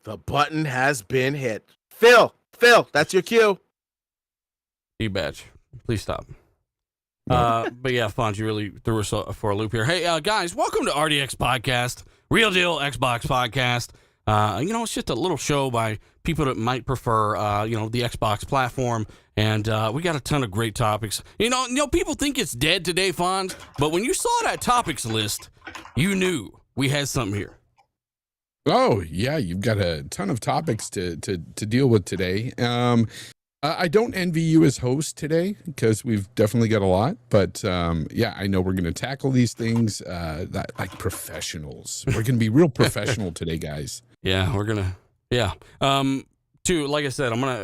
The button has been hit. Phil, that's your cue. E-Batch, please stop. But yeah, Fonz, you really threw us for a loop here. Hey, guys, welcome to RDX Podcast, Real Deal Xbox Podcast. It's just a little show by people that might prefer, the Xbox platform. And we got a ton of great topics. You know, people think it's dead today, Fonz, but when you saw that topics list, you knew we had something here. Oh, yeah, you've got a ton of topics to deal with today. I don't envy you as host today because we've definitely got a lot. But, I know we're going to tackle these things like professionals. We're going to be real professional today, guys. Yeah, we're going to. Yeah. Like I said, a lot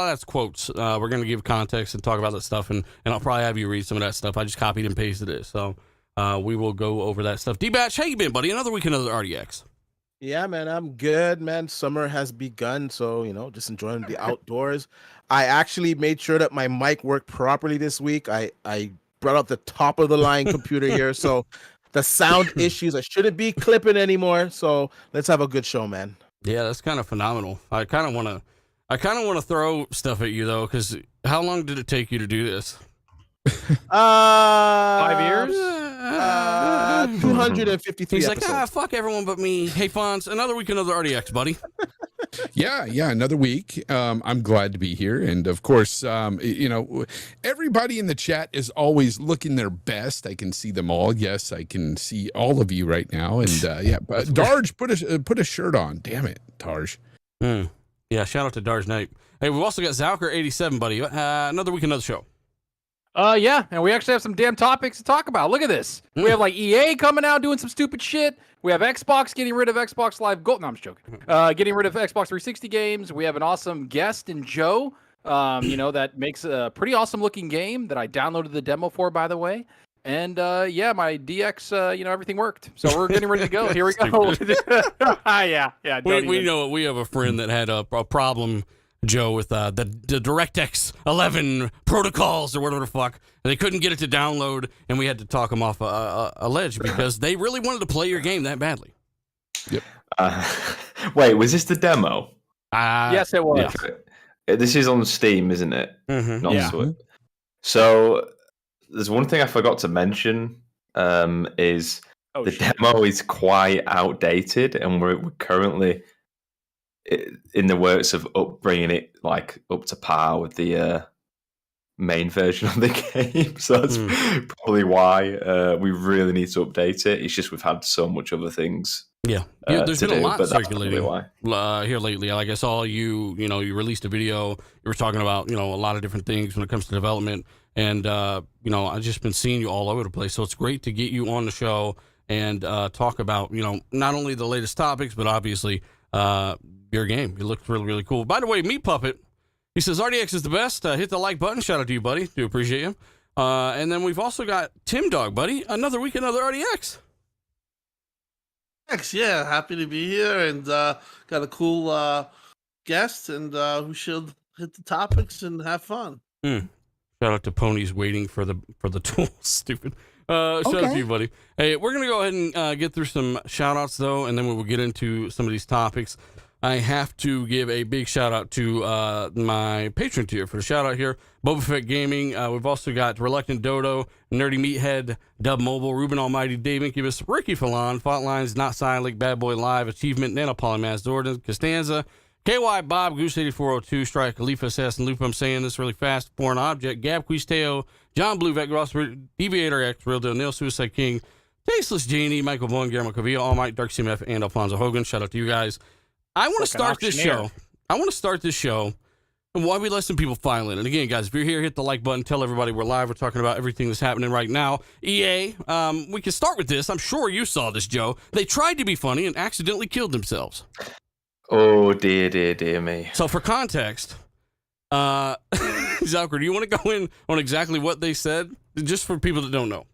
of that's quotes. We're going to give context and talk about that stuff. And I'll probably have you read some of that stuff. I just copied and pasted it. So we will go over that stuff. D-Batch, how you been, buddy? Another week, another RDX. Yeah, man, I'm good, man. Summer has begun, so, just enjoying the outdoors. I actually made sure that my mic worked properly this week. I brought up the top of the line computer here, so the sound issues, I shouldn't be clipping anymore. So let's have a good show, man. Yeah, that's kind of phenomenal. I kind of want to throw stuff at you though, because how long did it take you to do this? 5 years? 253 He's episodes. like, fuck everyone but me. Hey, Fonz, another week, another RDX, buddy. Yeah, another week. I'm glad to be here. And of course, everybody in the chat is always looking their best. I can see them all. Yes, I can see all of you right now. And but Darge put a shirt on. Damn it, Darge. Yeah, shout out to Darge Knight. Hey, we've also got Zalker87, buddy. Another week, another show. And we actually have some damn topics to talk about. Look at this. We have like EA coming out doing some stupid shit. We have Xbox getting rid of Xbox Live Gold. No, I'm just joking. Getting rid of Xbox 360 games. We have an awesome guest in Joe, that makes a pretty awesome looking game that I downloaded the demo for, by the way. And my DX, everything worked. So we're getting ready to go. Here we go. Yeah. We know we have a friend that had a problem, Joe, with the DirectX 11 protocols or whatever the fuck. And they couldn't get it to download, and we had to talk them off a ledge because they really wanted to play your game that badly. Yep. Wait, was this the demo? Yes, it was. Yeah. This is on Steam, isn't it? Mm-hmm. Not Switch. So there's one thing I forgot to mention is demo is quite outdated, and we're currently in the works of bringing it like up to par with the main version of the game. So that's probably why we really need to update it. It's just we've had so much other things. Yeah, there's been a lot circulating here lately. Like I saw you released a video. You were talking about, a lot of different things when it comes to development. And, I've just been seeing you all over the place. So it's great to get you on the show and talk about, not only the latest topics, but obviously your game. It looked really, really cool. By the way, Meat Puppet, he says RDX is the best. Hit the like button. Shout out to you, buddy. Do appreciate you. And then we've also got Tim Dog, buddy. Another week, another RDX. Yeah, happy to be here and got a cool guest, and we should hit the topics and have fun. Shout out to Ponies waiting for the tools. Stupid. Shout out to you, buddy. Hey, we're gonna go ahead and get through some shout outs though, and then we will get into some of these topics. I have to give a big shout out to my patron tier for the shout out here. Boba Fett Gaming. We've also got Reluctant Dodo, Nerdy Meathead, Dub Mobile, Ruben Almighty, Dave Incubus, Ricky Fallon, Fault Lines, Not Silent, Bad Boy Live, Achievement, Nano Polymaz, Jordan, Costanza, KY Bob, Goose 8402, Strike, Khalifa Assassin, Loop. I'm saying this really fast. Foreign Object, Gab Quisteo, John Blue, Vet Gross, Deviator X, Real Deal, Neil Suicide King, Tasteless Genie, Michael Bowen, Guillermo Cavilla, All Might, Dark CMF, and Alfonso Hogan. Shout out to you guys. I want to start this show. And why we let some people file in. And again, guys, if you're here, hit the like button. Tell everybody we're live. We're talking about everything that's happening right now. EA, we can start with this. I'm sure you saw this, Joe. They tried to be funny and accidentally killed themselves. Oh, dear me. So for context, Zalker, do you want to go in on exactly what they said? Just for people that don't know.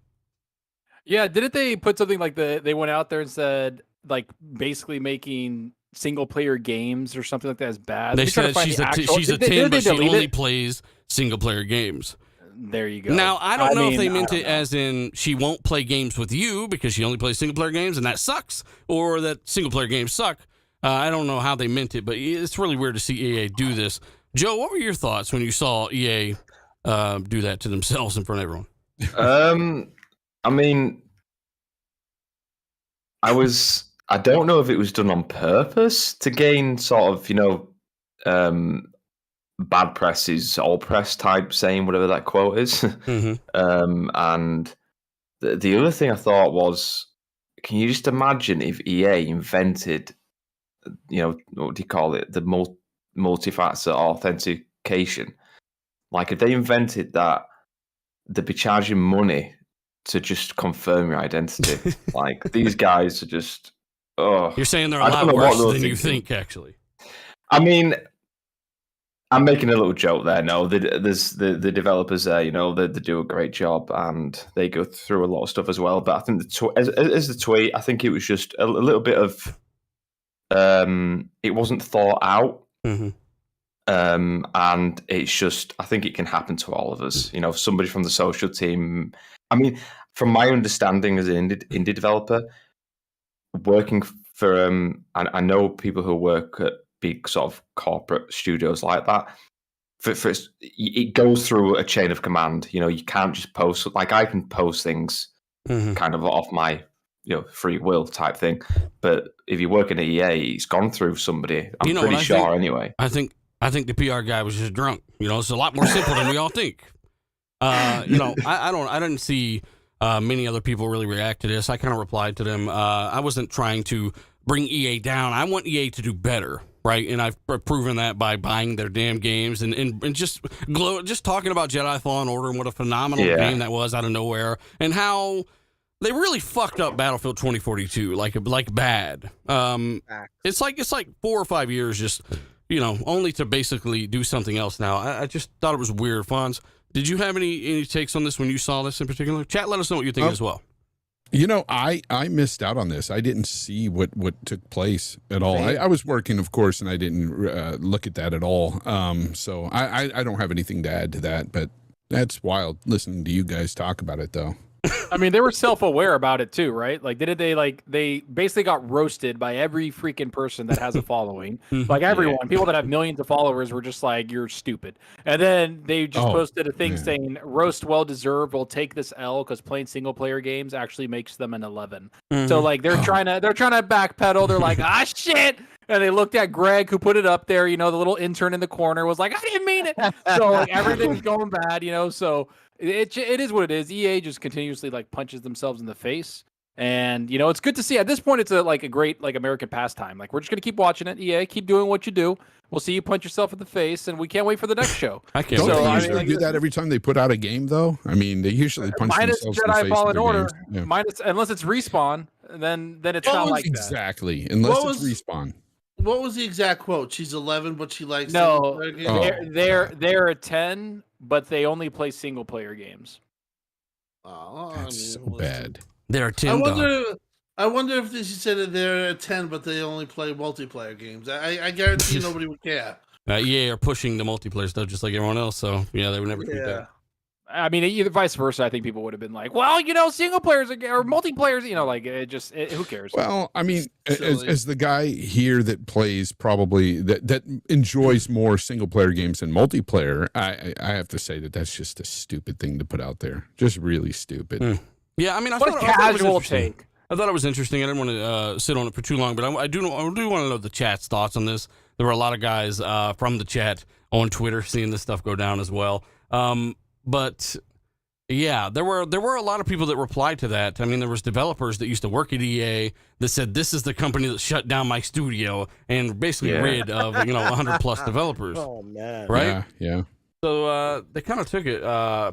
Yeah, didn't they put something like they went out there and said, like, basically making single player games or something like that is bad? They said she's a 10, but she only plays single player games. There you go. Now, I don't know if they meant it as in she won't play games with you because she only plays single player games and that sucks, or that single player games suck. I don't know how they meant it, but it's really weird to see EA do this. Joe, what were your thoughts when you saw EA do that to themselves in front of everyone? I mean, I don't know if it was done on purpose to gain sort of, bad press is all press type saying, whatever that quote is. Mm-hmm. And the other thing I thought was, can you just imagine if EA invented, what do you call it? The multi-factor authentication. Like if they invented that, they'd be charging money to just confirm your identity. Like these guys are just, You're saying they're a lot worse than you think, actually. I mean, I'm making a little joke there. No, there's the developers there. They do a great job and they go through a lot of stuff as well. But I think as the tweet, I think it was just a little bit of, it wasn't thought out. Mm-hmm. And it's just, I think it can happen to all of us. Somebody from the social team. I mean, from my understanding as an indie developer, working for, I know people who work at big sort of corporate studios like that. It goes through a chain of command. You can't just post. Like I can post things kind of off my free will type thing. But if you work in EA, it's gone through somebody. I'm pretty sure anyway. I think the PR guy was just drunk. It's a lot more simple than we all think. I didn't see many other people really react to this. I kind of replied to them. I wasn't trying to bring EA down. I want EA to do better, right? And I've proven that by buying their damn games and just talking about Jedi Fallen Order and what a phenomenal game that was out of nowhere, and how they really fucked up Battlefield 2042, like bad. It's like 4 or 5 years just. Only to basically do something else now. I just thought it was weird. Fonz, did you have any takes on this when you saw this in particular? Chat, let us know what you think as well. I missed out on this. I didn't see what took place at all. I was working, of course, and I didn't look at that at all. So I don't have anything to add to that, but that's wild listening to you guys talk about it, though. I mean, they were self-aware about it too, right? Like, they basically got roasted by every freaking person that has a following. Like everyone, people that have millions of followers were just like, "You're stupid." And then they just posted a thing saying, "Roast well deserved. We'll take this L because playing single player games actually makes them an 11." So like they're trying to backpedal. They're like, "Ah, shit." And they looked at Greg, who put it up there. The little intern in the corner was like, "I didn't mean it." So like everything's going bad. So. It is what it is. EA just continuously like punches themselves in the face, and it's good to see. At this point, it's a great American pastime. Like we're just gonna keep watching it. EA, keep doing what you do. We'll see you punch yourself in the face, and we can't wait for the next show. I can't. Don't they usually do that every time they put out a game, though? I mean, they usually punch themselves in the face. Minus Jedi Fallen Order. Yeah. Minus unless it's Respawn, then it's not like exactly. Unless it's Respawn. What was the exact quote? She's 11, but she likes they're a 10, but they only play single player games. That's so bad. They're a 10. I wonder if she said that they're a 10, but they only play multiplayer games. I guarantee nobody would care. EA are pushing the multiplayer stuff just like everyone else, so they would never tweet that. I mean, either vice versa. I think people would have been like, "Well, single players or multiplayers, who cares?" Well, I mean, as the guy here that plays probably that enjoys more single player games than multiplayer, I have to say that's just a stupid thing to put out there. Just really stupid. Yeah, I mean, I thought it was interesting. I didn't want to sit on it for too long, but I do want to know the chat's thoughts on this. There were a lot of guys from the chat on Twitter seeing this stuff go down as well. But yeah, there were a lot of people that replied to that. I mean, there was developers that used to work at EA that said, "This is the company that shut down my studio," and basically rid of 100 plus developers. Oh man, right? Yeah. So they kind of took it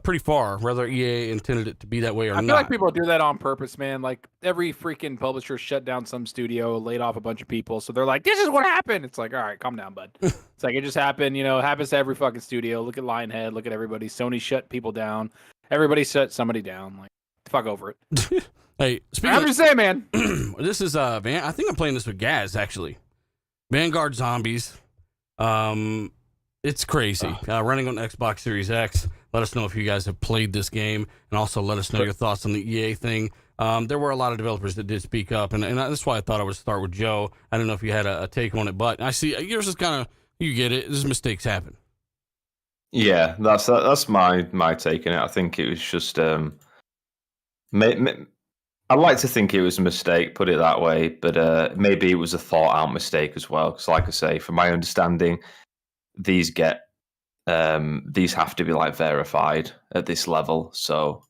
pretty far, whether EA intended it to be that way or not. I feel like people do that on purpose, man. Like every freaking publisher shut down some studio, laid off a bunch of people, so they're like, "This is what happened." It's like, all right, calm down, bud. It's like it just happened. It happens to every fucking studio. Look at Lionhead. Look at everybody. Sony shut people down. Everybody shut somebody down. Like, fuck over it. Hey, I'm just saying, man. This is I think I'm playing this with Gaz actually. Vanguard Zombies. It's crazy. Running on Xbox Series X. Let us know if you guys have played this game, and also let us know your thoughts on the EA thing. there were a lot of developers that did speak up, and that's why I thought I would start with Joe. I don't know if you had a take on it, but I see yours is kind of, you get it. These mistakes happen. Yeah, that's my take on it. I think it was just I'd like to think it was a mistake, put it that way, but maybe it was a thought out mistake as well. Because, like I say, from my understanding, these have to be like verified at this level. So,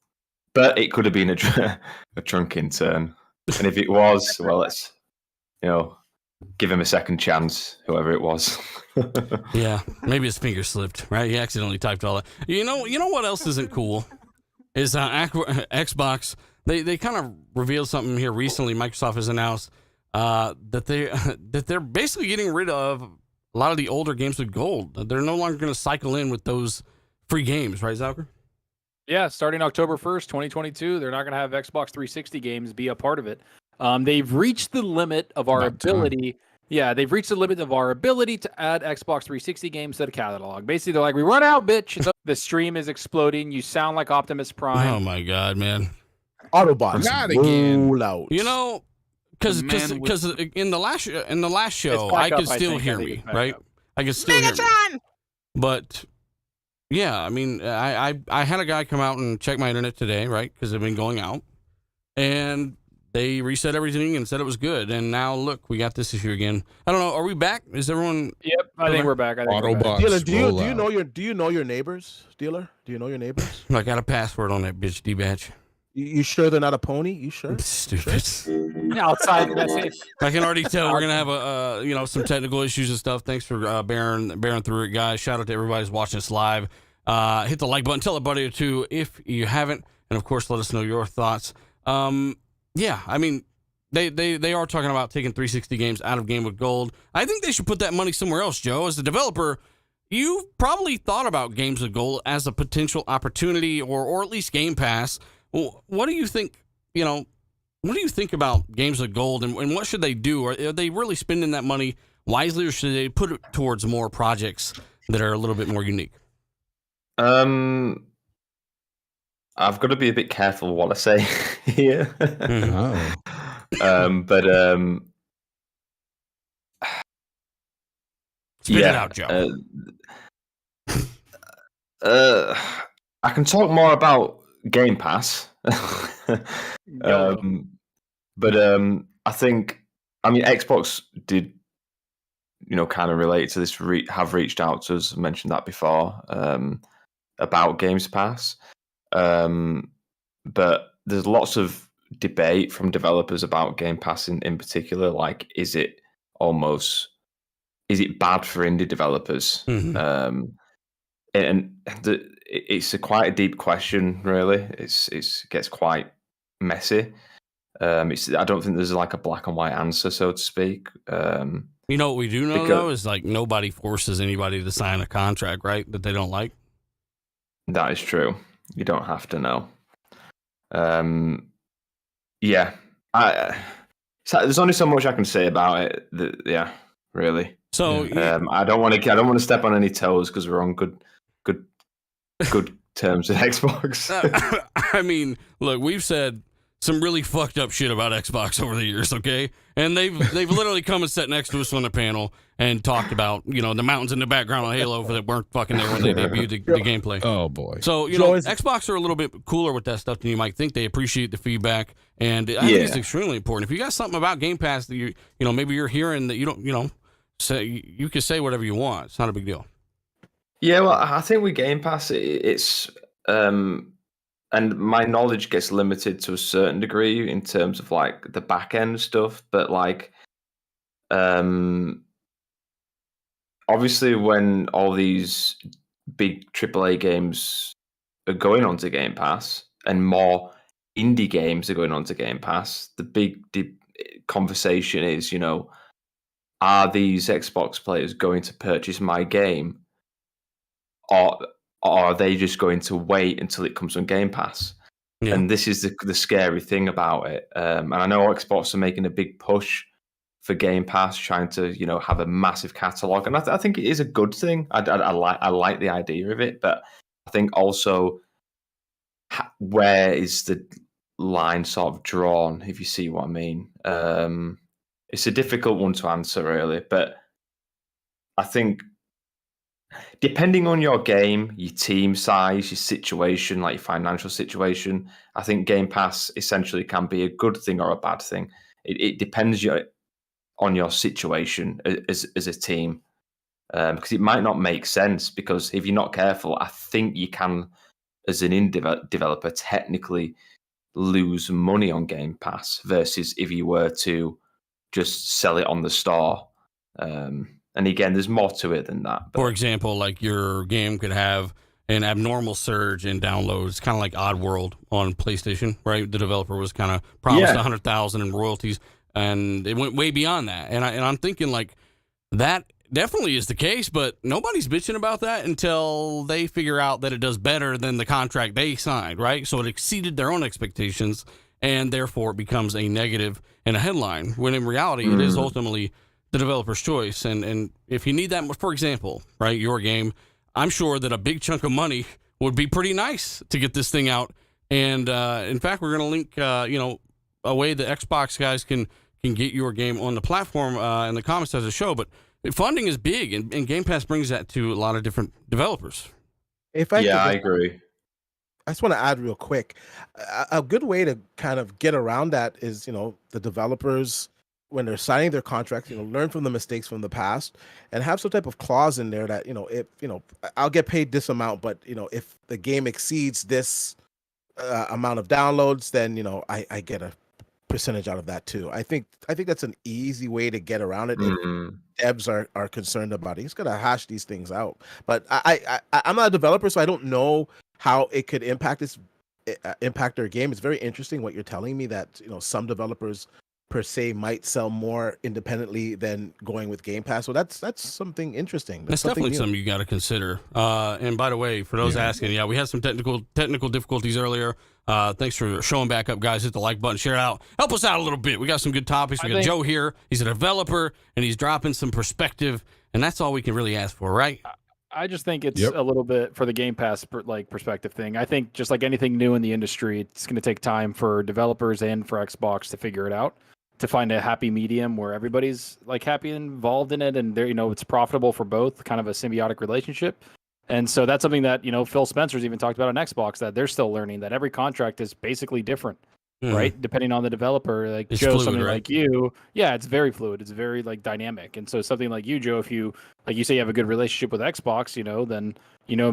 but it could have been a trunking turn, and if it was, well, let's give him a second chance, whoever it was. Yeah, maybe his finger slipped, right? He accidentally typed all that. You know what else isn't cool is Xbox. They kind of revealed something here recently. Microsoft has announced that they're basically getting rid of a lot of the older games with gold. They're no longer going to cycle in with those free games, right, Zalker? Yeah, starting October 1st, 2022, they're not going to have Xbox 360 games be a part of it. They've reached the limit of our ability. Yeah, they've reached the limit of our ability to add Xbox 360 games to the catalog. Basically, they're like, we run out, bitch. The stream is exploding. You sound like Optimus Prime. Oh my God, man. Autobots. Not again. Roll out. You know, because in the last show, I could still hear me, right? I could still hear me. But yeah, I mean, I had a guy come out and check my internet today, right? Because I've been going out, and they reset everything and said it was good. And now look, we got this issue again. I don't know. Are we back? Is everyone? Yep, I think we're back. Autobots. Dealer, do you know your neighbors? Dealer, do you know your neighbors? I got a password on that bitch D-badge. You sure they're not a pony? You sure? Stupid. Outside, that's it. I can already tell we're gonna have some technical issues and stuff. Thanks for bearing through it, guys. Shout out to everybody who's watching us live. Hit the like button, tell a buddy or two if you haven't, and of course, let us know your thoughts. Yeah, I mean, they are talking about taking 360 games out of Game with Gold. I think they should put that money somewhere else, Joe. As a developer, you've probably thought about Games with Gold as a potential opportunity, or at least Game Pass. What do you think? What do you think about Games with Gold, and what should they do? Are they really spending that money wisely, or should they put it towards more projects that are a little bit more unique? I've got to be a bit careful what I say here. Spit it out, Joe. I can talk more about Game Pass. I think, Xbox did, kind of relate to this, have reached out to us, mentioned that before, about Games Pass. But there's lots of debate from developers about Game Pass in particular. Like, is it bad for indie developers? Mm-hmm. It's quite a deep question, really. It gets quite messy. I don't think there's like a black and white answer, so to speak. You know what we do know, though, is like nobody forces anybody to sign a contract, right, that they don't like. That is true. You don't have to know. There's only so much I can say about it. Really. So I don't want to step on any toes because we're on good terms with Xbox. I mean, look, we've said some really fucked up shit about Xbox over the years, okay? And they've literally come and sat next to us on the panel and talked about, the mountains in the background on Halo that weren't fucking there when they debuted the gameplay. Oh boy. So, Xbox are a little bit cooler with that stuff than you might think. They appreciate the feedback, and I think it's extremely important. If you got something about Game Pass that maybe you're hearing that you don't, say, you can say whatever you want. It's not a big deal. Yeah, well, I think with Game Pass, it's and my knowledge gets limited to a certain degree in terms of like the back end stuff, but like obviously when all these big AAA games are going onto Game Pass and more indie games are going onto Game Pass, the big conversation is, are these Xbox players going to purchase my game, or are they just going to wait until it comes on Game Pass? Yeah. And this is the scary thing about it. And I know Xbox are making a big push for Game Pass, trying to have a massive catalog, and I think it is a good thing. I like the idea of it, but I think also where is the line sort of drawn, if you see what I mean. It's a difficult one to answer, really, but I think depending on your game, your team size, your situation, like your financial situation, I think Game Pass essentially can be a good thing or a bad thing. It depends on your situation as a team, because it might not make sense. Because if you're not careful, I think you can, as an indie developer, technically lose money on Game Pass versus if you were to just sell it on the store. And again, there's more to it than that. For example, like your game could have an abnormal surge in downloads, kind of like Oddworld on PlayStation, right? The developer was kind of promised 100,000 in royalties, and it went way beyond that. And I'm thinking like that definitely is the case, but nobody's bitching about that until they figure out that it does better than the contract they signed, right? So it exceeded their own expectations, and therefore it becomes a negative and a headline, when in reality it is ultimately the developer's choice. And if you need that, for example, right, your game, I'm sure that a big chunk of money would be pretty nice to get this thing out. And in fact, we're going to link, a way the Xbox guys can get your game on the platform in the comments as a show. But funding is big, and Game Pass brings that to a lot of different developers. I agree. I just want to add real quick. A good way to kind of get around that is, the developers, when they're signing their contracts, learn from the mistakes from the past and have some type of clause in there that, if, I'll get paid this amount, but, if the game exceeds this amount of downloads, then, I get a percentage out of that too. I think that's an easy way to get around it. If devs are concerned about it, he's got to hash these things out. But I'm not a developer, so I don't know how it could impact their game. It's very interesting what you're telling me, that, some developers per se might sell more independently than going with Game Pass. So that's something interesting. That's definitely something you got to consider. And by the way, for those asking, we had some technical difficulties earlier. Thanks for showing back up, guys. Hit the like button, share it out, help us out a little bit. We got some good topics. We got Joe here. He's a developer, and he's dropping some perspective, and that's all we can really ask for, right? I just think it's a little bit for the Game Pass perspective thing. I think just like anything new in the industry, it's going to take time for developers and for Xbox to figure it out, to find a happy medium where everybody's like happy and involved in it, and there, it's profitable for both, kind of a symbiotic relationship. And so that's something that, Phil Spencer's even talked about on Xbox, that they're still learning, that every contract is basically different, right? Depending on the developer. Like it's Joe, fluid, something right? Like you, it's very fluid. It's very like dynamic. And so something like you, Joe, if you, like you say, you have a good relationship with Xbox, then,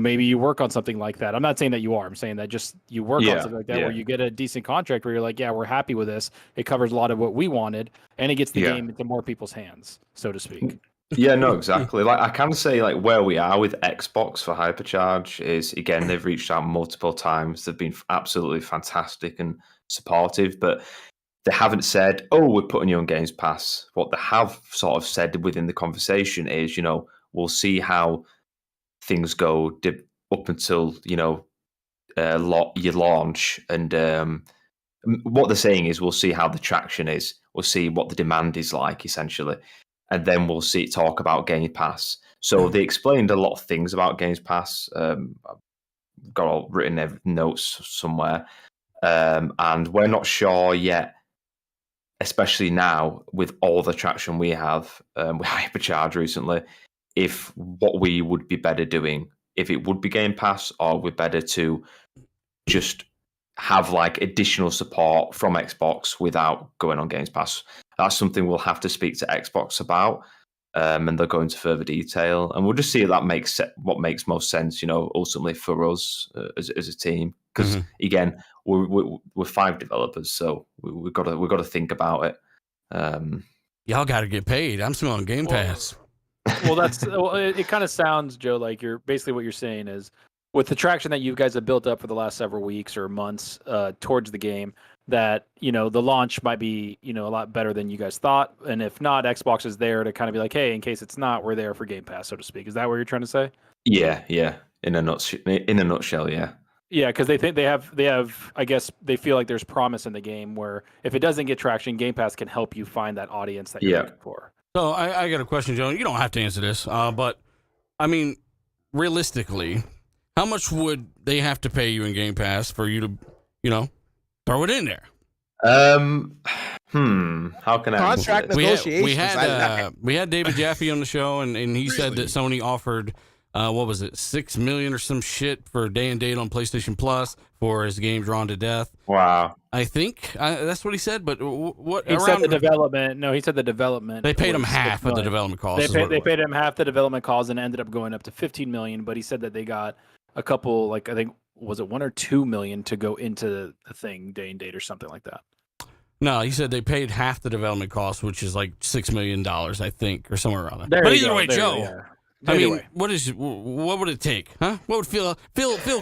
maybe you work on something like that. I'm not saying that you are. I'm saying that just you work on something like that where you get a decent contract where you're like, we're happy with this. It covers a lot of what we wanted, and it gets the game into more people's hands, so to speak. Yeah, no, exactly. Like I can say, like where we are with Xbox for Hypercharge is, again, they've reached out multiple times. They've been absolutely fantastic and supportive, but they haven't said, "Oh, we're putting you on Games Pass." What they have sort of said within the conversation is, we'll see how things go up until your launch, and what they're saying is, we'll see how the traction is. We'll see what the demand is like, essentially. And then we'll talk about Game Pass. So they explained a lot of things about Games Pass. I've got all written notes somewhere. And we're not sure yet, especially now with all the traction we have with Hypercharge recently, if what we would be better doing, if it would be Game Pass, or we're better to just have like additional support from Xbox without going on Games Pass. That's something we'll have to speak to Xbox about, and they'll go into further detail, and we'll just see if that makes what makes most sense, ultimately for us as a team. Because again, we're 5 developers, so we've got to think about it. Y'all got to get paid. I'm still on Game Pass. Well, it kind of sounds, Joe, like you're basically what you're saying is, with the traction that you guys have built up for the last several weeks or months towards the game, that the launch might be a lot better than you guys thought, and if not, Xbox is there to kind of be like, hey, in case it's not, we're there for Game Pass, so to speak. Is that what you're trying to say? Yeah. In a nutshell, yeah. Yeah, because they think they have. I guess they feel like there's promise in the game where if it doesn't get traction, Game Pass can help you find that audience that you're looking for. So I got a question, Joe. You don't have to answer this, but I mean, realistically, how much would they have to pay you in Game Pass for you to, Throw it in there. How can I Contract answer this? negotiations. We had David Jaffe on the show, and he said that Sony offered what was it, $6 million or some shit for day and date on PlayStation Plus for his game Drawn to Death. Wow. I think that's what he said. But what he said the development? No, he said the development. They paid him half of the development cost. They paid him half the development cost and ended up going up to $15 million. But he said that they got a couple, like I think was it $1 or $2 million to go into the thing day and date or something like that. No, he said they paid half the development cost, which is like $6 million, I think, or somewhere around there. There But you either go, way, there, Joe. yeah. I mean, Anyway. what would it take, huh? What would Phil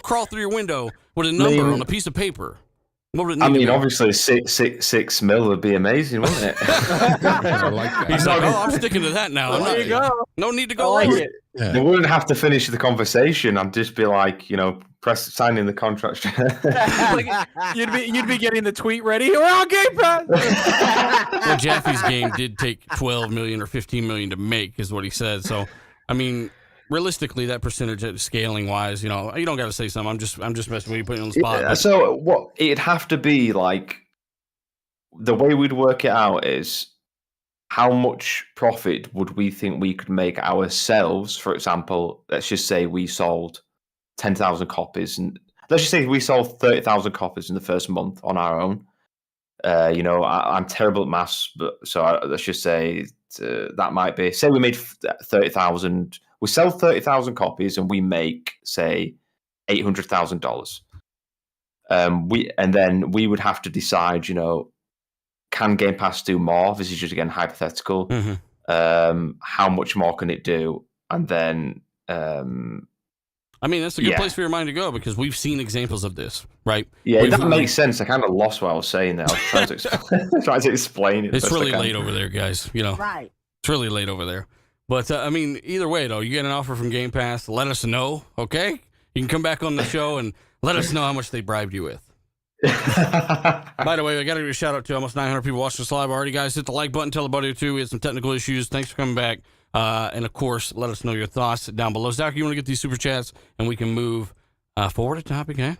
crawl through your window with a number on a piece of paper? What would it need to be? Obviously, six mil would be amazing, wouldn't it? I like that. He's like, I'm sticking to that now. There you go. No need to go I like lower. it. Yeah. They wouldn't have to finish the conversation. I'd just be like, signing the contract. Like, you'd be getting the tweet ready. We're on Game Pass. Well, Jaffe's game did take 12 million or 15 million to make, is what he said. So, I mean, realistically, that percentage, scaling wise, you don't got to say something. I'm just messing with you, putting you on the spot. Yeah, but- so what it'd have to be like, the way we'd work it out is how much profit would we think we could make ourselves? For example, let's just say we sold 10,000 copies, and let's just say we sold 30,000 copies in the first month on our own. I'm terrible at maths, but let's just say that might be. Say we made 30,000. We sell 30,000 copies, and we make say $800,000. Then we would have to decide, can Game Pass do more? This is just again hypothetical. Mm-hmm. How much more can it do? And then, I mean, that's a good place for your mind to go because we've seen examples of this, right? Yeah, that makes sense. I kind of lost what I was saying there. I was trying to explain it. It's really late over there, guys. Right. It's really late over there. But I mean, either way, though, you get an offer from Game Pass. Let us know, okay? You can come back on the show and let us know how much they bribed you with. By the way, I got to give a shout out to almost 900 people watching this live already, guys. Hit the like button, tell a buddy or two. We had some technical issues. Thanks for coming back. And of course, let us know your thoughts down below. Zach, you want to get these super chats and we can move forward to topic, eh?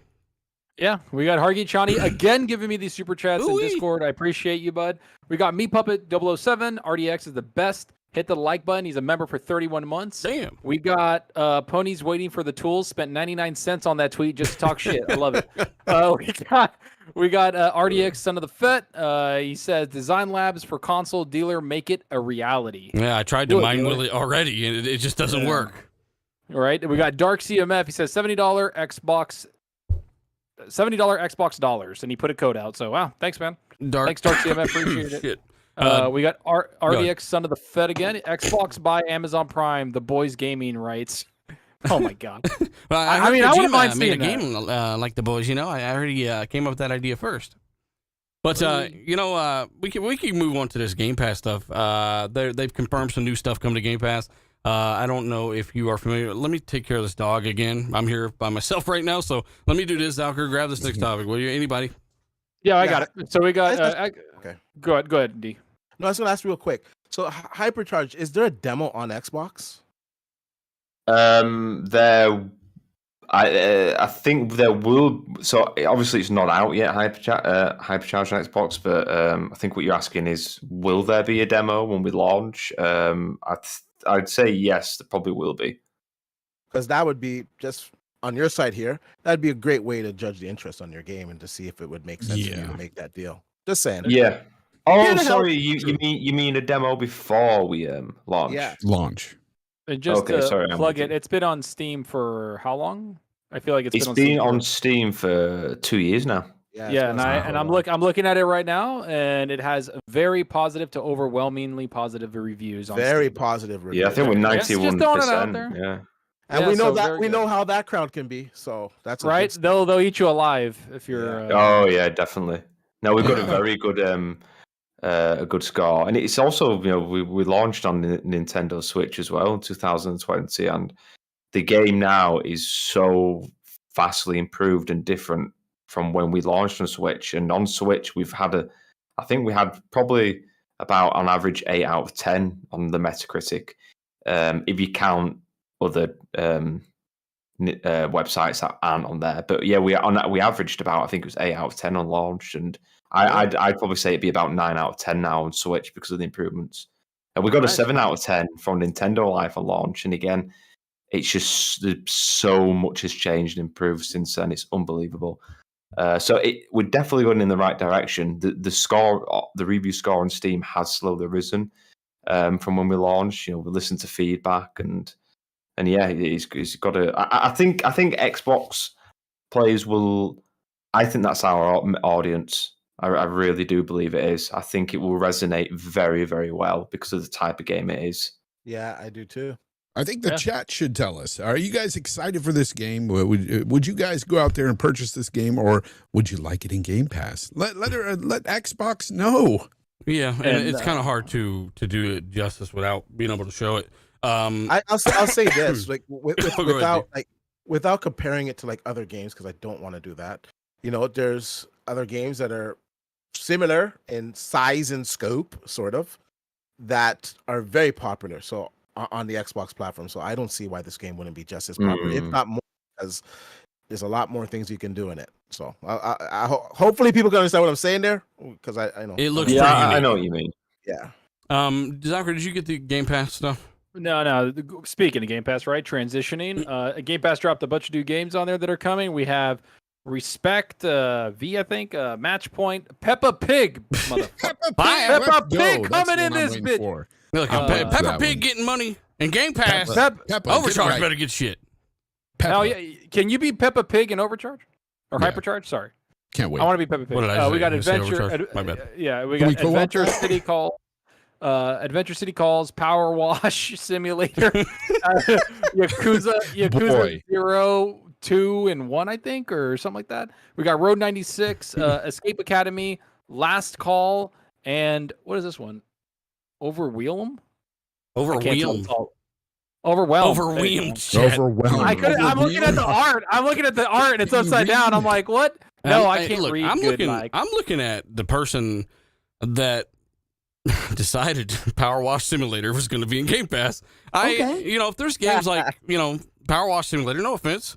Yeah, we got Hargi Chani again giving me these super chats in Discord. I appreciate you, bud. We got Me Puppet 007. RDX is the best. Hit the like button. He's a member for 31 months. Damn. We got Ponies Waiting for the Tools. Spent 99 cents on that tweet just to talk shit. I love it. We got RDX Son of the Fet. He says, Design Labs for console dealer, make it a reality. Yeah, I tried to mind will it already, and it just doesn't work. All right. We got Dark CMF. He says $70 Xbox dollars, and he put a code out. So, wow. Thanks, man. Thanks, Dark CMF. Appreciate it. Shit. We got RDX Son of the Fed again. Xbox by Amazon Prime. The Boys Gaming rights. Oh my god. Well, I mean, I wouldn't mind made a seeing game like the boys. I already came up with that idea first. But we can move on to this Game Pass stuff. They've confirmed some new stuff coming to Game Pass. I don't know if you are familiar. Let me take care of this dog again. I'm here by myself right now, so let me do this. Alker, grab this next topic. Will you? Anybody? Yeah, I got it. So we got. Okay. Go ahead, D. No, I was gonna ask real quick. So Hypercharge, is there a demo on Xbox? I think there will. So obviously it's not out yet. Hypercharge on Xbox, but I think what you're asking is, will there be a demo when we launch? I'd say yes, there probably will be. Because that would be just on your side here. That'd be a great way to judge the interest on your game and to see if it would make sense for you to make that deal. Just saying. Yeah. Oh, sorry. You mean a demo before we launch? Yeah. Launch. And just Okay, sorry, I'm plug with it. you. It's been on Steam for how long? I feel like It's been been on on Steam for 2 years now. Yeah, and I'm looking at it right now, and it has very positive to overwhelmingly positive reviews. On Very Steam. positive reviews. Yeah, I think we're Just throwing it out 91%. there. Yeah. And Yeah, we know so that very we good. know how that crowd can be. So that's a Right? good- They'll eat you alive if you're. Oh yeah, definitely. No, we've got a very good a good score, and it's also we launched on Nintendo Switch as well in 2020, and the game now is so vastly improved and different from when we launched on Switch. And on Switch, I think we had probably about on average 8 out of 10 on the Metacritic, if you count other websites that aren't on there. But yeah, we averaged about, I think it was 8 out of 10 on launch, and I'd probably say it'd be about 9 out of 10 now on Switch because of the improvements. And we got a 7 out of 10 from Nintendo Life on launch, and again, it's just so much has changed and improved since then. It's unbelievable. So we're definitely going in the right direction. The score, the review score on Steam has slowly risen from when we launched. We listened to feedback and yeah, he's got a. I think Xbox players will. I think that's our audience. I really do believe it is. I think it will resonate very, very well because of the type of game it is. Yeah, I do too. I think the chat should tell us. Are you guys excited for this game? Would you guys go out there and purchase this game, or would you like it in Game Pass? Let Xbox know. Yeah, and it's kind of hard to do it justice without being able to show it. I'll say this, like without comparing it to like other games, because I don't want to do that. There's other games that are similar in size and scope, sort of, that are very popular. So on the Xbox platform, so I don't see why this game wouldn't be just as popular, if not more, because there's a lot more things you can do in it. So I hopefully people can understand what I'm saying there, because I know it looks. Yeah, I know what you mean. Yeah. Zachary, did you get the Game Pass stuff? No. Speaking of Game Pass, right? Transitioning. Game Pass dropped a bunch of new games on there that are coming. We have Respect V, I think, Match Point, Peppa Pig, Peppa Pig coming in this bitch. Look, Peppa Pig getting money and Game Pass. Peppa, Overcharge better get shit. Oh yeah, can you be Peppa Pig in Overcharge or Hypercharge? Sorry, can't wait. I want to be Peppa Pig. What did I say? We got Adventure. My bad. We got Adventure City Call. Adventure City Calls, Power Wash Simulator, Yakuza 0, 2, and 1, I think, or something like that. We got Road 96, Escape Academy, Last Call, and what is this one? Overwhelmed. Overwhelmed. Overwhelmed. I'm looking at the art. And it's upside down. I'm like, what? No, I can't read. I'm looking at the person that decided Power Wash Simulator was going to be in Game Pass. If there's games like, Power Wash Simulator, no offense,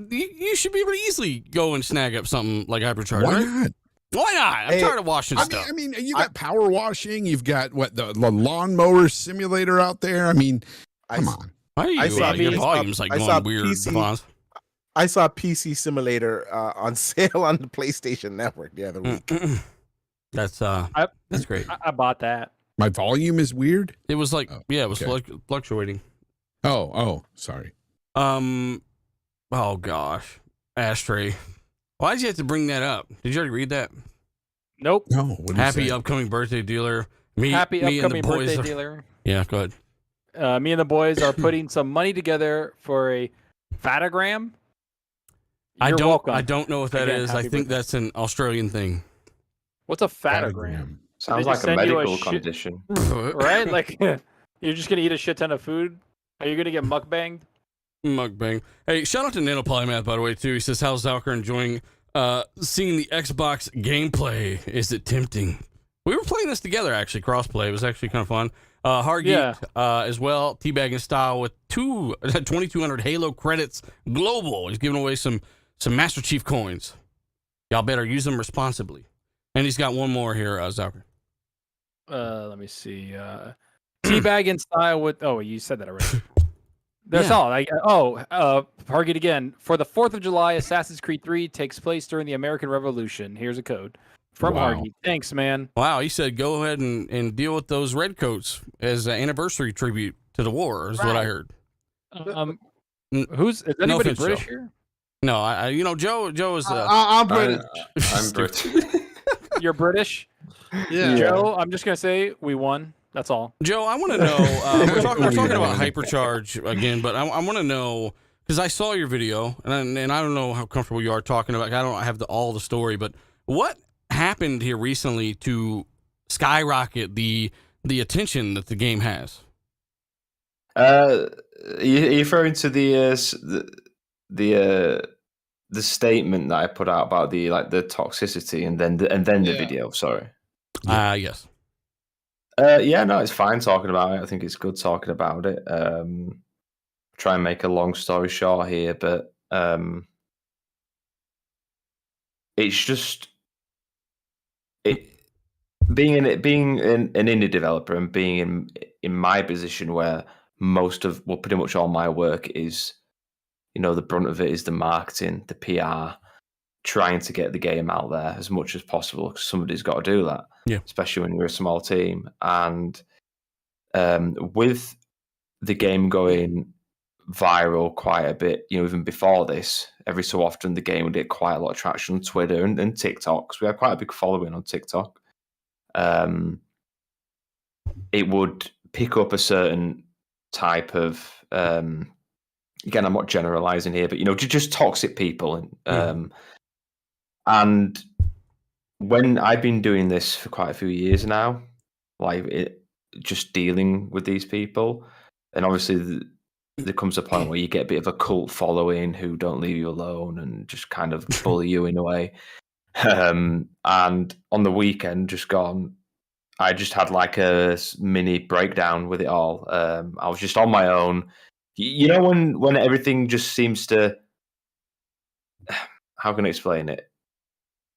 you should be able to easily go and snag up something like Hypercharge. Why right? not? Why not? I'm tired of washing stuff. I mean, you got power washing. You've got the lawnmower simulator out there. I mean, come on. Why are your volumes like going weird? I saw PC Simulator on sale on the PlayStation Network the other week. That's great. I bought that. My volume is weird. It was like, it was fluctuating. Oh, sorry. Oh gosh, Ashtray. Why did you have to bring that up? Did you already read that? Nope. No. Happy upcoming birthday dealer. Happy upcoming birthday dealer. Yeah, go ahead. Me and the boys are putting some money together for a fatagram. I don't know what that is. I think that's an Australian thing. What's a fatagram? Sounds like a medical condition. Right? Like, you're just going to eat a shit ton of food? Are you going to get mukbanged? Mukbang. Hey, shout out to Nanopolymath, by the way, too. He says, how's Zalker enjoying seeing the Xbox gameplay? Is it tempting? We were playing this together, actually, crossplay. It was actually kind of fun. Hargeek as well, teabagging style with 2,200 Halo credits global. He's giving away some Master Chief coins. Y'all better use them responsibly. And he's got one more here, Zalker. Let me see. Teabagging style with... Oh, you said that already. That's all. Hargeek again. For the 4th of July, Assassin's Creed 3 takes place during the American Revolution. Here's a code. From Hargeek. Thanks, man. Wow, he said go ahead and deal with those redcoats as an anniversary tribute to the war, is what I heard. Is anybody British here? No, Joe is... I'm British. I'm British. You're British? Yeah. Joe, I'm just going to say we won. That's all. Joe, I want to know, we're talking about Hypercharge again, but I want to know, because I saw your video, and I don't know how comfortable you are talking about, I don't have all the story, but what happened here recently to skyrocket the attention that the game has? You're referring to the statement that I put out about the toxicity and then the video. Sorry. Yes. No, it's fine talking about it. I think it's good talking about it. try and make a long story short here, but it's just being an indie developer and being in my position where pretty much all my work is, the brunt of it is the marketing, the PR, trying to get the game out there as much as possible, because somebody's got to do that. Yeah. Especially when you're a small team. And with the game going viral quite a bit, even before this, every so often the game would get quite a lot of traction on Twitter and TikTok, because we had quite a big following on TikTok. It would pick up a certain type of again, I'm not generalizing here, but just toxic people. And when I've been doing this for quite a few years now, just dealing with these people, and obviously there comes a point where you get a bit of a cult following who don't leave you alone and just kind of bully you in a way. And on the weekend just gone, I just had like a mini breakdown with it all. I was just on my own. When everything just seems to, how can I explain it?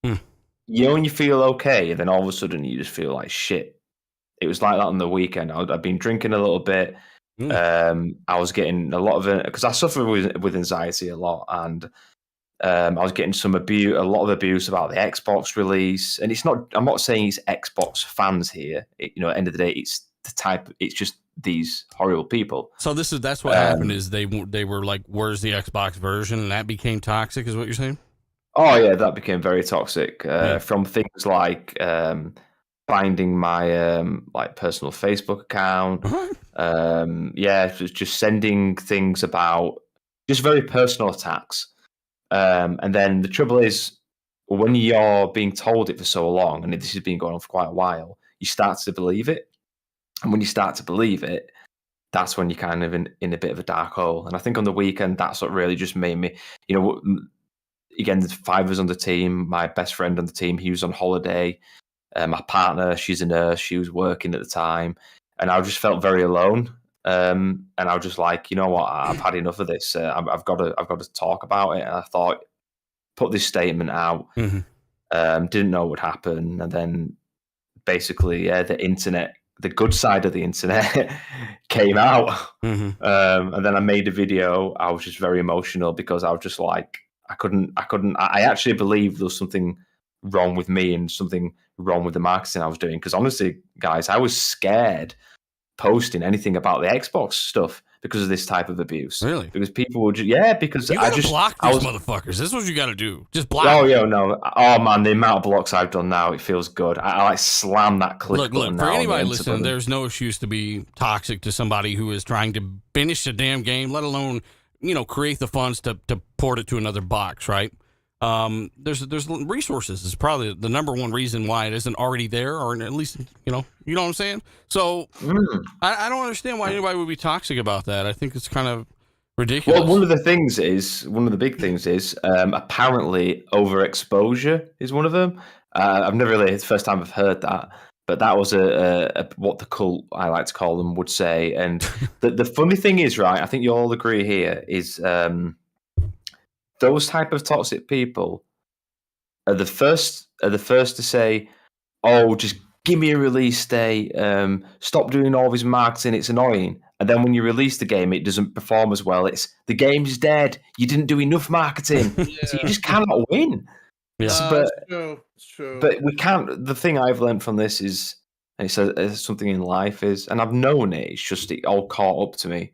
When you feel okay, and then all of a sudden you just feel like shit. It was like that on the weekend. I'd been drinking a little bit. I was getting a lot of it because I suffer with anxiety a lot, and I was getting a lot of abuse about the Xbox release. And I'm not saying it's Xbox fans here. At the end of the day, it's just these horrible people. So that's what happened is they were like, "Where's the Xbox version?" And that became toxic, is what you're saying? Oh yeah, that became very toxic. From things like finding my personal Facebook account. Just sending things about just very personal attacks. And then the trouble is, when you're being told it for so long, and this has been going on for quite a while, you start to believe it. And when you start to believe it, that's when you're kind of in a bit of a dark hole. And I think on the weekend, that's what really just made me, again, there's 5 of us on the team. My best friend on the team, he was on holiday. My partner, she's a nurse. She was working at the time. And I just felt very alone. And I was just like, you know what? I've had enough of this. I've got to talk about it. And I thought, put this statement out. Didn't know what would happen. And then basically, the internet, the good side of the internet came out. And then I made a video. I was just very emotional because I was just like, I actually believed there was something wrong with me and something wrong with the marketing I was doing. Because honestly, guys, I was scared posting anything about the Xbox stuff because of this type of abuse. Really? Because people would because you gotta block these motherfuckers. This is what you gotta do. Just block. Oh yeah, no. Oh man, the amount of blocks I've done now, it feels good. I like slam that click button. Look, for anybody listening, there's no excuse to be toxic to somebody who is trying to finish the damn game, let alone, create the funds to port it to another box, right? There's resources is probably the number one reason why it isn't already there, or at least, you know what I'm saying? So I don't understand why anybody would be toxic about that. I think it's kind of ridiculous. Well, one of the big things is apparently overexposure is one of them. I've never really, it's the first time I've heard that, but that was a what the cult, I like to call them, would say. And the funny thing is, right, I think you all agree here, is those type of toxic people are the first to say, "Oh, just give me a release date. Stop doing all this marketing. It's annoying." And then when you release the game, it doesn't perform as well. It's the game's dead. You didn't do enough marketing, so you just cannot win. Yeah, it's true. But we can't. The thing I've learned from this is, and it's something in life is, and I've known it. It's just it all caught up to me.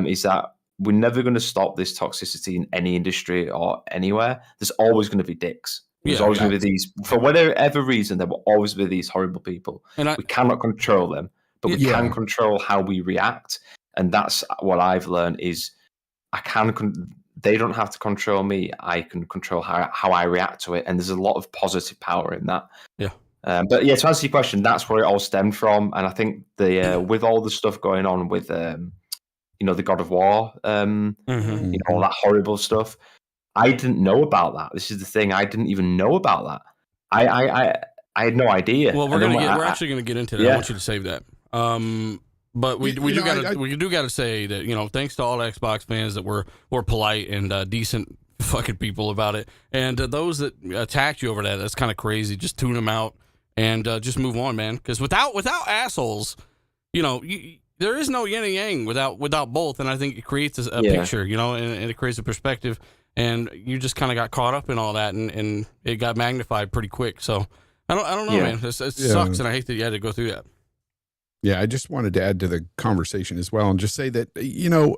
Is that we're never going to stop this toxicity in any industry or anywhere. There's always going to be dicks. There's always going to be these, for whatever reason, there will always be these horrible people. And we cannot control them, but we can control how we react. And that's what I've learned is they don't have to control me. I can control how I react to it. And there's a lot of positive power in that. Yeah. But yeah, to answer your question, that's where it all stemmed from. And I think with all the stuff going on with, the God of War, all that horrible stuff. I didn't know about that. This is the thing. I didn't even know about that. I had no idea. Well, we're actually gonna get into that. Yeah. I want you to save that. But we You do know, gotta say that, you know, thanks to all Xbox fans that were polite and decent fucking people about it, and those that attacked you over that, that's kind of crazy. Just tune them out and just move on, man. Because without assholes, you know, there is no yin and yang without both, and I think it creates a picture, you know, and it creates a perspective. And you just kind of got caught up in all that, and it got magnified pretty quick. So I don't know, man. It sucks, and I hate that you had to go through that. Yeah, I just wanted to add to the conversation as well and just say that, you know,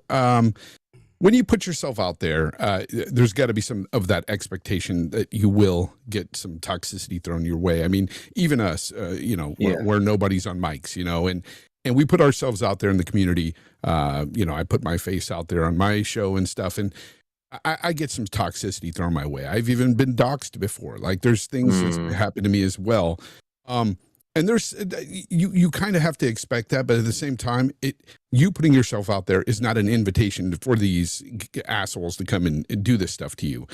when you put yourself out there, there's got to be some of that expectation that you will get some toxicity thrown your way. I mean, even us, you know, where nobody's on mics, you know, and we put ourselves out there in the community. You know, I put my face out there on my show and stuff, and I get some toxicity thrown my way. I've even been doxxed before. Like, there's things that happen to me as well. And there's you kind of have to expect that, but at the same time, you putting yourself out there is not an invitation for these assholes to come and do this stuff to you.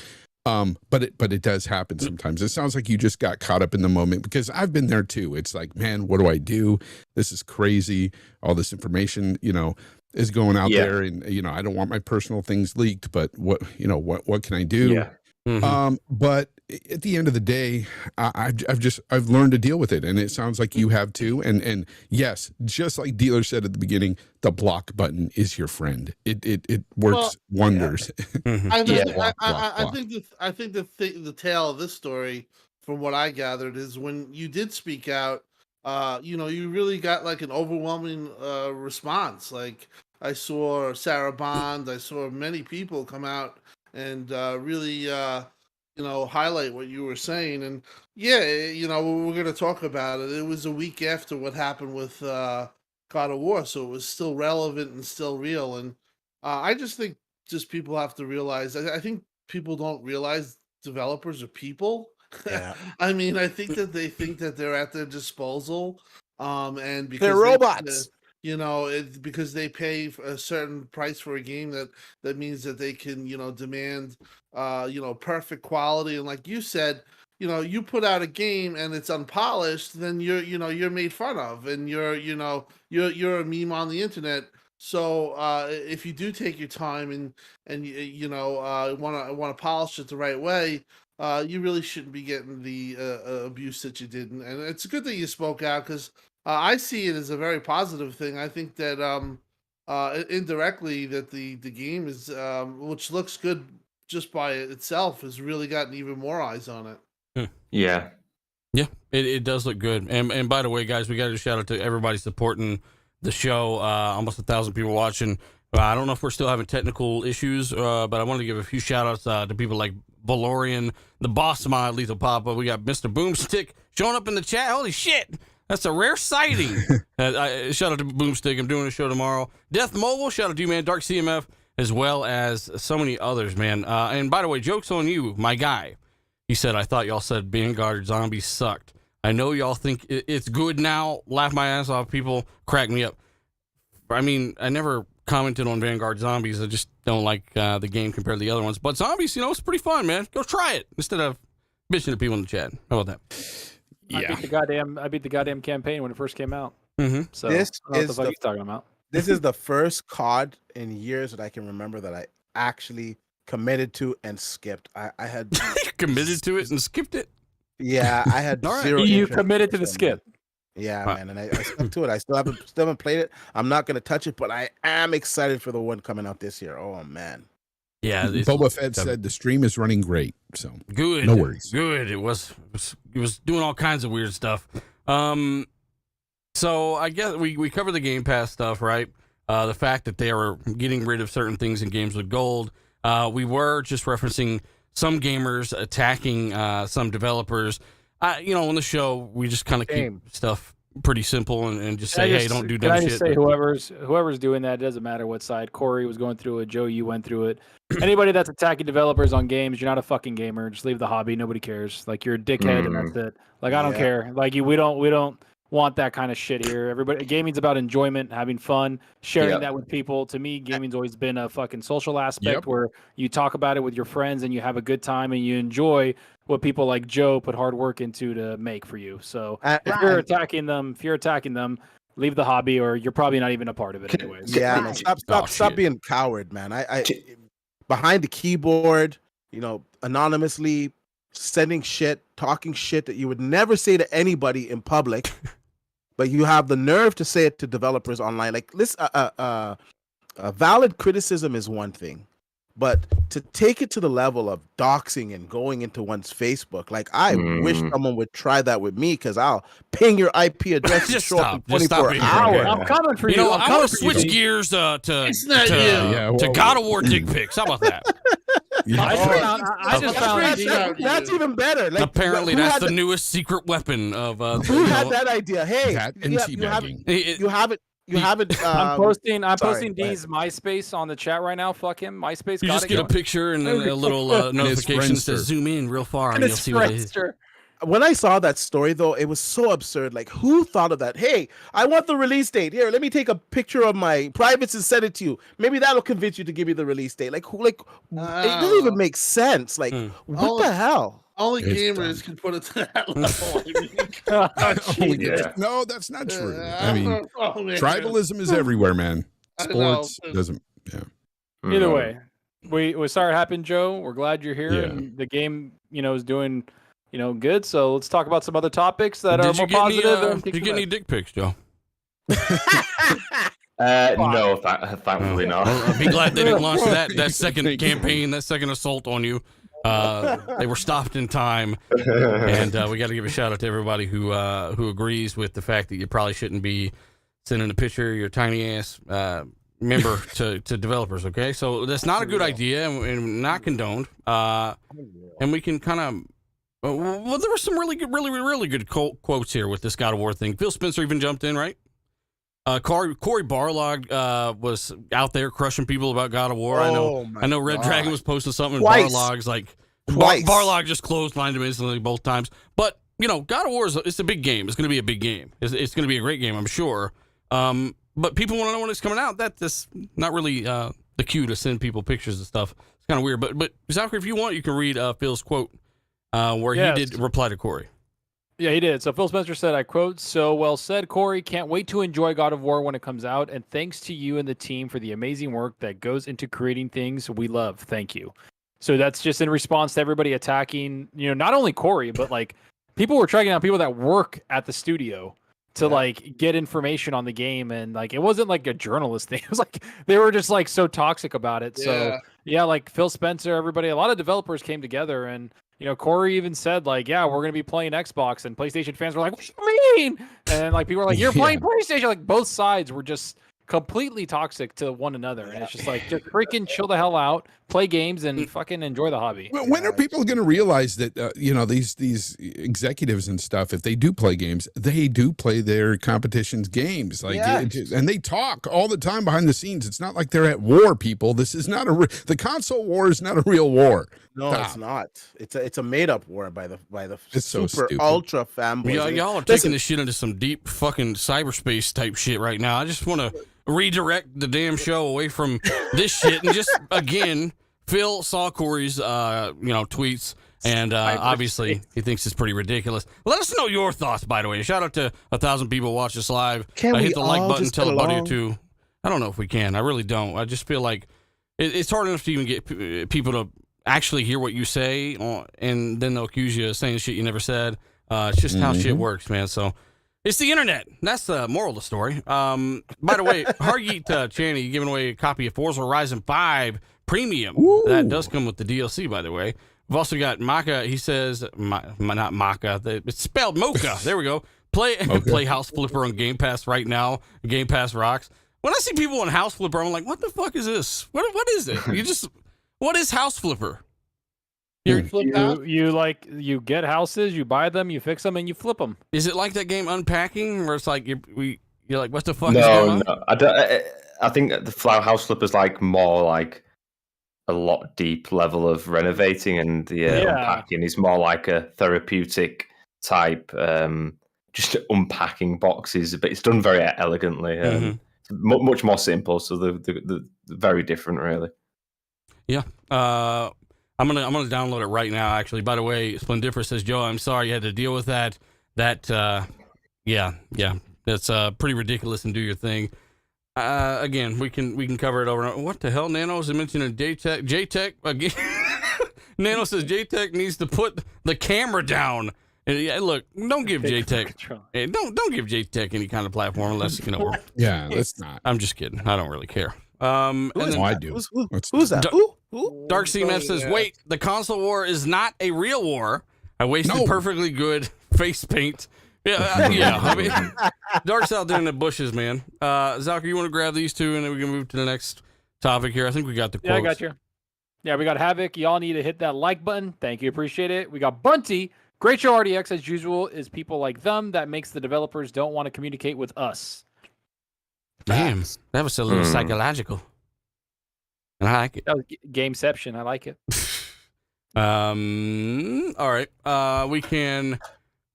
But it does happen sometimes. It sounds like you just got caught up in the moment, because I've been there too. It's like, man, what do I do? This is crazy. All this information, you know, is going out there, and, you know, I don't want my personal things leaked, but what can I do? Yeah. But at the end of the day, I've learned to deal with it, and it sounds like you have too. And yes, just like Dealer said at the beginning, the block button is your friend. It works wonders. I think the tale of this story, from what I gathered, is when you did speak out, you know, you really got like an overwhelming response. Like, I saw Sarah Bond, I saw many people come out and really, you know, highlight what you were saying. And you know, we're going to talk about it. It was a week after what happened with God of War, so it was still relevant and still real. And I just think people have to realize, I think people don't realize developers are people. Yeah. I mean, I think that they think that they're at their disposal, and because they're robots. You know, because they pay a certain price for a game, that means that they can, you know, demand, you know, perfect quality. And like you said, you know, you put out a game and it's unpolished, then you're made fun of, and you're a meme on the internet. So if you do take your time and you know, want to polish it the right way, you really shouldn't be getting the abuse that you did. And it's good that you spoke out, because I see it as a very positive thing. I think that indirectly, that the game is, which looks good just by itself, has really gotten even more eyes on it. Yeah. Yeah, it does look good. And by the way, guys, we got to shout out to everybody supporting the show. Almost 1,000 people watching. I don't know if we're still having technical issues, but I wanted to give a few shout outs to people like Valorian, the boss mod, Lethal Papa. We got Mr. Boomstick showing up in the chat. Holy shit! That's a rare sighting. Shout out to Boomstick. I'm doing a show tomorrow. Death Mobile, shout out to you, man. Dark CMF, as well as so many others, man. And by the way, joke's on you, my guy. He said, I thought y'all said Vanguard Zombies sucked. I know y'all think it's good now. Laugh my ass off. People crack me up. I mean, I never commented on Vanguard Zombies. I just don't like the game compared to the other ones. But Zombies, you know, it's pretty fun, man. Go try it instead of bitching at people in the chat. How about that? Yeah. I beat the goddamn campaign when it first came out. Mm-hmm. So This I don't know what is the fuck the- he's talking about. This is the first COD in years that I can remember that I actually committed to and skipped. I had Committed to it and skipped it. Yeah, I had All right. zero. You interest committed to in the it, skip. Yeah, Huh. man, and I stuck to it. I still haven't played it. I'm not gonna touch it, but I am excited for the one coming out this year. Oh man. Yeah, Boba Fett said the stream is running great, so good. no worries. Good. It was doing all kinds of weird stuff. So I guess we covered the Game Pass stuff, right? The fact that they are getting rid of certain things in games with gold. We were just referencing some gamers attacking some developers. You know, on the show, we just kind of keep stuff pretty simple and just say, hey, don't do dumb shit. shit. I just say whoever's doing that, it doesn't matter what side. Corey was going through it. Joe, you went through it. Anybody that's attacking developers on games, you're not a fucking gamer. Just leave the hobby. Nobody cares. Like, you're a dickhead and that's it. Like, I don't care. Like, we don't want that kind of shit here. Everybody, gaming's about enjoyment, having fun, sharing that with people. To me, gaming's always been a fucking social aspect where you talk about it with your friends and you have a good time and you enjoy what people like Joe put hard work into to make for you. So if you're attacking them, leave the hobby, or you're probably not even a part of it anyways. Yeah, man. Stop being coward, man. I behind the keyboard, anonymously sending shit, talking shit that you would never say to anybody in public, but you have the nerve to say it to developers online. Like, listen, valid criticism is one thing, but to take it to the level of doxing and going into one's Facebook, like, I wish someone would try that with me, because I'll ping your IP address and show up in 24 hours. I'm coming for you. I want to switch gears to God of War dick pics. How about that? I just found that's even better. Like, apparently, that's the newest secret weapon of. Who had that idea? Hey, you haven't. I'm posting D's MySpace on the chat right now. Fuck him. MySpace. You just get a picture and then a little notification says zoom in real far, and you'll see what it is. When I saw that story, though, it was so absurd. Like, who thought of that? Hey, I want the release date. Here, let me take a picture of my privates and send it to you. Maybe that'll convince you to give me the release date. Like, who? Like, it doesn't even make sense. Like, what the hell? Only gamers can put it to that level. No, that's not true. I mean, tribalism is everywhere, man. Sports doesn't. Yeah. Either way, we sorry it happened, Joe. We're glad you're here, and the game, is doing. Good. So let's talk about some other topics that are more positive. Did you get any dick pics, Joe? No, thankfully not. I'd be glad they didn't launch that second campaign, that second assault on you. They were stopped in time, and we got to give a shout out to everybody who agrees with the fact that you probably shouldn't be sending a picture of your tiny ass member to developers. Okay, so that's not a good idea and not condoned. And we can kind of. Well, there were some really good quotes here with this God of War thing. Phil Spencer even jumped in, right? Corey Barlog was out there crushing people about God of War. I know Red Dragon was posting something, and Barlog's like, Barlog just clotheslined him instantly both times. But, God of War it's a big game. It's going to be a big game. It's going to be a great game, I'm sure. But people want to know when it's coming out. That's not really the cue to send people pictures and stuff. It's kind of weird. But Zachary, if you want, you can read Phil's quote. Where he did reply to Corey. Yeah, he did. So Phil Spencer said, I quote, "So well said, Corey. Can't wait to enjoy God of War when it comes out. And thanks to you and the team for the amazing work that goes into creating things we love. Thank you." So that's just in response to everybody attacking, not only Corey, but like people were tracking down people that work at the studio to like get information on the game. And like, it wasn't like a journalist thing. It was like, they were just like so toxic about it. So yeah, like Phil Spencer, everybody, a lot of developers came together, and Corey even said, like, yeah, we're going to be playing Xbox, and PlayStation fans were like, what do you mean? And like, people were like, you're playing PlayStation. Like, both sides were just completely toxic to one another. And it's just like, just freaking chill the hell out, play games, and fucking enjoy the hobby. When are people going to realize that, these executives and stuff, if they do play games, they do play their competition's games. Like, and they talk all the time behind the scenes. It's not like they're at war, people. This is not the console war is not a real war. No, it's not. It's a made up war by the it's super so ultra fanboys. Y'all are taking this shit into some deep fucking cyberspace type shit right now. I just want to redirect the damn show away from this shit and just again, Phil saw Corey's tweets, and obviously he thinks it's pretty ridiculous. Let us know your thoughts, by the way. Shout out to 1,000 people watch this live. Hit the like button, tell a buddy or two. I don't know if we can. I really don't. I just feel like it's hard enough to even get people to actually hear what you say, and then they'll accuse you of saying shit you never said. It's just how shit works, man. So it's the internet. That's the moral of the story. By the way, Hargeet Chaney giving away a copy of Forza Horizon 5 Premium. Ooh. That does come with the DLC, by the way. We've also got Maka. He says, not Maka. It's spelled Mocha. There we go. Play House Flipper on Game Pass right now. Game Pass rocks. When I see people on House Flipper, I'm like, what the fuck is this? What is it? What is House Flipper? You get houses, you buy them, you fix them, and you flip them. Is it like that game Unpacking, where it's like you're like, what the fuck is going on? No, I don't. I think the Flower House Flipper is like more like a lot deep level of renovating, and the unpacking is more like a therapeutic type, just unpacking boxes. But it's done very elegantly, much more simple. So they're very different, really. Yeah. I'm gonna download it right now. Actually, by the way, Splendiferous says, Joe, I'm sorry you had to deal with that. that's pretty ridiculous and do your thing. Again, we can cover it over. What the hell? Nano is mentioning JTech again. Nano says JTech needs to put the camera down. And look, don't give JTech don't give JTech any kind of platform unless Yeah, let's not. I'm just kidding. I don't really care. I do. Who's that? Who? Dark Sea Meth says, wait, the console war is not a real war. I wasted perfectly good face paint. Yeah, yeah. I mean, Dark's out there in the bushes, man. Zalker, you want to grab these two, and then we can move to the next topic here. I think we got the quotes. Yeah, I got you. Yeah, we got Havoc. Y'all need to hit that like button. Thank you, appreciate it. We got Bunty. Great show, RDX, as usual. Is people like them that makes the developers don't want to communicate with us. Damn, that was a little psychological. And I like it. That was Gameception. I like it. All right. We can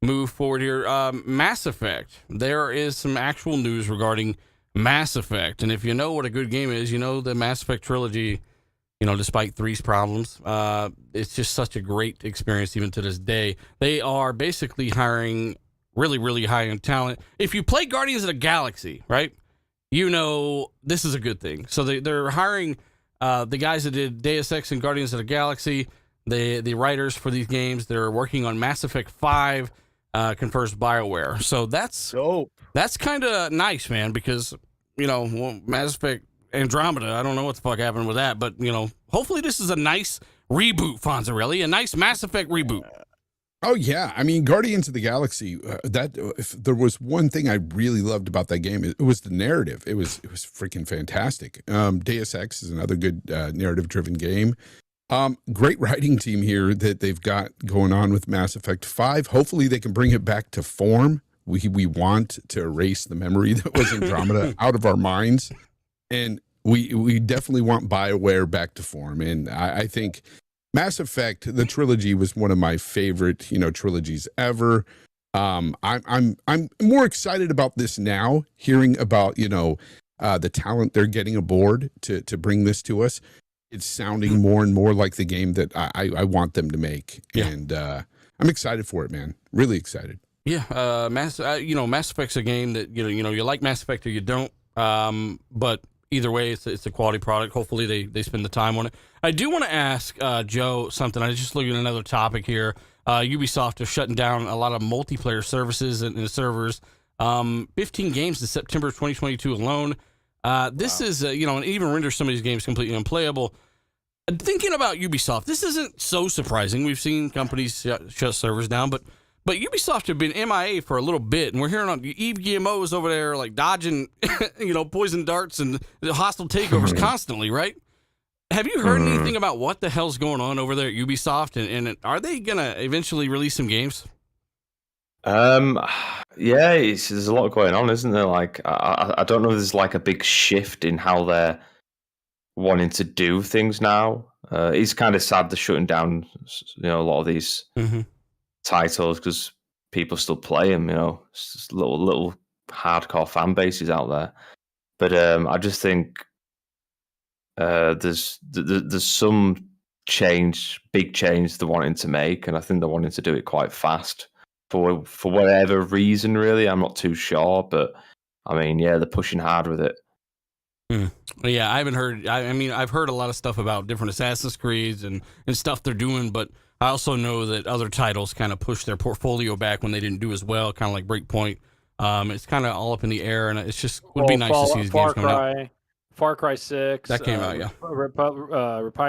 move forward here. Mass Effect. There is some actual news regarding Mass Effect. And if you know what a good game is, you know the Mass Effect trilogy, despite 3's problems, it's just such a great experience even to this day. They are basically hiring really, really high-end talent. If you play Guardians of the Galaxy, right, this is a good thing. So they're hiring the guys that did Deus Ex and Guardians of the Galaxy, the writers for these games. They're working on Mass Effect 5, confers BioWare. So that's dope. That's kind of nice, man, because, Mass Effect Andromeda, I don't know what the fuck happened with that, but, hopefully this is a nice reboot, Fonzarelli, a nice Mass Effect reboot. Oh, yeah. I mean, Guardians of the Galaxy, if there was one thing I really loved about that game, it was the narrative. It was freaking fantastic. Deus Ex is another good narrative-driven game. Great writing team here that they've got going on with Mass Effect 5. Hopefully they can bring it back to form. We want to erase the memory that was Andromeda out of our minds. And we definitely want BioWare back to form. And I think Mass Effect, the trilogy, was one of my favorite, trilogies ever. I'm more excited about this now, hearing about, the talent they're getting aboard to bring this to us. It's sounding more and more like the game that I want them to make. Yeah. And I'm excited for it, man. Really excited. Yeah. Mass Effect's a game that, you like Mass Effect or you don't. But either way, it's a quality product. Hopefully they spend the time on it. I do want to ask Joe something. I just looking at another topic here. Ubisoft is shutting down a lot of multiplayer services and servers. 15 games in September 2022 alone. This is, and even renders some of these games completely unplayable. Thinking about Ubisoft, this isn't so surprising. We've seen companies shut servers down, but Ubisoft have been MIA for a little bit, and we're hearing on Eve GMOs over there like dodging, poison darts and hostile takeovers constantly, right? Have you heard anything about what the hell's going on over there at Ubisoft, and are they gonna eventually release some games? Yeah, there's a lot going on, isn't there? Like, I don't know if there's like a big shift in how they're wanting to do things now. It's kind of sad they're shutting down, a lot of these titles because people still play them. It's just little hardcore fan bases out there. But I just think there's some big change they're wanting to make, and I think they're wanting to do it quite fast. For whatever reason, really, I'm not too sure, but I mean, yeah, they're pushing hard with it. Yeah, I haven't heard. I've heard a lot of stuff about different Assassin's Creeds and stuff they're doing, but I also know that other titles kind of push their portfolio back when they didn't do as well, kind of like Breakpoint. It's kind of all up in the air, and it's just would be nice to see these games coming out. Far Cry 6. That came out, yeah.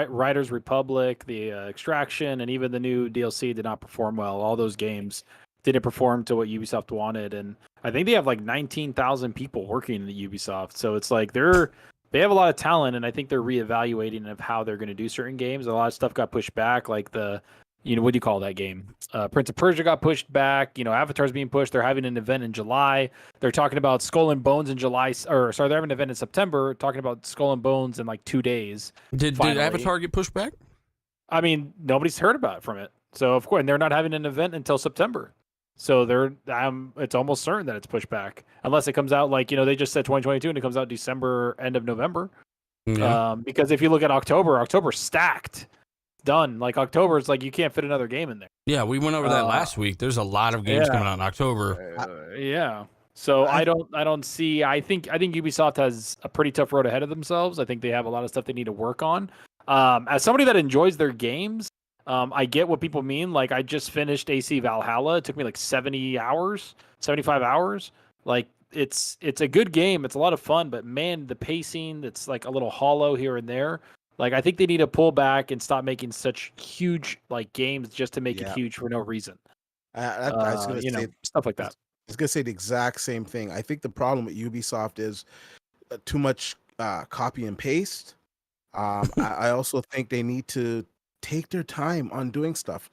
Riders Republic, the Extraction, and even the new DLC did not perform well. All those games didn't perform to what Ubisoft wanted, and I think they have like 19,000 people working at Ubisoft. So it's like they have a lot of talent, and I think they're reevaluating of how they're going to do certain games. A lot of stuff got pushed back, like what do you call that game? Prince of Persia got pushed back. Avatar's being pushed. They're having an event in July. They're talking about Skull and Bones in July, they're having an event in September, talking about Skull and Bones in like 2 days. Did Avatar get pushed back? I mean, nobody's heard about it from it. So of course, and they're not having an event until September. So it's almost certain that it's pushed back unless it comes out like, they just said 2022 and it comes out December, end of November. Yeah. Because if you look at October's stacked. Done. Like October, it's like you can't fit another game in there. Yeah, we went over that last week. There's a lot of games coming out in October. Yeah. So I don't see. I think Ubisoft has a pretty tough road ahead of themselves. I think they have a lot of stuff they need to work on. As somebody that enjoys their games, I get what people mean. Like I just finished AC Valhalla. It took me like 70 hours, 75 hours. Like it's a good game. It's a lot of fun, but man, the pacing, it's like a little hollow here and there. Like I think they need to pull back and stop making such huge like games just to make it huge for no reason. I was gonna say stuff like that. I was gonna say the exact same thing. I think the problem with Ubisoft is too much copy and paste. I also think they need to take their time on doing stuff.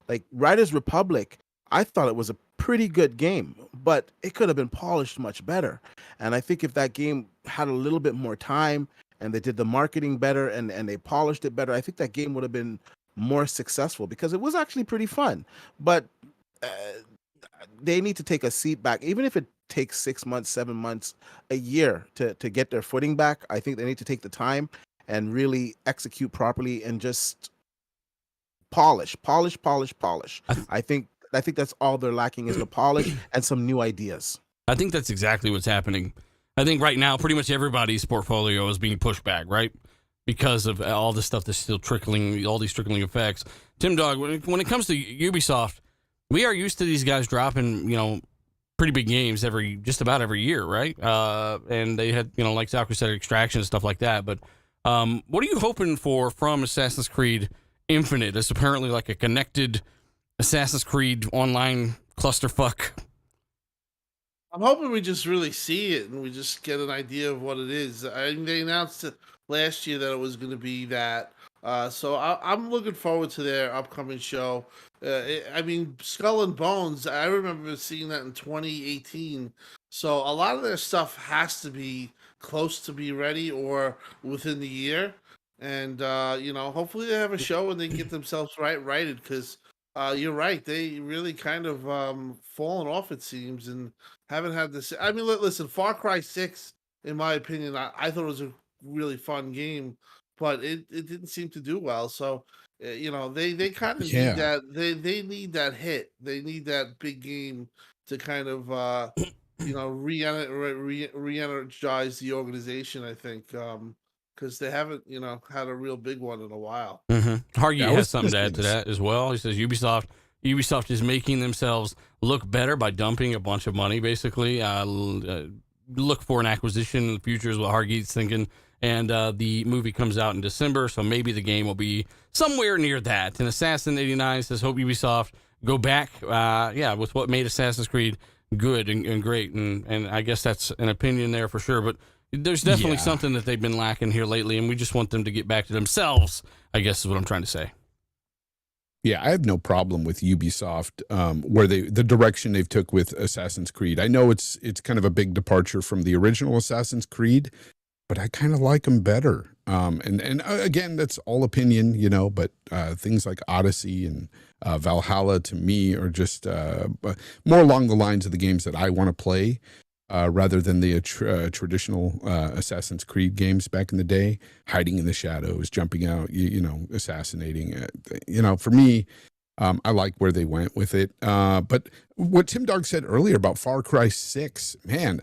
Like Riders Republic. I thought it was a pretty good game, but it could have been polished much better. And I think if that game had a little bit more time and they did the marketing better and they polished it better, I think that game would have been more successful because it was actually pretty fun. But they need to take a seat back, even if it takes 6 months, 7 months, a year to get their footing back. I think they need to take the time and really execute properly and just polish. I think that's all they're lacking is the polish and some new ideas. I think that's exactly what's happening. I think right now, pretty much everybody's portfolio is being pushed back, right? Because of all the stuff that's still trickling, all these trickling effects. Tim Dog, when it comes to Ubisoft, we are used to these guys dropping, pretty big games just about every year, right? And they had, like Zachary said, Extraction and stuff like that. But what are you hoping for from Assassin's Creed Infinite? It's apparently like a connected Assassin's Creed online clusterfuck. I'm hoping we just really see it and we just get an idea of what it is. I mean, they announced it last year that it was going to be that. So I'm looking forward to their upcoming show. I mean, Skull and Bones, I remember seeing that in 2018. So a lot of their stuff has to be close to be ready or within the year. And, hopefully they have a show and they get themselves righted because you're right. They really kind of fallen off, it seems, and haven't had this. I mean, listen, Far Cry 6, in my opinion, I thought it was a really fun game, but it didn't seem to do well. So, they kind of need that. They need that hit. They need that big game to kind of, re-energize the organization, I think. Because they haven't, had a real big one in a while. Mm-hmm. Hargy has something to add to that as well. He says Ubisoft is making themselves look better by dumping a bunch of money, basically. Look for an acquisition in the future is what Hargy's thinking. And the movie comes out in December, so maybe the game will be somewhere near that. And Assassin89 says, hope Ubisoft go back, with what made Assassin's Creed good and great. And I guess that's an opinion there for sure. But there's definitely something that they've been lacking here lately, and we just want them to get back to themselves, I guess is what I'm trying to say. Yeah, I have no problem with Ubisoft, where the direction they've took with Assassin's Creed. I know it's kind of a big departure from the original Assassin's Creed, but I kind of like them better. And again, that's all opinion, but things like Odyssey and Valhalla to me are just more along the lines of the games that I want to play. Rather than the traditional Assassin's Creed games back in the day, hiding in the shadows, jumping out, assassinating. For me, I like where they went with it. But what Tim Dog said earlier about Far Cry 6, man,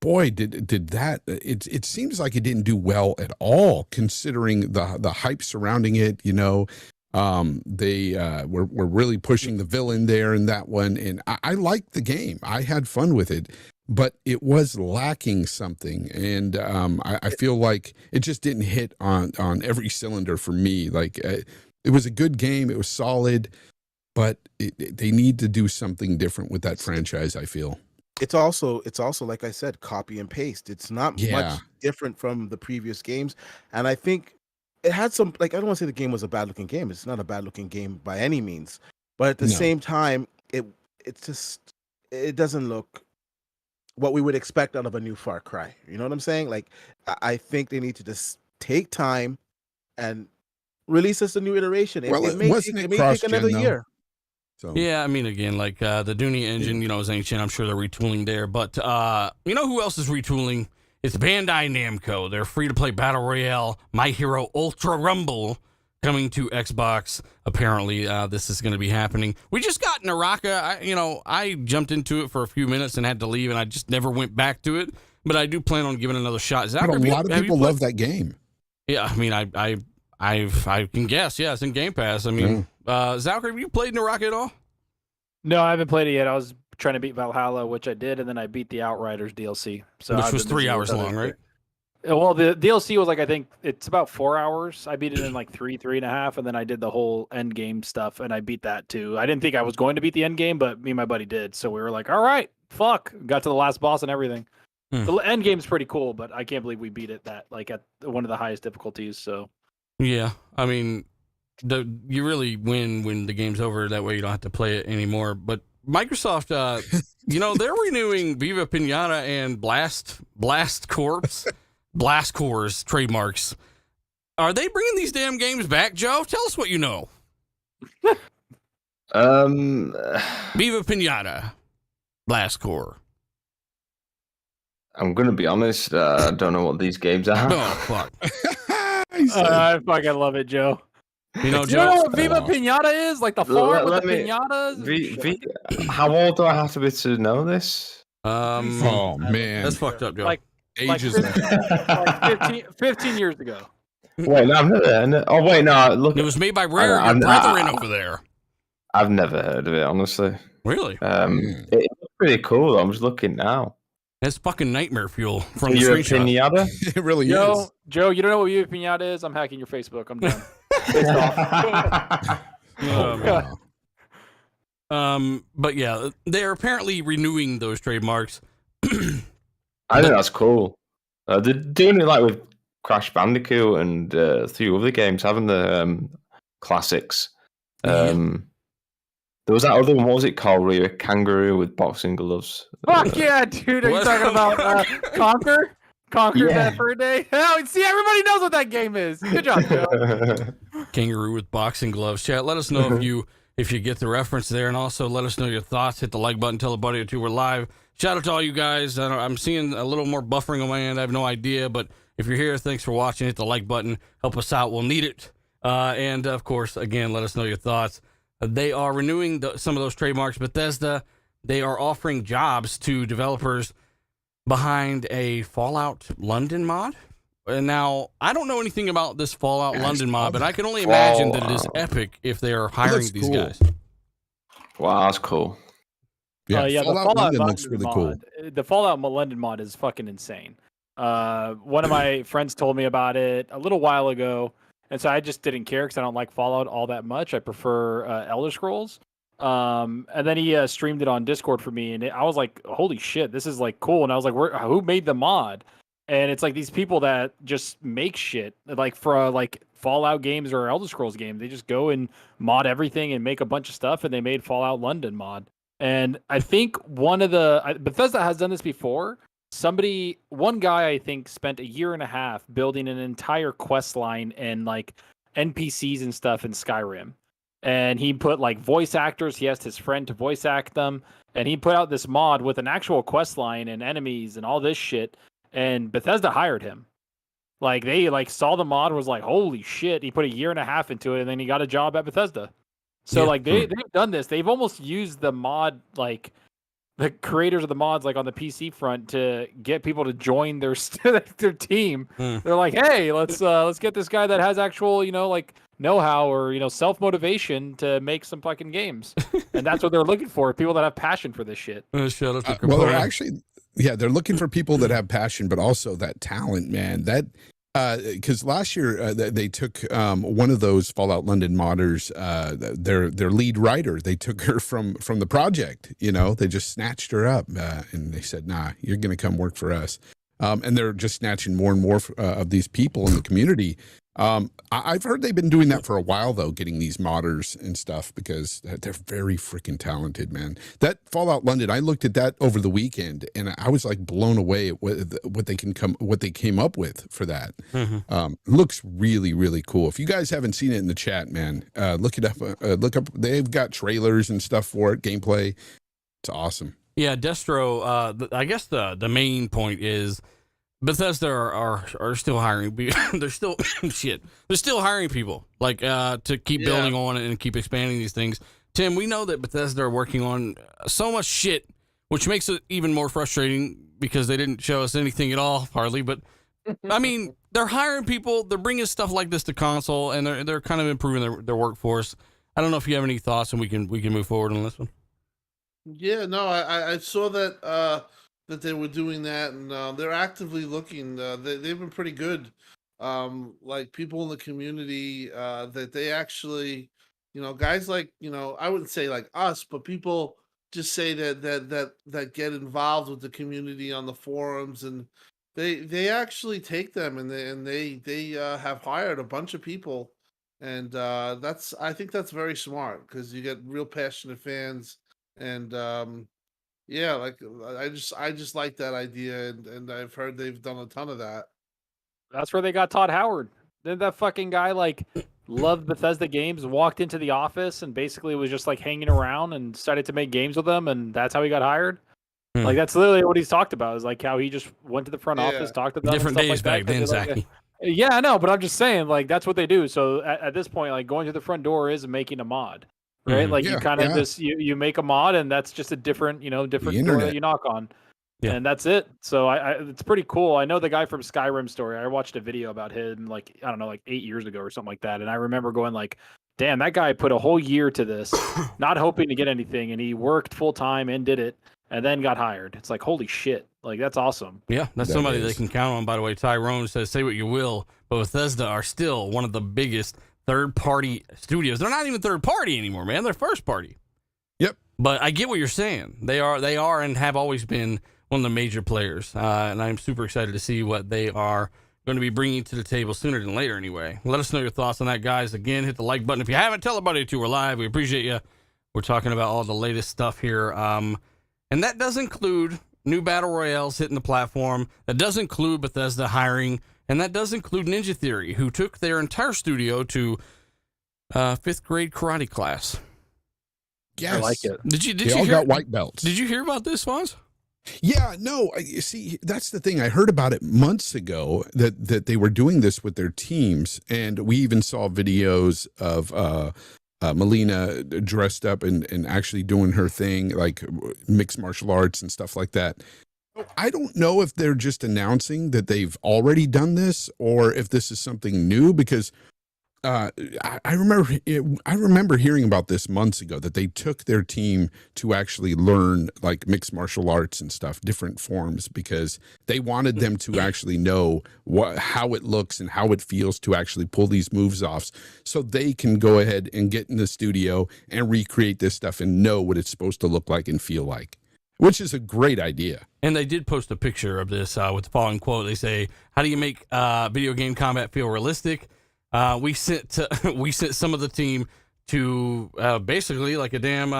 boy, did that. It seems like it didn't do well at all, considering the hype surrounding it. They were really pushing the villain there in that one, and I liked the game. I had fun with it. But it was lacking something, and I feel like it just didn't hit on every cylinder for me. Like it was a good game, it was solid, but they need to do something different with that franchise. I feel it's also like I said, copy and paste. It's not much different from the previous games, and I think it had some. Like I don't want to say the game was a bad looking game. It's not a bad looking game by any means, but at the same time, it doesn't look what we would expect out of a new Far Cry. You know what I'm saying? Like, I think they need to just take time and release us a new iteration. It may take another year. So. Yeah, I mean, again, like the Dunia engine, is ancient. I'm sure they're retooling there. But who else is retooling? It's Bandai Namco. Their free-to-play battle royale, My Hero Ultra Rumble, coming to Xbox. Apparently, this is going to be happening. We just got Naraka. I jumped into it for a few minutes and had to leave, and I just never went back to it. But I do plan on giving it another shot. But a lot of people love that game. Yeah, I mean, I can guess. Yeah, it's in Game Pass. I mean, Zalker, have you played Naraka at all? No, I haven't played it yet. I was trying to beat Valhalla, which I did, and then I beat the Outriders DLC. So which was 3 hours long, right? Well, the DLC was like, I think it's about 4 hours. I beat it in like 3.5, and then I did the whole end game stuff, and I beat that too. I didn't think I was going to beat the end game, but me and my buddy did. So we were like, all right, fuck. Got to the last boss and everything. The end game's pretty cool, but I can't believe we beat it at one of the highest difficulties. So yeah, I mean, you really win when the game's over. That way you don't have to play it anymore. But Microsoft, they're renewing Viva Pinata and Blast Core's trademarks. Are they bringing these damn games back, Joe? Tell us what you know. Viva Pinata, Blast Core. I'm gonna be honest. I don't know what these games are. Oh fuck! I fucking love it, Joe. You know what Viva Pinata is? Like the farm with the pinatas? How old do I have to be to know this? Oh, man. That's fucked up, Joe. Ages. 15 years ago. Wait, no, I've never. Oh, wait, no. Look, it was made by Rare, your brethren over there. I've never heard of it, honestly. Really? It's pretty cool. I'm just looking now. That's fucking nightmare fuel from You're the screenshot. It really is. Joe, you don't know what Viva Pinata is? I'm hacking your Facebook. I'm done. But yeah, they're apparently renewing those trademarks. I think that's cool. They're doing it like with Crash Bandicoot and a few other games, haven't they? Classics. There was that other one. What was it called? Where you're a kangaroo with boxing gloves. Fuck yeah, dude! Are you talking about Conquer? Conquer that for a day? Hell, see, everybody knows what that game is. Good job, Joe. Kangaroo with boxing gloves. Chat. Let us know if you get the reference there, and also let us know your thoughts. Hit the like button. Tell a buddy or two we're live. Shout out to all you guys. I'm seeing a little more buffering on my end. I have no idea, but if you're here, thanks for watching. Hit the like button. Help us out. We'll need it. And of course, again, let us know your thoughts. They are renewing some of those trademarks. Bethesda, they are offering jobs to developers behind a Fallout London mod. And now, I don't know anything about this Fallout London mod, but I can only imagine that it is epic if they are hiring these guys. Wow, that's cool. Yeah, the Fallout London looks really cool. The Fallout London mod is fucking insane. One of my friends told me about it a little while ago, and so I just didn't care because I don't like Fallout all that much. I prefer Elder Scrolls. And then he streamed it on Discord for me, and I was like, holy shit, this is like cool. And I was like, who made the mod? And it's like these people that just make shit like for like Fallout games or Elder Scrolls games. They just go and mod everything and make a bunch of stuff, and they made Fallout London mod. And I think Bethesda has done this before. One guy I think spent a year and a half building an entire quest line and like NPCs and stuff in Skyrim. And he put like voice actors. He asked his friend to voice act them. And he put out this mod with an actual quest line and enemies and all this shit. And Bethesda hired him. Like they like saw the mod, was like, holy shit. He put a year and a half into it, and then he got a job at Bethesda. So like they've done this. They've almost used the mod, like the creators of the mods, like on the PC front, to get people to join their team. They're like, hey, let's get this guy that has actual, like know-how or self-motivation to make some fucking games. And that's what they're looking for, people that have passion for this shit. Well, they're actually they're looking for people that have passion, but also that talent, man. That because last year they took one of those Fallout London modders, their lead writer. They took her from the project. They just snatched her up, and they said, "Nah, you're going to come work for us." And they're just snatching more and more of these people in the community. I've heard they've been doing that for a while, though, getting these modders and stuff, because they're very freaking talented, man. That Fallout London, I looked at that over the weekend, and I was like blown away at what they came up with for that. Looks really, really cool. If you guys haven't seen it in the chat, man, look it up. Look up. They've got trailers and stuff for it, gameplay. It's awesome. Yeah, Destro. I guess the main point is Bethesda are still hiring. They're still shit. They're still hiring people to keep building on it and keep expanding these things. Tim, we know that Bethesda are working on so much shit, which makes it even more frustrating because they didn't show us anything at all, hardly. But I mean, they're hiring people. They're bringing stuff like this to console, and they're kind of improving their workforce. I don't know if you have any thoughts, and we can move forward on this one. Yeah, no, I saw that that they were doing that, and they're actively looking. They've been pretty good. Like people in the community that they actually, guys like I wouldn't say like us, but people just say that get involved with the community on the forums, and they actually take them, and they have hired a bunch of people, and I think that's very smart because you get real passionate fans, and yeah, like I just like that idea, and I've heard they've done a ton of that. That's where they got Todd Howard. Didn't that fucking guy loved Bethesda games, walked into the office and basically was just like hanging around and decided to make games with them, and that's how he got hired? Like that's literally what he's talked about, is like how he just went to the front office, talked to them. Different and days stuff like back then, that, Zachy. yeah, I know, but I'm just saying, like that's what they do. So at this point, like going to the front door is making a mod. Right, like you kind of just you make a mod, and that's just a different door that you knock on, and that's it. So it's pretty cool. I know the guy from Skyrim Story. I watched a video about him like 8 years ago or something like that, and I remember going like, damn, that guy put a whole year to this, not hoping to get anything, and he worked full time and did it, and then got hired. It's like, holy shit, like that's awesome. Yeah, that's somebody they can count on. By the way, Tyrone says, say what you will, but Bethesda are still one of the biggest third-party studios. They're not even third-party anymore, man. They're first-party. Yep. But I get what you're saying. They are and have always been one of the major players. And I'm super excited to see what they are going to be bringing to the table sooner than later anyway. Let us know your thoughts on that, guys. Again, hit the like button. If you haven't, tell everybody to. We're live. We appreciate you. We're talking about all the latest stuff here. And that does include new Battle Royales hitting the platform. That does include Bethesda hiring. And that does include Ninja Theory, who took their entire studio to 5th grade karate class. Yes. I like it. Did you all hear? Got white belts. Did you hear about this, Fonz? Yeah, no. You see, that's the thing. I heard about it months ago that they were doing this with their teams, and we even saw videos of Melina dressed up and actually doing her thing, like mixed martial arts and stuff like that. I don't know if they're just announcing that they've already done this or if this is something new, because I remember hearing about this months ago, that they took their team to actually learn like mixed martial arts and stuff, different forms, because they wanted them to actually know how it looks and how it feels to actually pull these moves off, so they can go ahead and get in the studio and recreate this stuff and know what it's supposed to look like and feel like. Which is a great idea. And they did post a picture of this with the following quote. They say, how do you make video game combat feel realistic? We sent some of the team to basically like a damn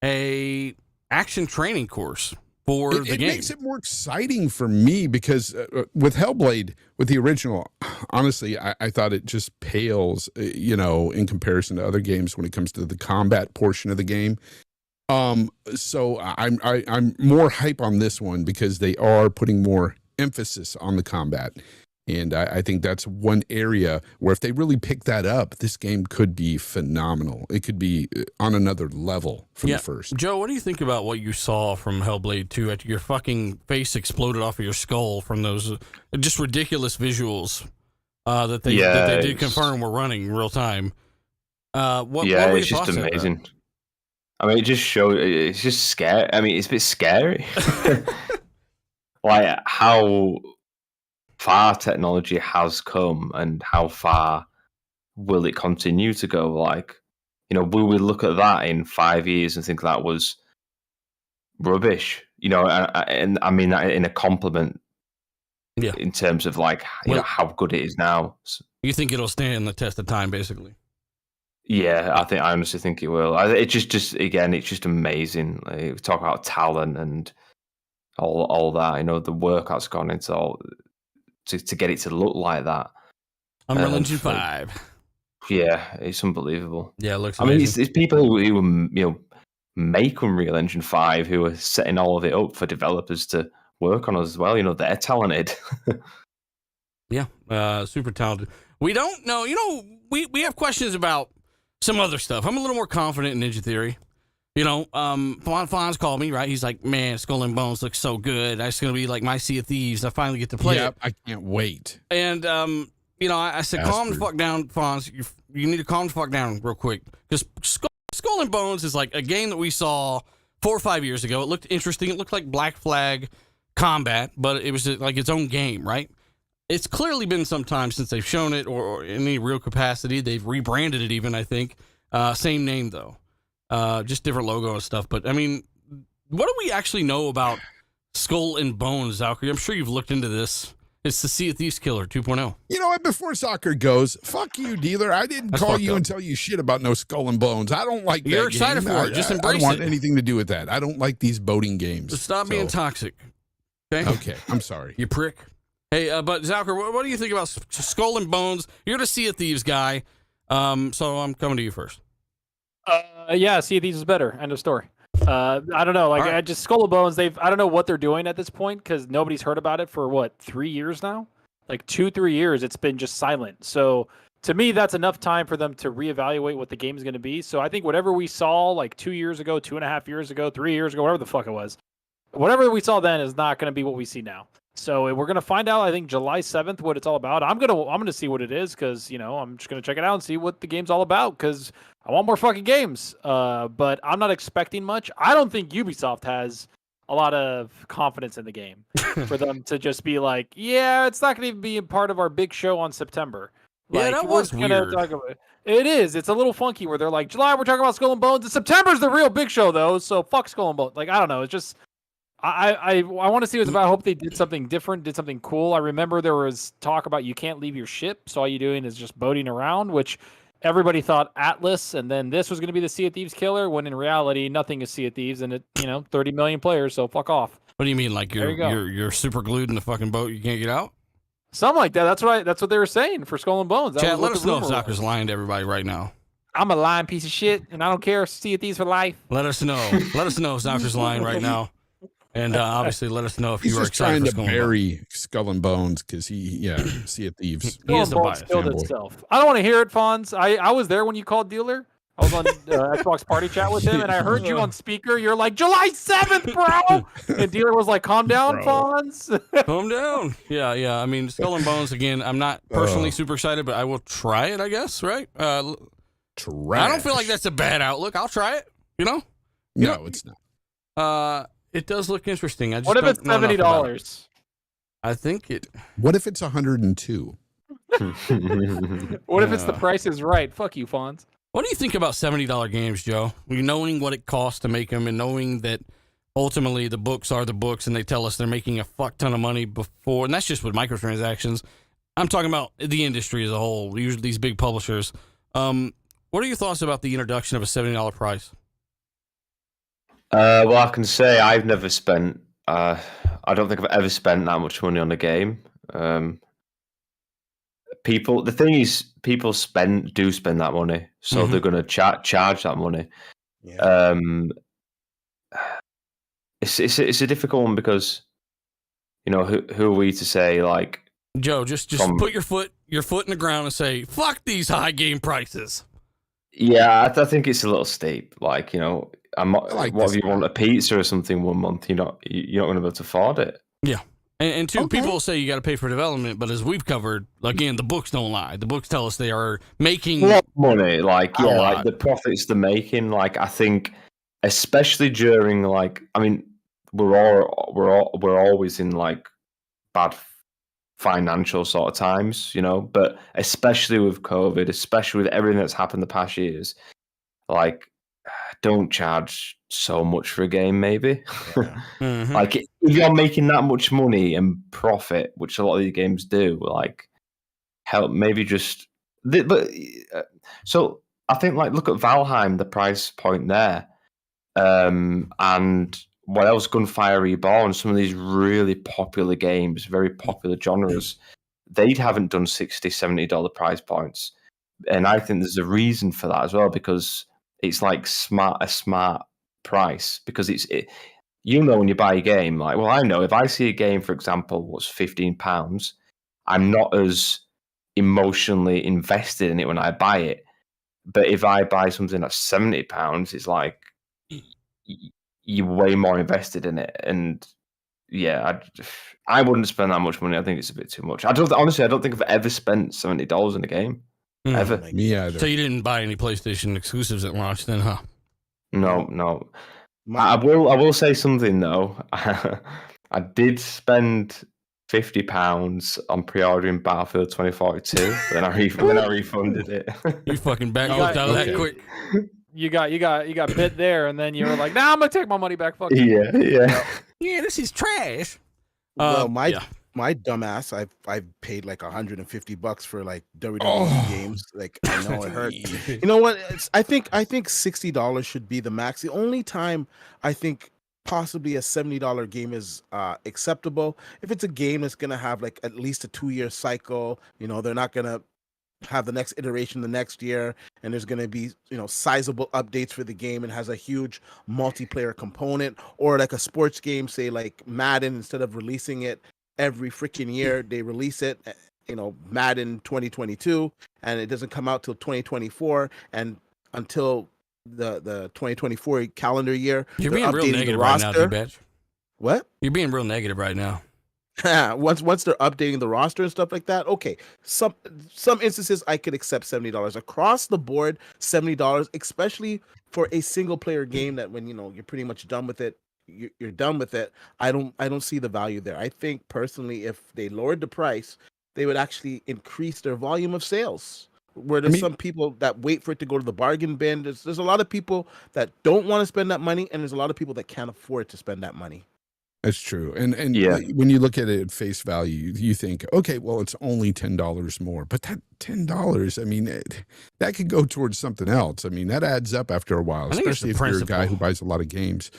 a action training course for the game. It makes it more exciting for me because with Hellblade, with the original, honestly, I thought it just pales, in comparison to other games when it comes to the combat portion of the game. So I'm more hype on this one because they are putting more emphasis on the combat. And I think that's one area where if they really pick that up, this game could be phenomenal. It could be on another level from the first. Joe, what do you think about what you saw from Hellblade 2 after your fucking face exploded off of your skull from those just ridiculous visuals that they did confirm were running real time? What it's just amazing. I mean, it's just scary. I mean, it's a bit scary. Like how far technology has come and how far will it continue to go? Like, will we look at that in 5 years and think that was rubbish? And I mean that in a compliment. Yeah. In terms of like, how good it is now. You think it'll stand the test of time, basically? Yeah, I honestly think it will. It's just again, it's just amazing. Like, we talk about talent and all that. The work that's gone into all to get it to look like that. Unreal Engine 5. Yeah, it's unbelievable. Yeah, it looks amazing. I mean, it's people who make Unreal Engine 5 who are setting all of it up for developers to work on as well. You know, they're talented. Yeah, super talented. We don't know. You know, we have questions about some other stuff. I'm a little more confident in Ninja Theory. You know, Fonz called me, right? He's like, man, Skull and Bones looks so good. That's going to be like my Sea of Thieves. I finally get to play it. I can't wait. And, you know, I said, calm the fuck down, Fonz. You need to calm the fuck down real quick. Because Skull and Bones is like a game that we saw 4 or 5 years ago. It looked interesting. It looked like Black Flag Combat, but it was like its own game, right? It's clearly been some time since they've shown it or in any real capacity. They've rebranded it even, I think. Same name, though. Just different logo and stuff. But, I mean, what do we actually know about Skull and Bones, Valkyrie? I'm sure you've looked into this. It's the Sea of Thieves killer 2.0. You know what? Before soccer goes, fuck you, dealer. I didn't call you and tell you shit about no Skull and Bones. I don't like that. You're excited for it. Just embrace it. I don't want anything to do with that. I don't like these boating games. Just stop being toxic. Okay? Okay, I'm sorry. You prick. Hey, but Zalker, what do you think about Skull and Bones? You're the Sea of Thieves guy, so I'm coming to you first. Yeah, Sea of Thieves is better. End of story. I don't know. Like, I just Skull and Bones. I don't know what they're doing at this point because nobody's heard about it for what 3 years now. Like 2-3 years, it's been just silent. So to me, that's enough time for them to reevaluate what the game is going to be. So I think whatever we saw like 2 years ago, 2.5 years ago, 3 years ago, whatever the fuck it was, whatever we saw then is not going to be what we see now. So we're gonna find out, I think, July 7th what it's all about. I'm gonna see what it is because I'm just gonna check it out and see what the game's all about because I want more fucking games. But I'm not expecting much. I don't think Ubisoft has a lot of confidence in the game for them to just be like, yeah, it's not gonna even be a part of our big show on September. Yeah, that was weird. It is. It's a little funky where they're like, July we're talking about Skull and Bones. And September's the real big show though. So fuck Skull and Bones. Like I don't know. It's just. I want to see what it's about. I hope they did something different, did something cool. I remember there was talk about you can't leave your ship, so all you're doing is just boating around, which everybody thought Atlas, and then this was going to be the Sea of Thieves killer, when in reality, nothing is Sea of Thieves, and it 30 million players, so fuck off. What do you mean, like you're super glued in the fucking boat, you can't get out? Something like that. That's what they were saying for Skull and Bones. Chat, let us know if Zucker's lying to everybody right now. I'm a lying piece of shit, and I don't care. Sea of Thieves for life. Let us know. Let us know if Zucker's lying right now. And obviously, let us know if you were excited for Skull and Bones. He's just trying to bury Skull and Bones because Sea of Thieves. He is a bias. Killed itself. I don't want to hear it, Fonz. I was there when you called Dealer. I was on Xbox Party Chat with him, and I heard you on speaker. You're like, July 7th, bro! And Dealer was like, calm down, Fonz. Calm down. Yeah. I mean, Skull and Bones, again, I'm not personally super excited, but I will try it, I guess, right? I don't feel like that's a bad outlook. I'll try it, No, it's not. It does look interesting. What if it's $70? I think it. What if it's 102? What if it's the price is right? Fuck you, Fonz. What do you think about $70 games, Joe? Knowing what it costs to make them and knowing that ultimately the books are the books and they tell us they're making a fuck ton of money before, and that's just with microtransactions. I'm talking about the industry as a whole, usually these big publishers. What are your thoughts about the introduction of a $70 price? Well, I can say I've never spent. I don't think I've ever spent that much money on a game. The thing is, people do spend that money, so they're going to charge that money. Yeah. It's a difficult one because, who are we to say like? Joe, just put your foot in the ground and say, "Fuck these high game prices." Yeah, I think it's a little steep. Like, I'm not like what if you want a pizza or something one month? You're not going to be able to afford it. Yeah, and two, people will say you got to pay for development, but as we've covered, again, the books don't lie. The books tell us they are making a lot of money. Like like the profits they're making. Like I think, especially during we're always in like bad financial sort of times, but especially with COVID, especially with everything that's happened the past years, like don't charge so much for a game, maybe. Yeah. Like if you're making that much money and profit, which a lot of these games do, like help maybe just so I think like look at Valheim, the price point there, and what else? Gunfire Reborn, some of these really popular games, very popular genres, they haven't done $60-$70 price points. And I think there's a reason for that as well, because it's like a smart price, because you know when you buy a game, like, well, I know if I see a game, for example, what's £15, I'm not as emotionally invested in it when I buy it. But if I buy something that's £70, it's like you're way more invested in it. And yeah, I wouldn't spend that much money. I think it's a bit too much. Honestly, I don't think I've ever spent $70 in a game. Ever. Me either. So you didn't buy any PlayStation exclusives at launch then, huh? No. I will say something though. I did spend £50 on pre-ordering Battlefield 2042. then I refunded it. You fucking backlogged out of that quick. You got bit there, and then you were like, "Nah, I'm gonna take my money back." Fuck you. Yeah, this is trash. Well, my dumbass, I've paid like $150 for like WWE games. Like, I know it hurt. You know what? I think $60 should be the max. The only time I think possibly a $70 game is acceptable if it's a game that's gonna have like at least a 2-year cycle. You know, they're not gonna have the next iteration the next year, and there's going to be, you know, sizable updates for the game and has a huge multiplayer component, or like a sports game, say like Madden, instead of releasing it every freaking year, they release it, you know, Madden 2022, and it doesn't come out till 2024, and until the 2024 calendar year, you're being real negative right now, D-Batch. What? You're being real negative right now. once they're updating the roster and stuff like that, okay. Some instances I could accept $70 across the board. $70, especially for a single player game that when you know you're pretty much done with it, you're done with it. I don't see the value there. I think personally, if they lowered the price, they would actually increase their volume of sales. Where there's some people that wait for it to go to the bargain bin. There's a lot of people that don't want to spend that money, and there's a lot of people that can't afford to spend that money. That's true. And when you look at it at face value, you think, okay, well, it's only $10 more. But that $10, I mean, that could go towards something else. I mean, that adds up after a while, especially if you're a guy who buys a lot of games.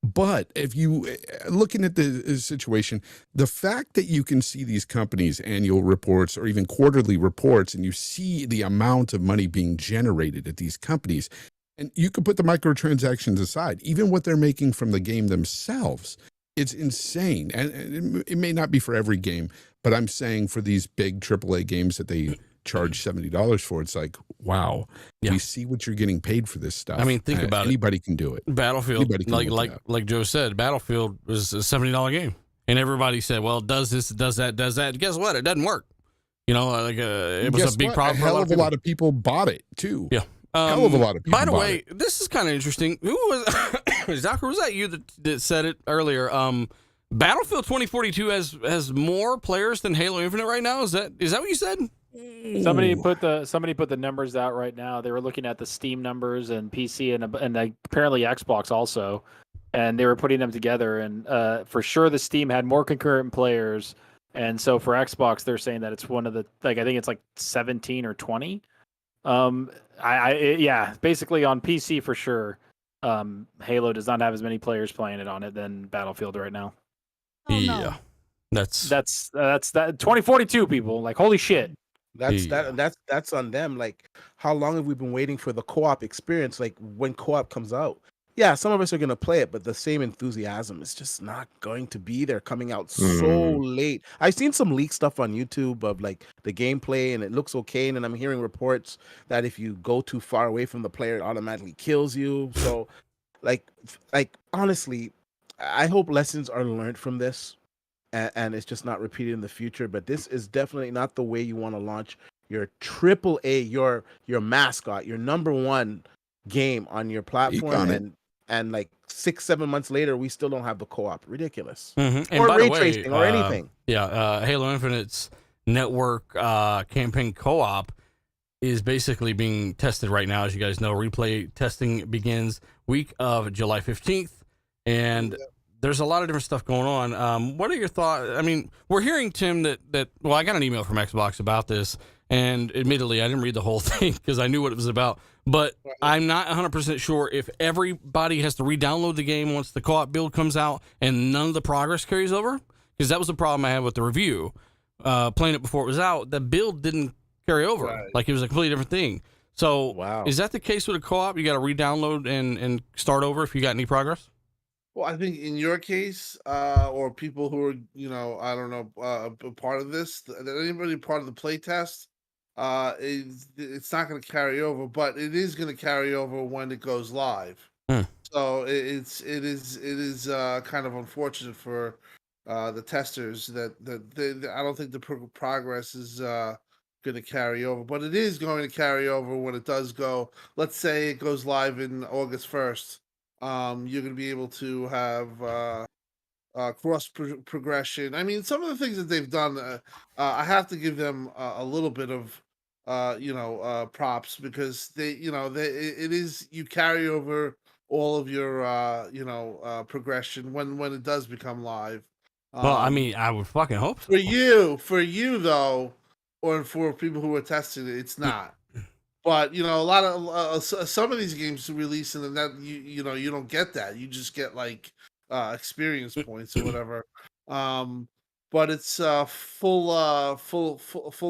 But if you looking at the situation, the fact that you can see these companies' annual reports or even quarterly reports, and you see the amount of money being generated at these companies, and you could put the microtransactions aside, even what they're making from the game themselves, it's insane. And it may not be for every game, but I'm saying for these big AAA games that they charge $70 for, it's like, wow, we see what you're getting paid for this stuff. I mean, think about anybody can do it. Battlefield, like Joe said, Battlefield was a $70 game, and everybody said, well, it does this, it does that, does that. Guess what? It doesn't work. You know, like it was a big problem. A hell of a lot of people bought it too. Yeah. Hell of a lot of people. By the way, this is kind of interesting. Who was Zucker? Was that you that said it earlier? Battlefield 2042 has more players than Halo Infinite right now. Is that what you said? Somebody put the numbers out right now. They were looking at the Steam numbers and PC and apparently Xbox also, and they were putting them together. And for sure, the Steam had more concurrent players, and so for Xbox, they're saying that it's one of the I think it's like 17 or 20. Basically on PC for sure. Halo does not have as many players playing it on it than Battlefield right now. Oh, yeah, no. That's that 2042 people. Like, holy shit. That's on them. Like, how long have we been waiting for the co-op experience? Like, when co-op comes out, yeah, some of us are gonna play it, but the same enthusiasm is just not going to be there. Coming out so late. I've seen some leaked stuff on YouTube of like the gameplay, and it looks okay. And then I'm hearing reports that if you go too far away from the player, it automatically kills you. So, like honestly, I hope lessons are learned from this, and it's just not repeated in the future. But this is definitely not the way you want to launch your AAA, your mascot, your number one game on your platform, and like 6-7 months later, we still don't have the co-op. Ridiculous. Mm-hmm. Or ray tracing or anything. Yeah, Halo Infinite's network campaign co-op is basically being tested right now. As you guys know, replay testing begins week of July 15th, and there's a lot of different stuff going on. What are your thoughts? I mean, we're hearing, Tim, that well, I got an email from Xbox about this, and admittedly, I didn't read the whole thing because I knew what it was about. But I'm not 100% sure if everybody has to re-download the game once the co-op build comes out and none of the progress carries over. Because that was the problem I had with the review. Playing it before it was out, the build didn't carry over. Right. Like, it was a completely different thing. So is that the case with a co-op? You got to re-download and start over if you got any progress? Well, I think in your case, or people who are, I don't know, a part of this, that anybody part of the playtest, it's not going to carry over, but it is going to carry over when it goes live. Hmm. So it is kind of unfortunate for the testers that I don't think the progress is going to carry over, but it is going to carry over when it does go. Let's say it goes live in August 1st. You're going to be able to have cross progression. I mean, some of the things that they've done, I have to give them a little bit of props, because it is, you carry over all of your progression when it does become live. Well, I mean, I would fucking hope so. For you though, or for people who are testing it, it's not. But a lot of some of these games release, and then that you don't get that. You just get like experience points or whatever. But it's full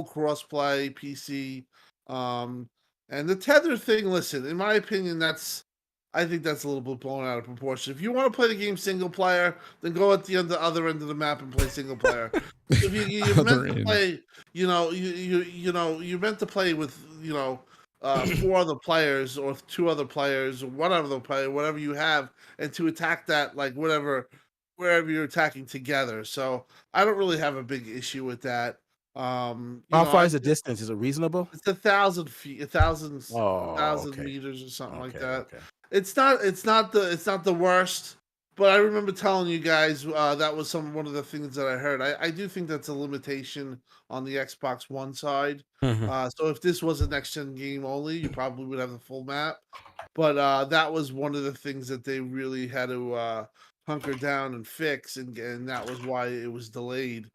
crossplay PC. And the tether thing. Listen, in my opinion, I think that's a little bit blown out of proportion. If you want to play the game single player, then go at the other end of the map and play single player. If you're meant to play, you're meant to play with 4 other players or 2 other players or one other player, whatever you have, and to attack that, like wherever you're attacking together. So I don't really have a big issue with that. How far is the distance? Is it reasonable? It's 1,000 feet, 1,000 okay. meters or something like that. Okay. It's not the worst, but I remember telling you guys that was one of the things that I heard. I do think that's a limitation on the Xbox One side. So if this was a next gen game only, you probably would have the full map. But that was one of the things that they really had to hunker down and fix, and that was why it was delayed.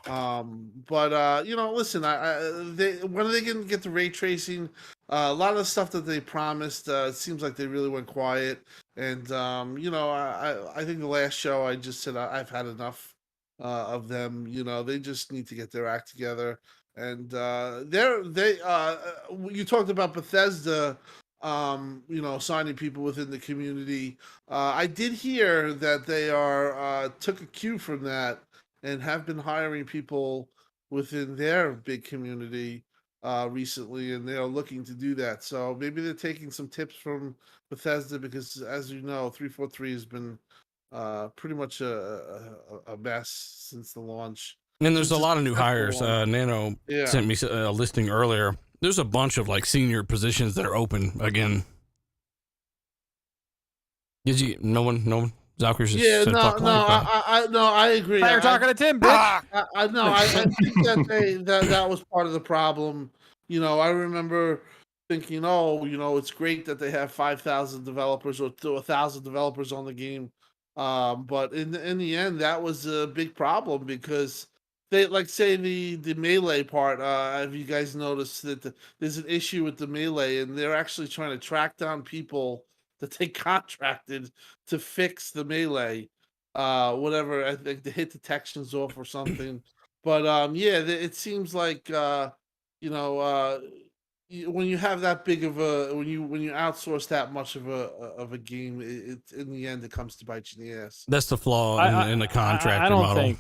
But listen, when are they going to get the ray tracing? A lot of the stuff that they promised, it seems like they really went quiet. And I think the last show I just said I've had enough of them. They just need to get their act together. And you talked about Bethesda, signing people within the community. I did hear that they took a cue from that and have been hiring people within their big community recently, and they are looking to do that. So maybe they're taking some tips from Bethesda, because, as you know, 343 has been pretty much a mess since the launch. And there's a lot of new hires. Nano sent me a listing earlier. There's a bunch of like senior positions that are open again. No one. Zalkers I agree. You're talking to Tim, bitch. I think that was part of the problem. I remember thinking, it's great that they have 5,000 developers or 1,000 developers on the game, but in the end, that was a big problem, because they, like, say the melee part. Have you guys noticed that there's an issue with the melee, and they're actually trying to track down people that they contracted to fix the melee, whatever. I think the hit detection's off or something. But it seems like when you have that big of when you outsource that much of a game, it in the end it comes to bite you in the ass. That's the flaw in the contractor model.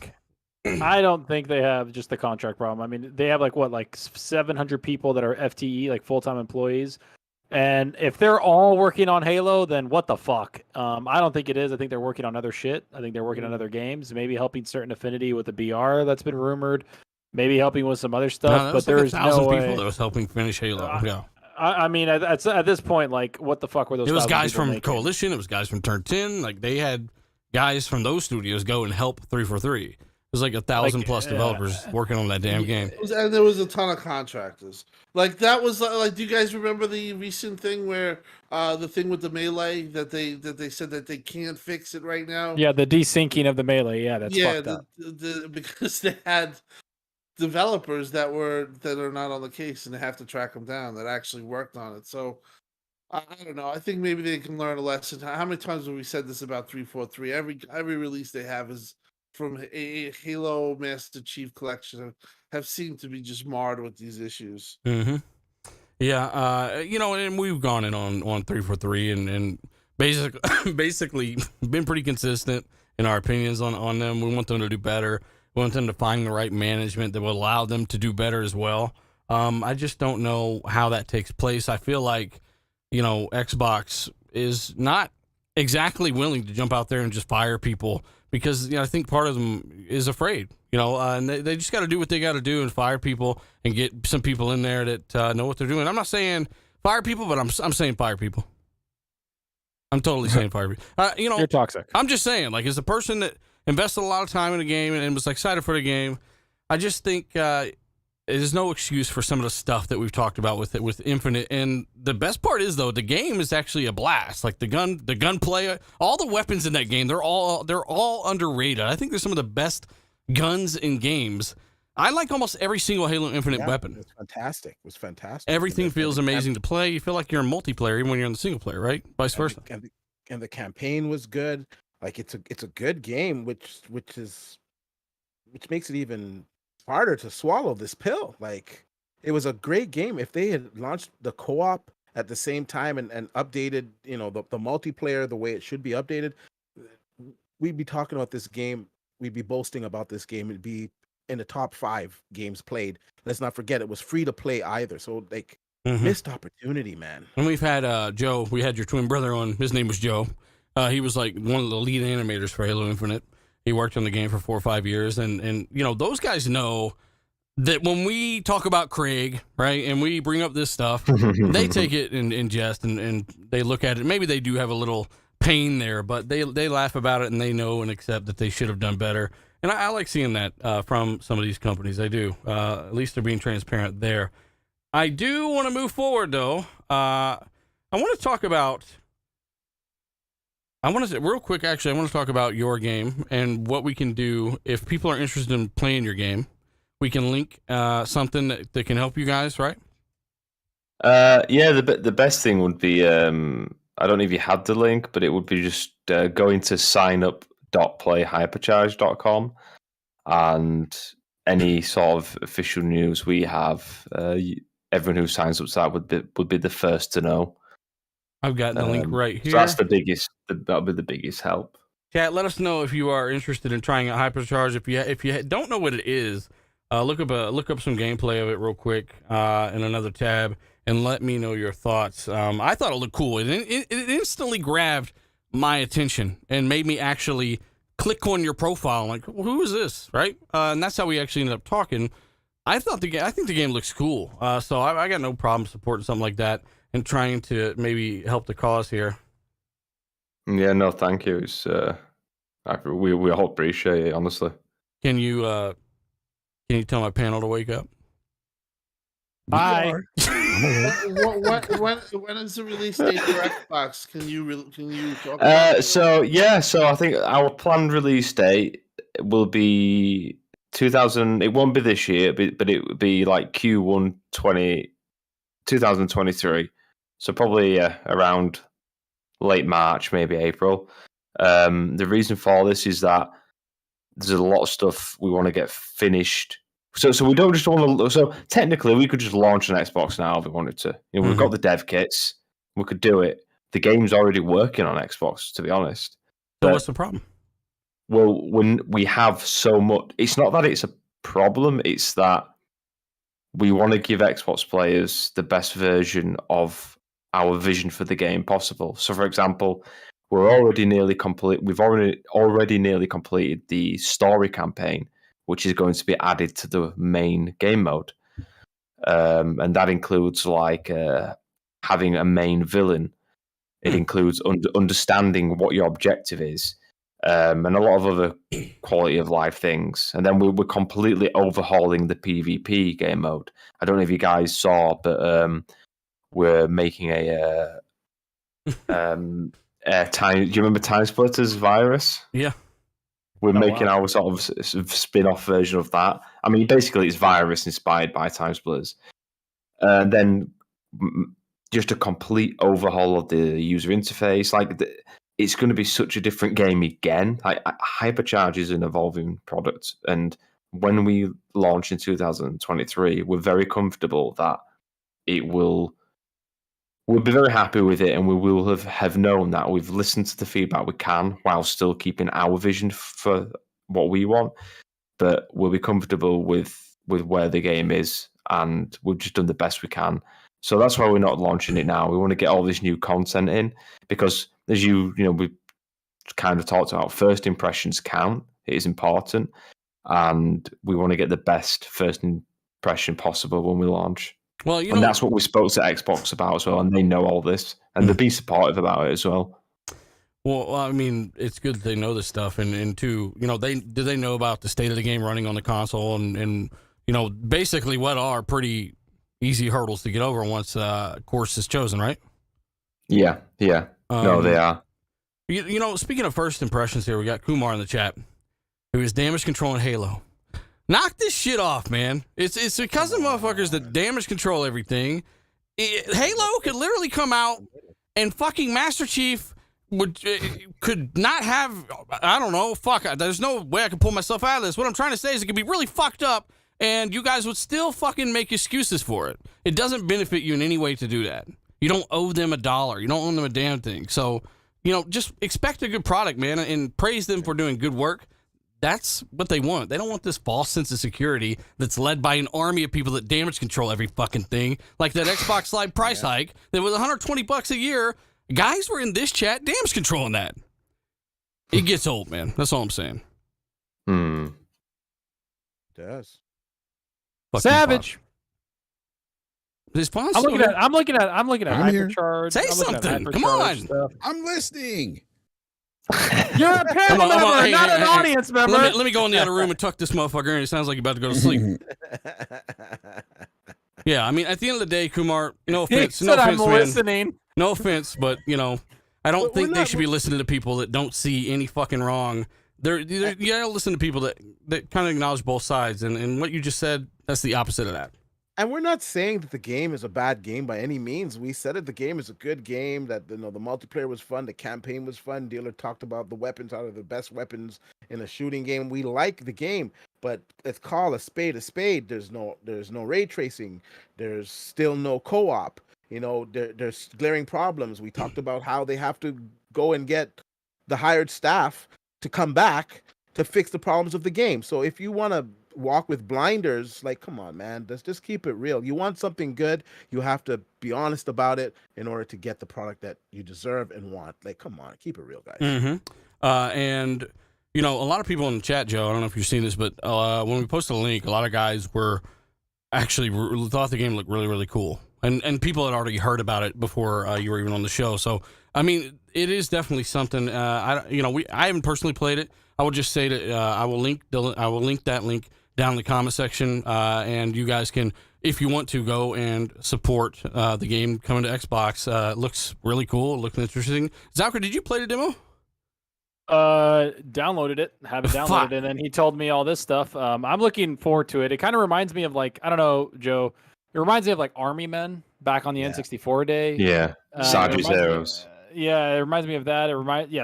I don't think they have just the contract problem. I mean, they have like 700 people that are FTE, like full-time employees. And if they're all working on Halo, then what the fuck? I don't think it is. I think they're working on other shit. I think they're working on other games, maybe helping certain affinity with the BR that's been rumored, maybe helping with some other stuff. No, but there's 1,000 no people that was helping finish Halo. Yeah. I mean, at this point, like, what the fuck were those? It was guys from making? Coalition. It was guys from Turn 10. Like, they had guys from those studios go and help 343. It was like 1,000 plus developers working on that damn game. And there was a ton of contractors. Like, that was like, do you guys remember the recent thing where the thing with the melee that they said that they can't fix it right now? Yeah, the desyncing of the melee. Yeah, that's fucked up. Because they had developers that are not on the case, and they have to track them down that actually worked on it. So I don't know. I think maybe they can learn a lesson. How many times have we said this about 343? Every release they have is from a Halo Master Chief Collection have seemed to be just marred with these issues. Mm-hmm. Yeah, and we've gone in on 343 and basically been pretty consistent in our opinions on them. We want them to do better. We want them to find the right management that will allow them to do better as well. I just don't know how that takes place. I feel like, Xbox is not exactly willing to jump out there and just fire people because, I think part of them is afraid, and they just got to do what they got to do and fire people and get some people in there that know what they're doing. I'm not saying fire people, but I'm saying fire people. I'm totally saying fire people. You're toxic. I'm just saying, like, as a person that invested a lot of time in the game and was excited for the game, I just think there's no excuse for some of the stuff that we've talked about with Infinite. And the best part is, though, the game is actually a blast. Like the gunplay, all the weapons in that game, they're all underrated. I think they're some of the best guns in games. I like almost every single Halo Infinite weapon. It's fantastic. It was fantastic. Everything feels amazing to play. You feel like you're in multiplayer even when you're in the single player, right? Vice versa. And the campaign was good. Like it's a good game, which makes it even harder to swallow this pill. Like it was a great game. If they had launched the co-op at the same time and updated, the multiplayer the way it should be updated, we'd be talking about this game. We'd be boasting about this game. It'd be in the top 5 games played. Let's not forget it was free to play either. So like missed opportunity, man. And we've had Joe. We had your twin brother on. His name was Joe. He was like one of the lead animators for Halo Infinite. He worked on the game for 4 or 5 years, and those guys know that when we talk about Craig, right, and we bring up this stuff, they take it in jest and they look at it. Maybe they do have a little pain there, but they laugh about it and they know and accept that they should have done better. And I like seeing that from some of these companies. I do. At least they're being transparent there. I do want to move forward, though. I want to talk about. Real quick, actually, I want to talk about your game and what we can do if people are interested in playing your game. We can link something that can help you guys, right? Yeah, the best thing would be, I don't know if you had the link, but it would be just going to signup.playhypercharge.com and any sort of official news we have, everyone who signs up to that would be the first to know. I've got the link right here. So that's the biggest. That'll be the biggest help. Chat, let us know if you are interested in trying out Hypercharge. If you don't know what it is, look up some gameplay of it real quick in another tab and let me know your thoughts. I thought it looked cool. It instantly grabbed my attention and made me actually click on your profile. I'm like, who is this, right? And that's how we actually ended up talking. I think the game looks cool. So I got no problem supporting something like that and trying to maybe help the cause here. Yeah, no, thank you. It's we all appreciate it, honestly. Can you tell my panel to wake up? Bye. When is the release date for Xbox? Can you talk about it? So I think our planned release date will be 2000. It won't be this year, but it would be like Q1 2023. So probably around late March, maybe April. The reason for this is that there's a lot of stuff we want to get finished. So we don't just want to. So technically, we could just launch an Xbox now if we wanted to. We've got the dev kits. We could do it. The game's already working on Xbox, to be honest. So what's the problem? Well, when we have so much, it's not that it's a problem. It's that we want to give Xbox players the best version of our vision for the game possible. So, for example, we're already nearly complete. We've already nearly completed the story campaign, which is going to be added to the main game mode, and that includes like having a main villain. It includes understanding what your objective is, and a lot of other quality of life things. And then we're completely overhauling the PvP game mode. I don't know if you guys saw, but we're making a time. Do you remember Time Splitters Virus? Yeah. We're making our sort of spin-off version of that. I mean, basically, it's Virus inspired by Time Splitters. And then just a complete overhaul of the user interface. Like, it's going to be such a different game again. Hypercharge is an evolving product. And when we launch in 2023, we're very comfortable that we'll we'll be very happy with it, and we will have known that we've listened to the feedback we can while still keeping our vision for what we want. But we'll be comfortable with where the game is, and we've just done the best we can. So that's why we're not launching it now. We want to get all this new content in, because as we kind of talked about, first impressions count. It is important, and we want to get the best first impression possible when we launch. Well, and that's what we spoke to Xbox about as well, and they know all this, and they've been supportive about it as well. Well, I mean, it's good that they know this stuff, and two, they know about the state of the game running on the console, and basically what are pretty easy hurdles to get over once course is chosen, right? Yeah. No, they are. Speaking of first impressions here, we got Kumar in the chat, who is damage control in Halo. Knock this shit off, man. It's because of motherfuckers that damage control everything. Halo could literally come out and fucking Master Chief could not have, I don't know, there's no way I can pull myself out of this. What I'm trying to say is it could be really fucked up, and you guys would still fucking make excuses for it. It doesn't benefit you in any way to do that. You don't owe them $1. You don't owe them a damn thing. So, just expect a good product, man, and praise them for doing good work. That's what they want. They don't want this false sense of security that's led by an army of people that damage control every fucking thing. Like that Xbox Live price hike that was $120 a year. Guys were in this chat damage controlling that. It gets old, man. That's all I'm saying. It does. Fuck Savage. I'm looking at Hypercharge. Say something. Come on. Stuff. I'm listening. You're a panel member, not an audience member. Let me go in the other room and tuck this motherfucker in. It sounds like you're about to go to sleep. Yeah, I mean, at the end of the day, Kumar, no offense. No offense, I'm listening. No offense, but, I don't think they should be listening to people that don't see any fucking wrong. You gotta listen to people that kind of acknowledge both sides. And what you just said, that's the opposite of that. And we're not saying that the game is a bad game by any means. We said it, the game is a good game, that the multiplayer was fun, the campaign was fun. Dealer talked about the weapons are the best weapons in a shooting game. We like the game, but let's call a spade a spade. There's no ray tracing. There's still no co-op. There's glaring problems. We talked about how they have to go and get the hired staff to come back to fix the problems of the game. So if you want to walk with blinders, like, come on, man, let's just keep it real. You want something good, you have to be honest about it in order to get the product that you deserve and want. Like, come on, keep it real, guys. And a lot of people in the chat, Joe, I don't know if you've seen this, but when we posted a link, a lot of guys were actually thought the game looked really, really cool, and people had already heard about it before you were even on the show. So I mean, it is definitely something. I haven't personally played it. I will just say that I will link that link down in the comment section, and you guys can, if you want to, go and support the game coming to Xbox. It looks really cool. It looks interesting. Zalker, did you play the demo? Downloaded it, haven't downloaded it, and then he told me all this stuff. I'm looking forward to it. It kind of reminds me of, like, I don't know, Joe. It reminds me of like Army Men back on the N64 day. Yeah, Sarge's Heroes. Yeah, it reminds me of that.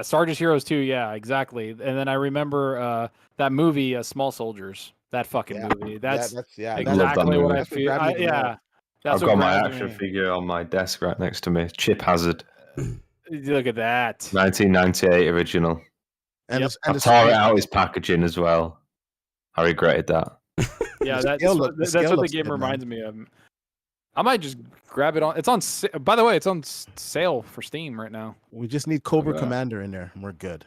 Sarge's Heroes too. Yeah, exactly. And then I remember that movie, Small Soldiers. That fucking movie. That's exactly what I feel. I've got my action figure on my desk right next to me. Chip Hazard. Look at that. 1998 original. And I tore it out his packaging as well. I regretted that. Yeah, that's what the game reminds me of. I might just grab it on. It's on. By the way, it's on sale for Steam right now. We just need Cobra Commander in there, and we're good.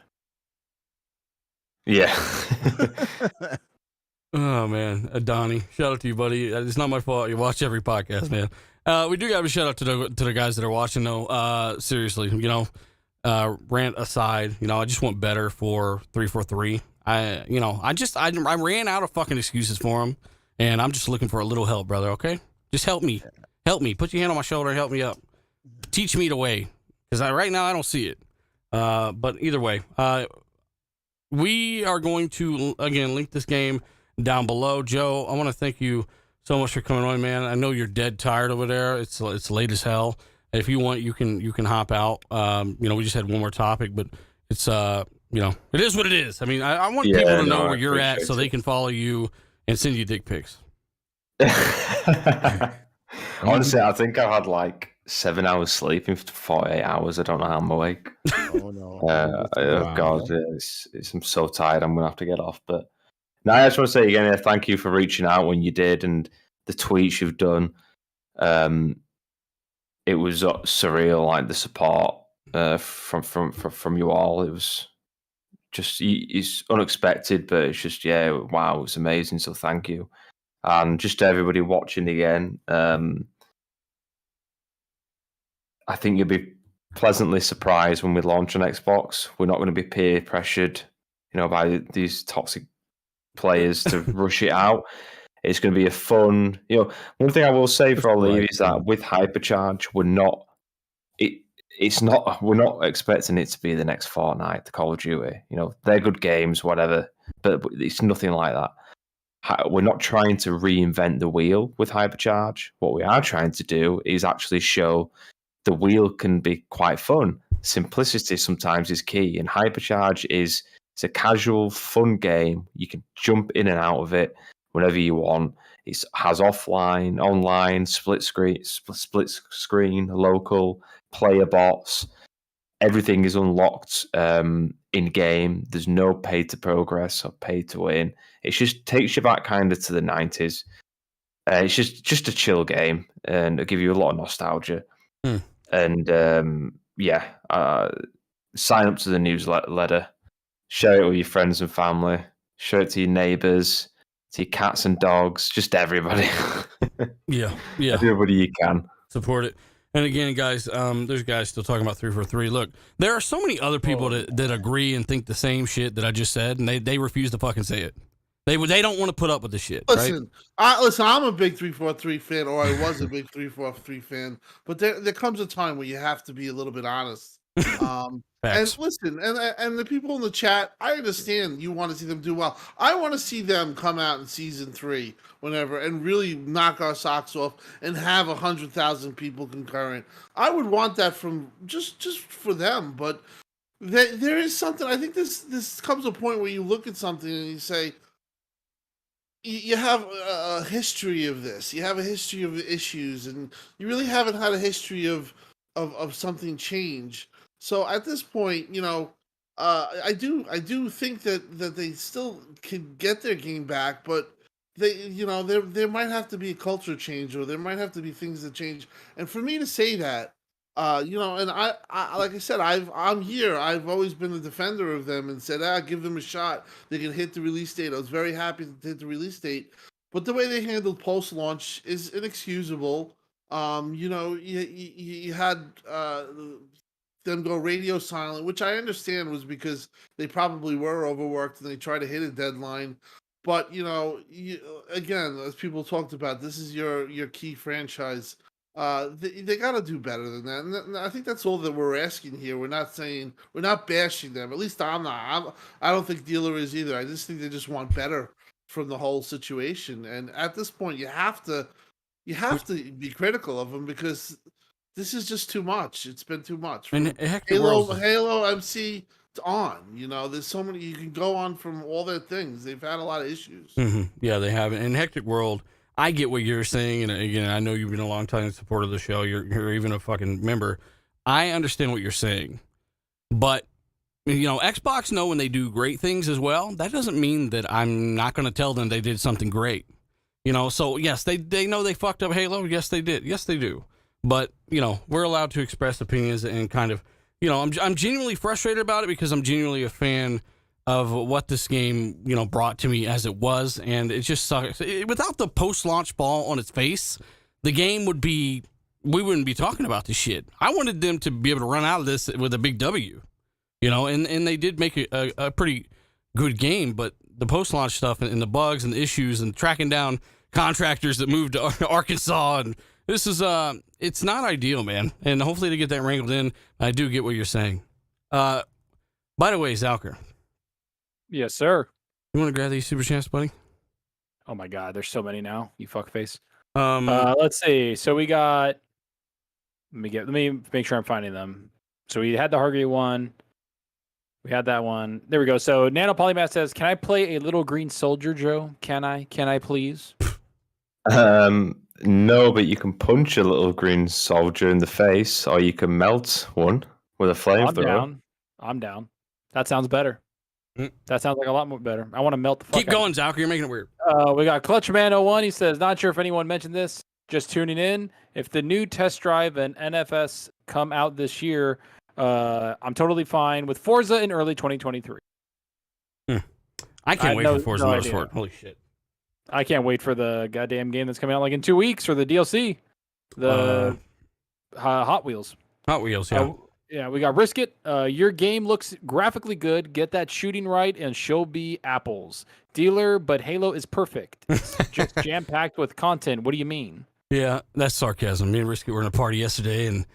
Yeah. Oh man, Donnie, shout out to you, buddy. It's not my fault. You watch every podcast, man. We do have a shout out to the guys that are watching, though. Seriously, rant aside, I just want better for 343. I ran out of fucking excuses for him, and I'm just looking for a little help, brother. Okay, just help me. Put your hand on my shoulder. Help me up. Teach me the way, because right now I don't see it. But either way, we are going to again link this game down below. Joe, I want to thank you so much for coming on, man. I know you're dead tired over there. It's late as hell. If you want, you can hop out. We just had one more topic, but it's it is what it is. I mean, I want people to know where you're at so they can follow you and send you dick pics. Honestly, I think I've had like 7 hours sleeping for 48 hours. I don't know how I'm awake. Oh no! Oh God, I'm so tired. I'm gonna have to get off. But no, I just want to say again, thank you for reaching out when you did and the tweets you've done. It was surreal, like the support from you all. It was just it's unexpected, but it's just wow, it's amazing. So thank you, and just to everybody watching again. I think you'll be pleasantly surprised when we launch on Xbox. We're not going to be peer pressured, by these toxic players to rush it out. It's going to be a fun, one thing I will say for all of you is that with Hypercharge, we're not expecting it to be the next Fortnite, the Call of Duty. They're good games, whatever, but it's nothing like that. We're not trying to reinvent the wheel with Hypercharge. What we are trying to do is actually show the wheel can be quite fun. Simplicity sometimes is key, and Hypercharge it's a casual, fun game. You can jump in and out of it whenever you want. It has offline, online, split screen, local, player bots. Everything is unlocked in game. There's no pay to progress or pay to win. It just takes you back kind of to the 90s. It's just a chill game, and it'll give you a lot of nostalgia. And sign up to the newsletter, share it with your friends and family, share it to your neighbors, to your cats and dogs, just everybody. yeah, everybody you can support it. And again, guys, there's guys still talking about 343. Look, there are so many other people that agree and think the same shit that I just said, and they refuse to fucking say it. They don't want to put up with this shit. Listen, I'm a big 343 fan, or I was a big 343 fan. But there comes a time where you have to be a little bit honest. And listen, and the people in the chat, I understand you want to see them do well. I want to see them come out in season 3, whenever, and really knock our socks off and have 100,000 people concurrent. I would want that from just for them, but there is something. I think this comes a point where you look at something and you say, you have a history of this. You have a history of issues, and you really haven't had a history of something change. So at this point, I do think that they still can get their game back, but there might have to be a culture change, or there might have to be things that change. And for me to say that, and I like I said, I'm here. I've always been a defender of them and said, give them a shot. They can hit the release date. I was very happy to hit the release date, but the way they handled post launch is inexcusable. You had them go radio silent, which I understand was because they probably were overworked and they tried to hit a deadline. But again, as people talked about, this is your key franchise. They got to do better than that, and I think that's all that we're asking here. We're not bashing them. At least I'm not. I don't think Dealer is either. I just think they just want better from the whole situation. And at this point, you have to be critical of them, because this is just too much. It's been too much. And Halo MC on. There's so many you can go on from all their things. They've had a lot of issues. Mm-hmm. Yeah, they have. In Hectic World, I get what you're saying, and again, I know you've been a long time supporter of the show. You're even a fucking member. I understand what you're saying, but Xbox know when they do great things as well. That doesn't mean that I'm not going to tell them they did something great. So yes, they know they fucked up Halo. Yes, they did. Yes, they do. But we're allowed to express opinions and kind of, I'm genuinely frustrated about it, because I'm genuinely a fan of what this game, brought to me as it was, and it just sucks. Without the post-launch ball on its face, the game we wouldn't be talking about this shit. I wanted them to be able to run out of this with a big W, and they did make a pretty good game, but the post-launch stuff and the bugs and the issues and tracking down contractors that moved to Arkansas, and this is it's not ideal, man. And hopefully to get that wrangled in. I do get what you're saying. By the way, Zalker. Yes, sir. You want to grab these super chats, buddy? Oh my God, there's so many now. You fuckface. Let's see. So we got. Let me make sure I'm finding them. So we had the Hargreave one. We had that one. There we go. So Nano Polymath says, "Can I play a little green soldier, Joe? Can I? Can I please?" No, but you can punch a little green soldier in the face, or you can melt one with a flamethrower. I'm down. That sounds better. That sounds like a lot more better. I want to melt the fuck Keep out. going, Zalk. You're making it weird. We got Clutchman01. He says, not sure if anyone mentioned this. Just tuning in. If the new test drive and NFS come out this year, I'm totally fine with Forza in early 2023. I can't wait for Forza Motorsport. Holy shit. I can't wait for the goddamn game that's coming out like in 2 weeks, or the DLC. The Hot Wheels. Hot Wheels, yeah. Yeah, we got Risk It. Your game looks graphically good. Get that shooting right and show be apples. Dealer, but Halo is perfect. It's just jam-packed with content. What do you mean? Yeah, that's sarcasm. Me and Risk It were in a party yesterday, and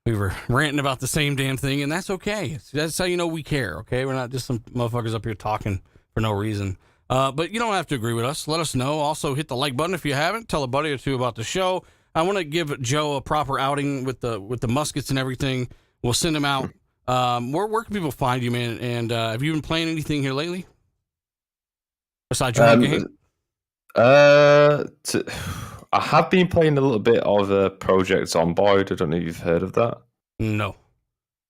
we were ranting about the same damn thing, and that's okay. That's how you know we care, okay? We're not just some motherfuckers up here talking for no reason. But you don't have to agree with us. Let us know. Also, hit the like button if you haven't. Tell a buddy or two about the show. I want to give Joe a proper outing with the muskets and everything. We'll send them out. Where can people find you, man? And have you been playing anything here lately? Besides your game? I have been playing a little bit of Project Zomboid. I don't know if you've heard of that. No.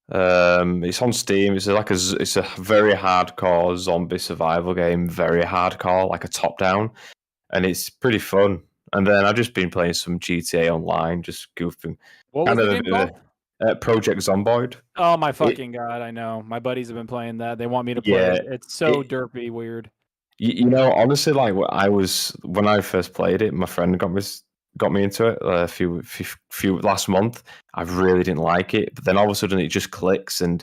It's on Steam. It's a very hardcore zombie survival game. Very hardcore, like a top down, and it's pretty fun. And then I've just been playing some GTA Online, just goofing. What was the game called? Project Zomboid. Oh my fucking god! I know my buddies have been playing that. They want me to play it. It's so derpy weird. You know, honestly, like when I first played it, my friend got me into it a few last month. I really didn't like it, but then all of a sudden it just clicks. And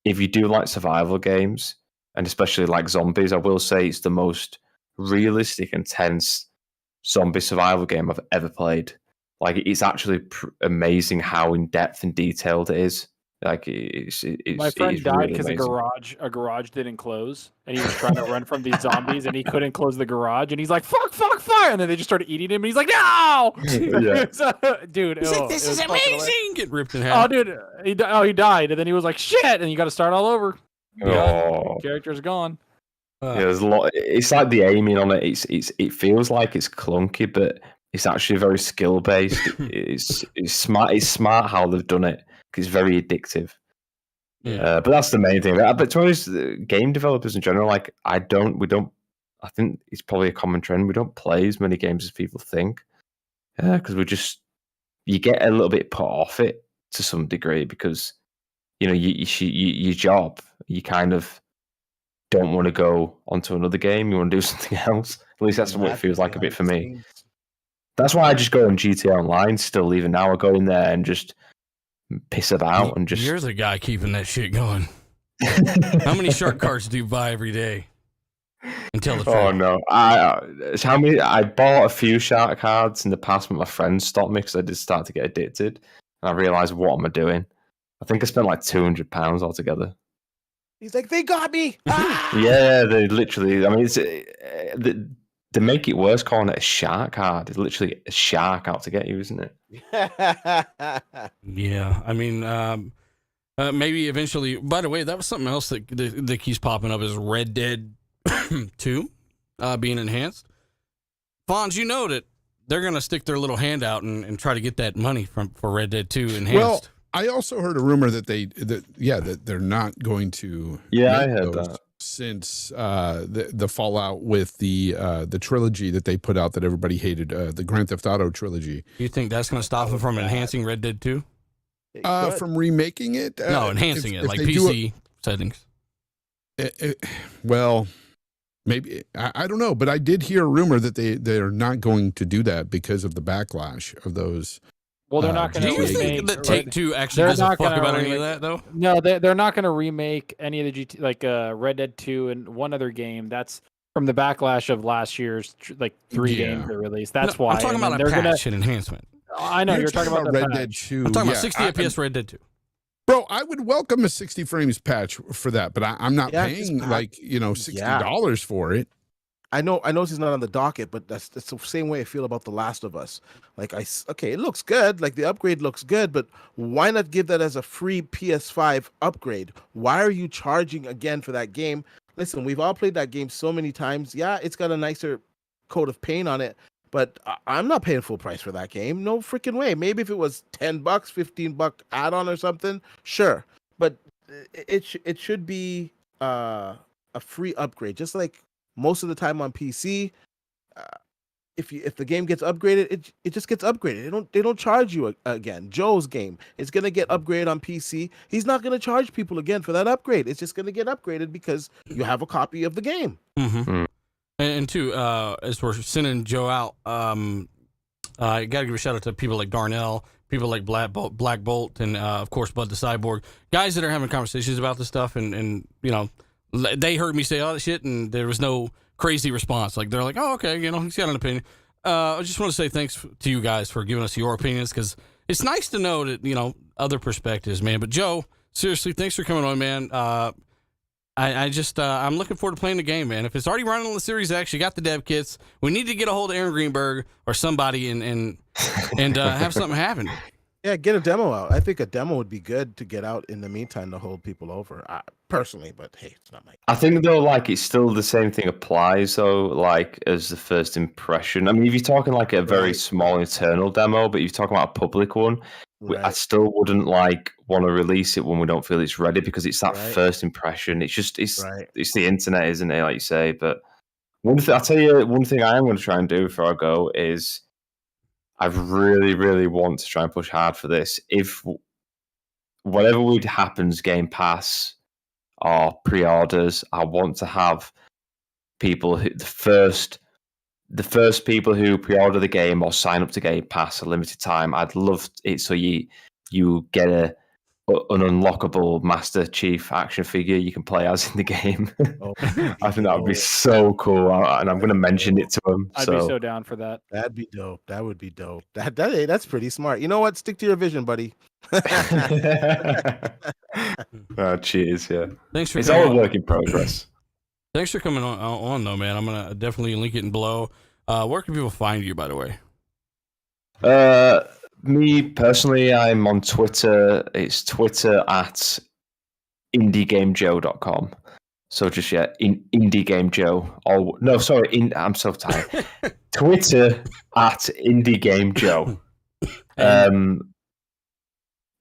if you do like survival games, and especially like zombies, I will say it's the most realistic and tense zombie survival game I've ever played. Like, it's actually amazing how in depth and detailed it is. Like, it's my friend died because really a garage didn't close, and he was trying to run from these zombies, and he couldn't close the garage, and he's like, "Fuck, fire!" And then they just started eating him, and he's like, "No!" Dude, he's like, "This is amazing!" Get ripped in half. Oh, dude, he died, and then he was like, "Shit!" And you got to start all over. Character's gone. There's a lot. It's like the aiming on it. It feels like it's clunky, but it's actually very skill based. It's smart. It's smart how they've done it. It's very addictive. Yeah. But that's the main thing. But to honest, game developers in general, like I think it's probably a common trend. We don't play as many games as people think. Because you get a little bit put off it to some degree because, you know, your job, you kind of don't want to go onto another game. You want to do something else. At least that's what it feels like a bit for me. That's why I just go on GTA Online still, even now. I go in there and just piss about and just... You're the guy keeping that shit going. How many shark cards do you buy every day? Until the Oh no! I bought a few shark cards in the past, but my friends stopped me because I did start to get addicted, and I realized what am I doing? I think I spent like £200 altogether. He's like, they got me. Yeah, they literally. I mean, they make it worse calling it a shark card. It's literally a shark out to get you, isn't it? Yeah, I mean, maybe eventually. By the way, that was something else that keeps popping up is Red Dead 2 being enhanced. Fonz, you know that they're gonna stick their little hand out and try to get that money for Red Dead 2 enhanced. Well, I also heard a rumor that they're not going to. Yeah, I heard that. Since the fallout with the trilogy that they put out that everybody hated, the Grand Theft Auto trilogy. You think that's going to stop them from enhancing Red Dead 2? From remaking it? No, enhancing it, like PC settings. Well, maybe. I don't know, but I did hear a rumor that they're not going to do that because of the backlash of those. Well, they're not going to. Do you think that Take-Two actually doesn't fuck about any of that, though? No, they're not going to remake any of the GT, like Red Dead 2 and one other game. That's from the backlash of last year's like 3 games they released. That's why. I'm talking about a patch and enhancement. I know you're talking about Red Dead 2. I'm talking about 60 FPS Red Dead 2. Bro, I would welcome a 60 frames patch for that, but I'm not paying like $60 for it. I know it's not on the docket, but that's the same way I feel about The Last of Us. Like, it looks good, like the upgrade looks good, but why not give that as a free PS5 upgrade? Why are you charging again for that game? Listen, we've all played that game so many times. Yeah, it's got a nicer coat of paint on it, But I'm not paying full price for that game. No freaking way. Maybe if it was $10, $15 add-on or something, sure. But it should be a free upgrade, just like most of the time on PC. If the game gets upgraded, it just gets upgraded. They don't charge you again. Joe's game, it's gonna get upgraded on PC. He's not gonna charge people again for that upgrade. It's just gonna get upgraded because you have a copy of the game. Mm-hmm. And two, as we're sending Joe out, I got to give a shout out to people like Darnell, people like Black Bolt, and of course Bud the Cyborg, guys that are having conversations about this stuff, and you know, they heard me say all that shit, and there was no crazy response. Like they're like, oh, okay, you know, he's got an opinion. I just want to say thanks to you guys for giving us your opinions, because it's nice to know that, you know, other perspectives, man. But Joe, seriously, thanks for coming on, man. I'm looking forward to playing the game, man. If it's already running on the Series X, you got the dev kits. We need to get a hold of Aaron Greenberg or somebody and have something happen. Yeah, get a demo out. I think a demo would be good to get out in the meantime to hold people over, personally. But hey, it's not my. I think though, like it's still the same thing applies though, like as the first impression. I mean, if you're talking like a very small internal demo, but if you're talking about a public one, I still wouldn't like want to release it when we don't feel it's ready, because it's that first impression. It's just it's the internet, isn't it? Like you say. But I'll tell you one thing I am going to try and do before I go is I really, really want to try and push hard for this. If whatever would happens, Game Pass or pre-orders, I want to have people the first people who pre-order the game or sign up to Game Pass a limited time. I'd love it so you get an unlockable Master Chief action figure you can play as in the game. I think that would be so cool, and I'm going to mention it to them. I'd be so down for that. That'd be dope. That would be dope. That's pretty smart. You know what? Stick to your vision, buddy. Cheers. Yeah. Thanks for. It's all a work in progress. Thanks for coming on though, man. I'm gonna definitely link it in below. Where can people find you, by the way? Me personally, I'm on Twitter. It's Twitter at indiegamejoe.com. So just indiegamejoe. I'm so tired. Twitter at indiegamejoe.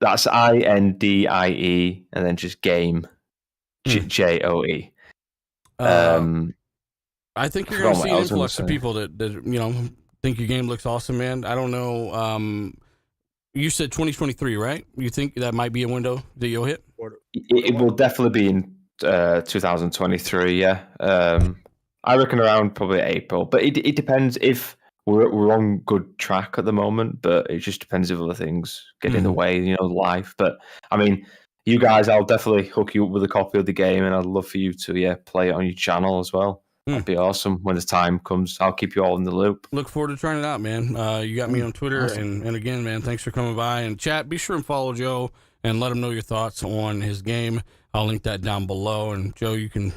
That's INDIE and then just game JOE. I think you're going to see an influx of people that you know think your game looks awesome, man. I don't know. You said 2023, right? You think that might be a window that you'll hit? It will definitely be in 2023. Yeah, I reckon around probably April. But it depends if we're on good track at the moment. But it just depends if other things get in the way, you know, life. But I mean, you guys, I'll definitely hook you up with a copy of the game, and I'd love for you to play it on your channel as well. That'd be awesome. When the time comes, I'll keep you all in the loop. Look forward to trying it out, man. You got me on Twitter, and again, man, thanks for coming by. And chat, be sure and follow Joe and let him know your thoughts on his game. I'll link that down below. And Joe, you can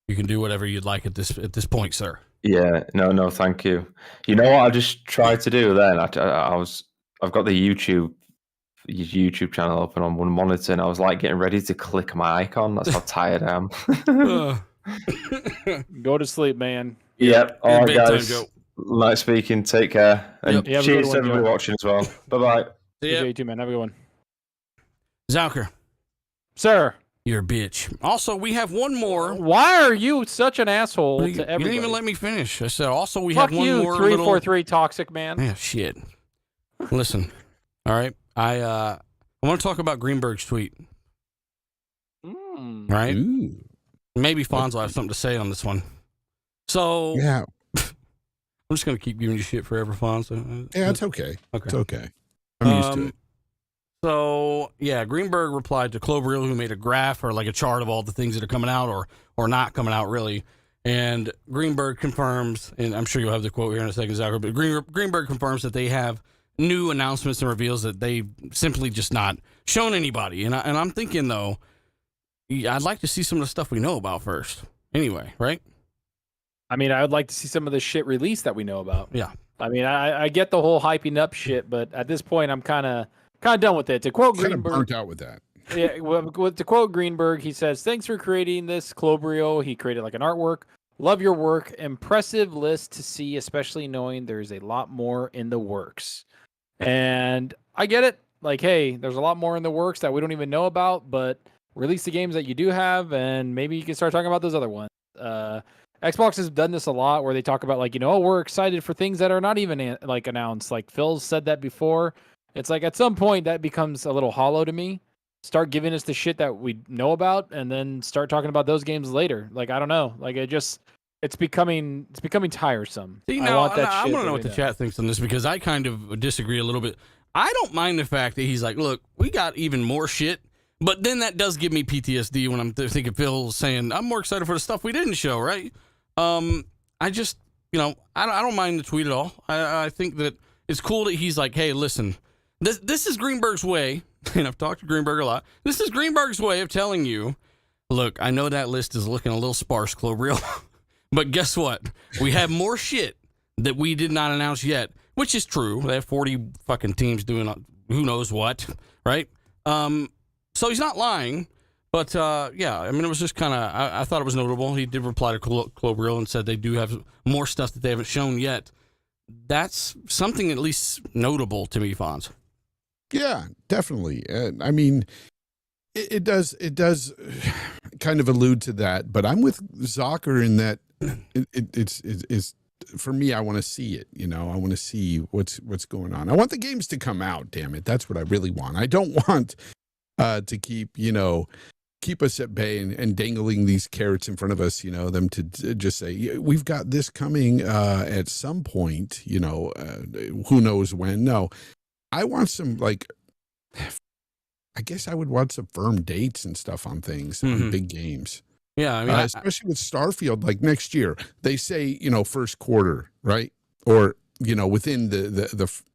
do whatever you'd like at this point, sir. Yeah, no, thank you. You know what I just tried to do then? I've got the YouTube channel open on one monitor, and I was like getting ready to click my icon. That's how tired I am. Go to sleep, man. Yep. All right, guys. Nice speaking. Take care. And cheers to everybody watching as well. Bye-bye. See you too, man. Have a good one. Zalker. Sir. You're a bitch. Also, we have one more. Why are you such an asshole to everybody? You didn't even let me finish. I said, also, we have one more. 343 toxic man. Yeah, shit. Listen. All right. I want to talk about Greenberg's tweet. All right. Ooh. Maybe Fonz will have something to say on this one. So yeah, I'm just gonna keep giving you shit forever, Fonz. Yeah, it's okay. It's okay. I'm used to it. So yeah, Greenberg replied to Cloveril, who made a graph or like a chart of all the things that are coming out or not coming out really. And Greenberg confirms, and I'm sure you'll have the quote here in a second, Zachary, but Greenberg confirms that they have new announcements and reveals that they simply just not shown anybody. And I'm thinking though, I'd like to see some of the stuff we know about first. Anyway, right? I mean, I would like to see some of the shit released that we know about. Yeah. I mean, I get the whole hyping up shit, but at this point, I'm kind of done with it. To quote Greenberg, burnt out with that. Yeah. To quote Greenberg, he says, "Thanks for creating this, Clobrio." He created like an artwork. Love your work. Impressive list to see, especially knowing there's a lot more in the works. And I get it. Like, hey, there's a lot more in the works that we don't even know about, but release the games that you do have, and maybe you can start talking about those other ones. Xbox has done this a lot where they talk about, like, oh, we're excited for things that are not even like announced. Like Phil's said that before. It's like at some point that becomes a little hollow to me. Start giving us the shit that we know about, and then start talking about those games later. Like, I don't know. Like, it's becoming tiresome. See, I want that I shit want to know what the chat thinks on this, because I kind of disagree a little bit. I don't mind the fact that he's like, look, we got even more shit, but then that does give me PTSD when I'm thinking Phil saying, I'm more excited for the stuff we didn't show, right? I just, I don't mind the tweet at all. I think that it's cool that he's like, hey, listen, this is Greenberg's way, and I've talked to Greenberg a lot. This is Greenberg's way of telling you, look, I know that list is looking a little sparse, Cloverreal, but guess what? We have more shit that we did not announce yet, which is true. They have 40 fucking teams doing who knows what, right? So he's not lying, but yeah, I mean, it was just kind of, I thought it was notable. He did reply to Cloverreal and said they do have more stuff that they haven't shown yet. That's something at least notable to me, Fonz. Yeah, definitely. I mean, it does kind of allude to that, but I'm with Zocker in that it's for me. I want to see it. I want to see what's going on. I want the games to come out. Damn it, that's what I really want. I don't want to keep us at bay and dangling these carrots in front of us. Them to just say we've got this coming at some point. Who knows when? No. I want some, like, I guess I would want some firm dates and stuff on things, on big games. Yeah, I mean, especially with Starfield, like next year, they say, first quarter, right? Or, within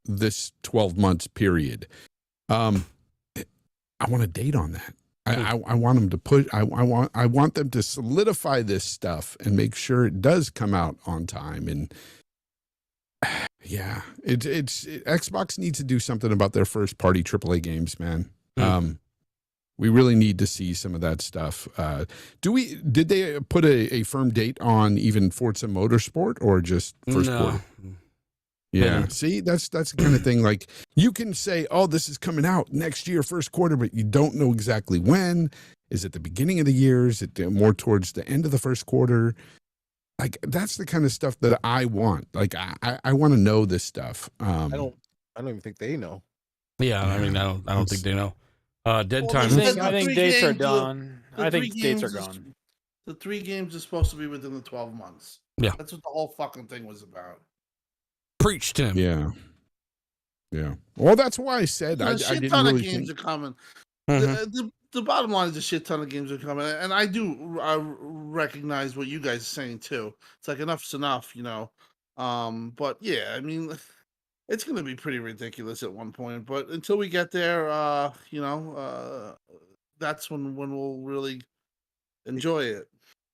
this 12 months period. I want a date on that. I want them to put, I want them to solidify this stuff and make sure it does come out on time. And yeah, Xbox needs to do something about their first party AAA games, man. We really need to see some of that stuff. Did they put a firm date on even Forza Motorsport or just first quarter? Yeah. See, that's the kind of thing, like, you can say, oh, this is coming out next year, first quarter, but you don't know exactly when. Is it the beginning of the year? Is it more towards the end of the first quarter? Like, that's the kind of stuff that I want. Like, I want to know this stuff. I don't even think they know. Yeah, I mean, I don't think they know. Dead time. I think dates are done. I think dates are gone. The 3 games are supposed to be within the 12 months. Yeah. That's what the whole fucking thing was about. Preach to him. Yeah. Yeah. Well, that's why I said I didn't ton really of games think... are coming. Mm-hmm. The bottom line is a shit ton of games are coming, and I do recognize what you guys are saying too. It's like enough's enough, But yeah, I mean, it's going to be pretty ridiculous at one point. But until we get there, that's when we'll really enjoy it.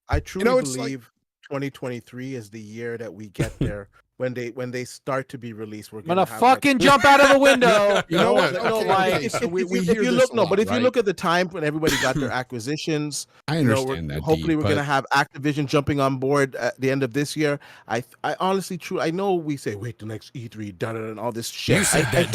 I truly believe 2023 is the year that we get there. When they start to be released, we're gonna fucking jump out of the window. You know what? If you look at the time when everybody got their acquisitions, I understand that. Hopefully, we're gonna have Activision jumping on board at the end of this year. I honestly, I know we say wait the next E3, and all this shit. You said that,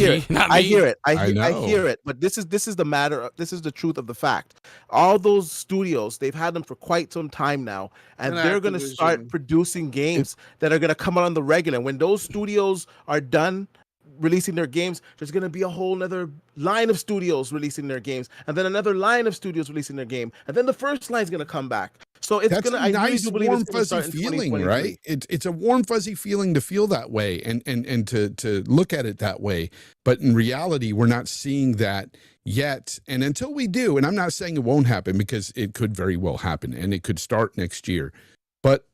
I hear it. I know. hear it. But this is the matter. This is the truth of the fact. All those studios, they've had them for quite some time now, and they're gonna start producing games that are gonna come out on the regular. And when those studios are done releasing their games, there's going to be a whole nother line of studios releasing their games, and then another line of studios releasing their game, and then the first line is going to come back. So it's going to a nice, warm, fuzzy feeling, right? It's a warm, fuzzy feeling to feel that way and to look at it that way. But in reality, we're not seeing that yet. And until we do, and I'm not saying it won't happen, because it could very well happen, and it could start next year. But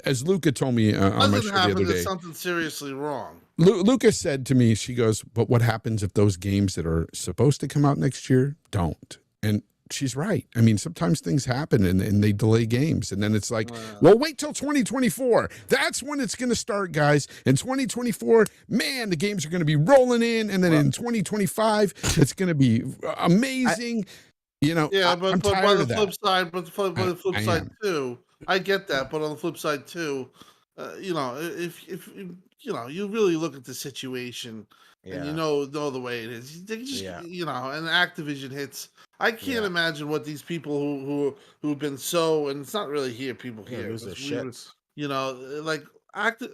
as Luca told me on my show the other day, there's something seriously wrong. Luca said to me, she goes, but what happens if those games that are supposed to come out next year don't? And she's right. I mean, sometimes things happen and they delay games. And then it's like, well, wait till 2024. That's when it's going to start, guys. In 2024, man, the games are going to be rolling in. And then in 2025, it's going to be amazing. Yeah, but by the flip side, too, I get that, but on the flip side too, if you really look at the situation and you know the way it is, they just and Activision hits. I can't imagine what these people who've been and it's not really people here. Lose their shits. Like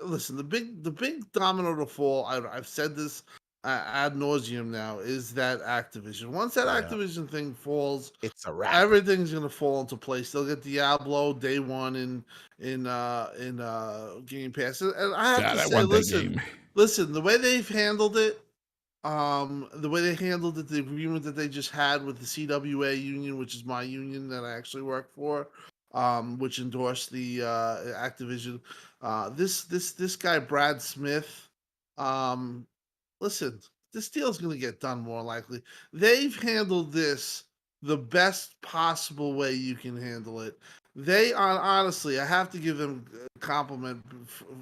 listen, the big domino to fall. I've said this ad nauseum now is that Activision. Once that Activision thing falls, it's a wrap. Everything's gonna fall into place. They'll get Diablo day one in Game Pass. And I have to say, listen, the way they've handled it, the agreement that they just had with the CWA union, which is my union that I actually work for, which endorsed the Activision. This guy Brad Smith, listen, this deal's going to get done more likely. They've handled this the best possible way you can handle it. They are honestly, I have to give them a compliment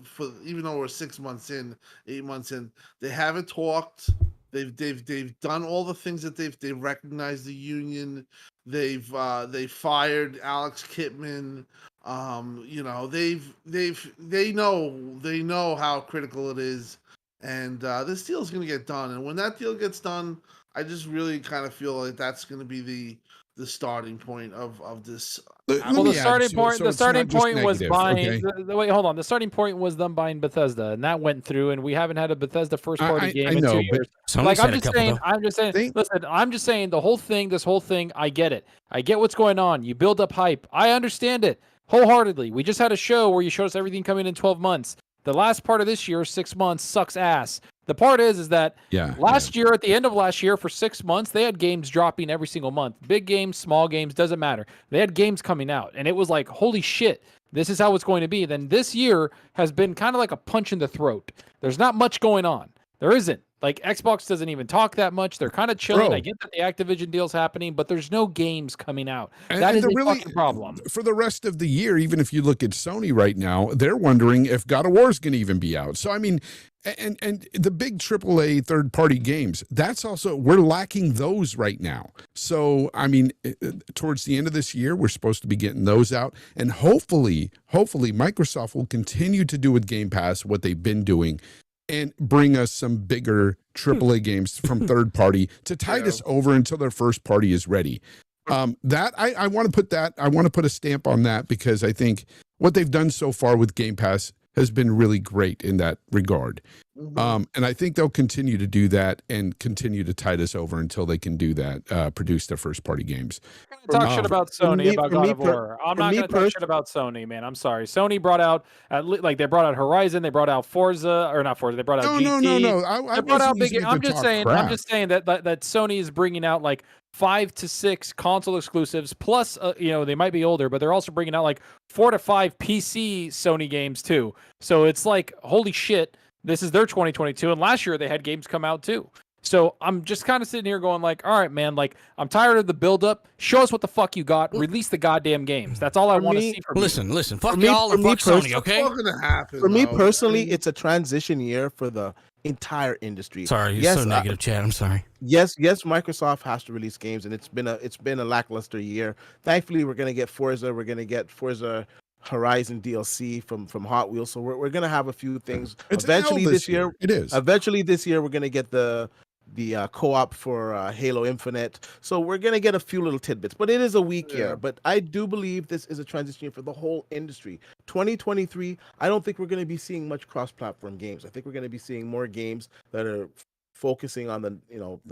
for even though we're 6 months in, 8 months in, they haven't talked. They've done all the things that they've recognized the union. They fired Alex Kipman. They know how critical it is. And this deal is going to get done. And when that deal gets done, I just really kind of feel like that's going to be the starting point of this. Well, the starting point was buying. Okay. Wait, hold on. The starting point was them buying Bethesda, and that went through. And we haven't had a Bethesda first party game in 2 years. Like I'm just saying. Listen, I'm just saying this whole thing. I get it. I get what's going on. You build up hype. I understand it wholeheartedly. We just had a show where you showed us everything coming in 12 months. The last part of this year, 6 months, sucks ass. The part is that last year, at the end of last year, for 6 months, they had games dropping every single month. Big games, small games, doesn't matter. They had games coming out, and it was like, holy shit, this is how it's going to be. Then this year has been kind of like a punch in the throat. There's not much going on. There isn't. Like, Xbox doesn't even talk that much. They're kind of chilling. Bro. I get that the Activision deal's happening, but there's no games coming out. That is a fucking problem. For the rest of the year, even if you look at Sony right now, they're wondering if God of War is going to even be out. So, I mean, and the big AAA third-party games, that's also, we're lacking those right now. So, I mean, towards the end of this year, we're supposed to be getting those out. And hopefully, Microsoft will continue to do with Game Pass what they've been doing and bring us some bigger AAA games from third party to tide us over until their first party is ready. That I want to put a stamp on that because I think what they've done so far with Game Pass has been really great in that regard. And I think they'll continue to do that and continue to tide us over until they can do that, produce their first party games. Talk shit about Sony about God of War. I'm not going to talk shit about Sony, man. I'm sorry. Sony brought out they brought out Horizon, they brought out Forza, or not Forza. They brought out GT. No. They brought out big. I'm just saying that Sony is bringing out like 5 to 6 console exclusives. Plus, they might be older, but they're also bringing out like 4 to 5 PC Sony games too. So it's like, holy shit, this is their 2022. And last year they had games come out too. So I'm just kind of sitting here going like, all right, man, like I'm tired of the buildup. Show us what the fuck you got. Release the goddamn games. That's all I want to see from you. Listen. Fuck y'all and fuck Sony, okay? For me personally, it's a transition year for the entire industry. Sorry, you're so negative, Chad. I'm sorry. Yes, Microsoft has to release games, and it's been a lackluster year. Thankfully, we're gonna get Forza. We're gonna get Forza Horizon DLC from Hot Wheels. So we're gonna have a few things. Eventually this year, it is. Eventually this year, we're gonna get the co-op for Halo Infinite. So we're going to get a few little tidbits, but it is a weak year. But I do believe this is a transition year for the whole industry. 2023, I don't think we're going to be seeing much cross-platform games. I think we're going to be seeing more games that are focusing on the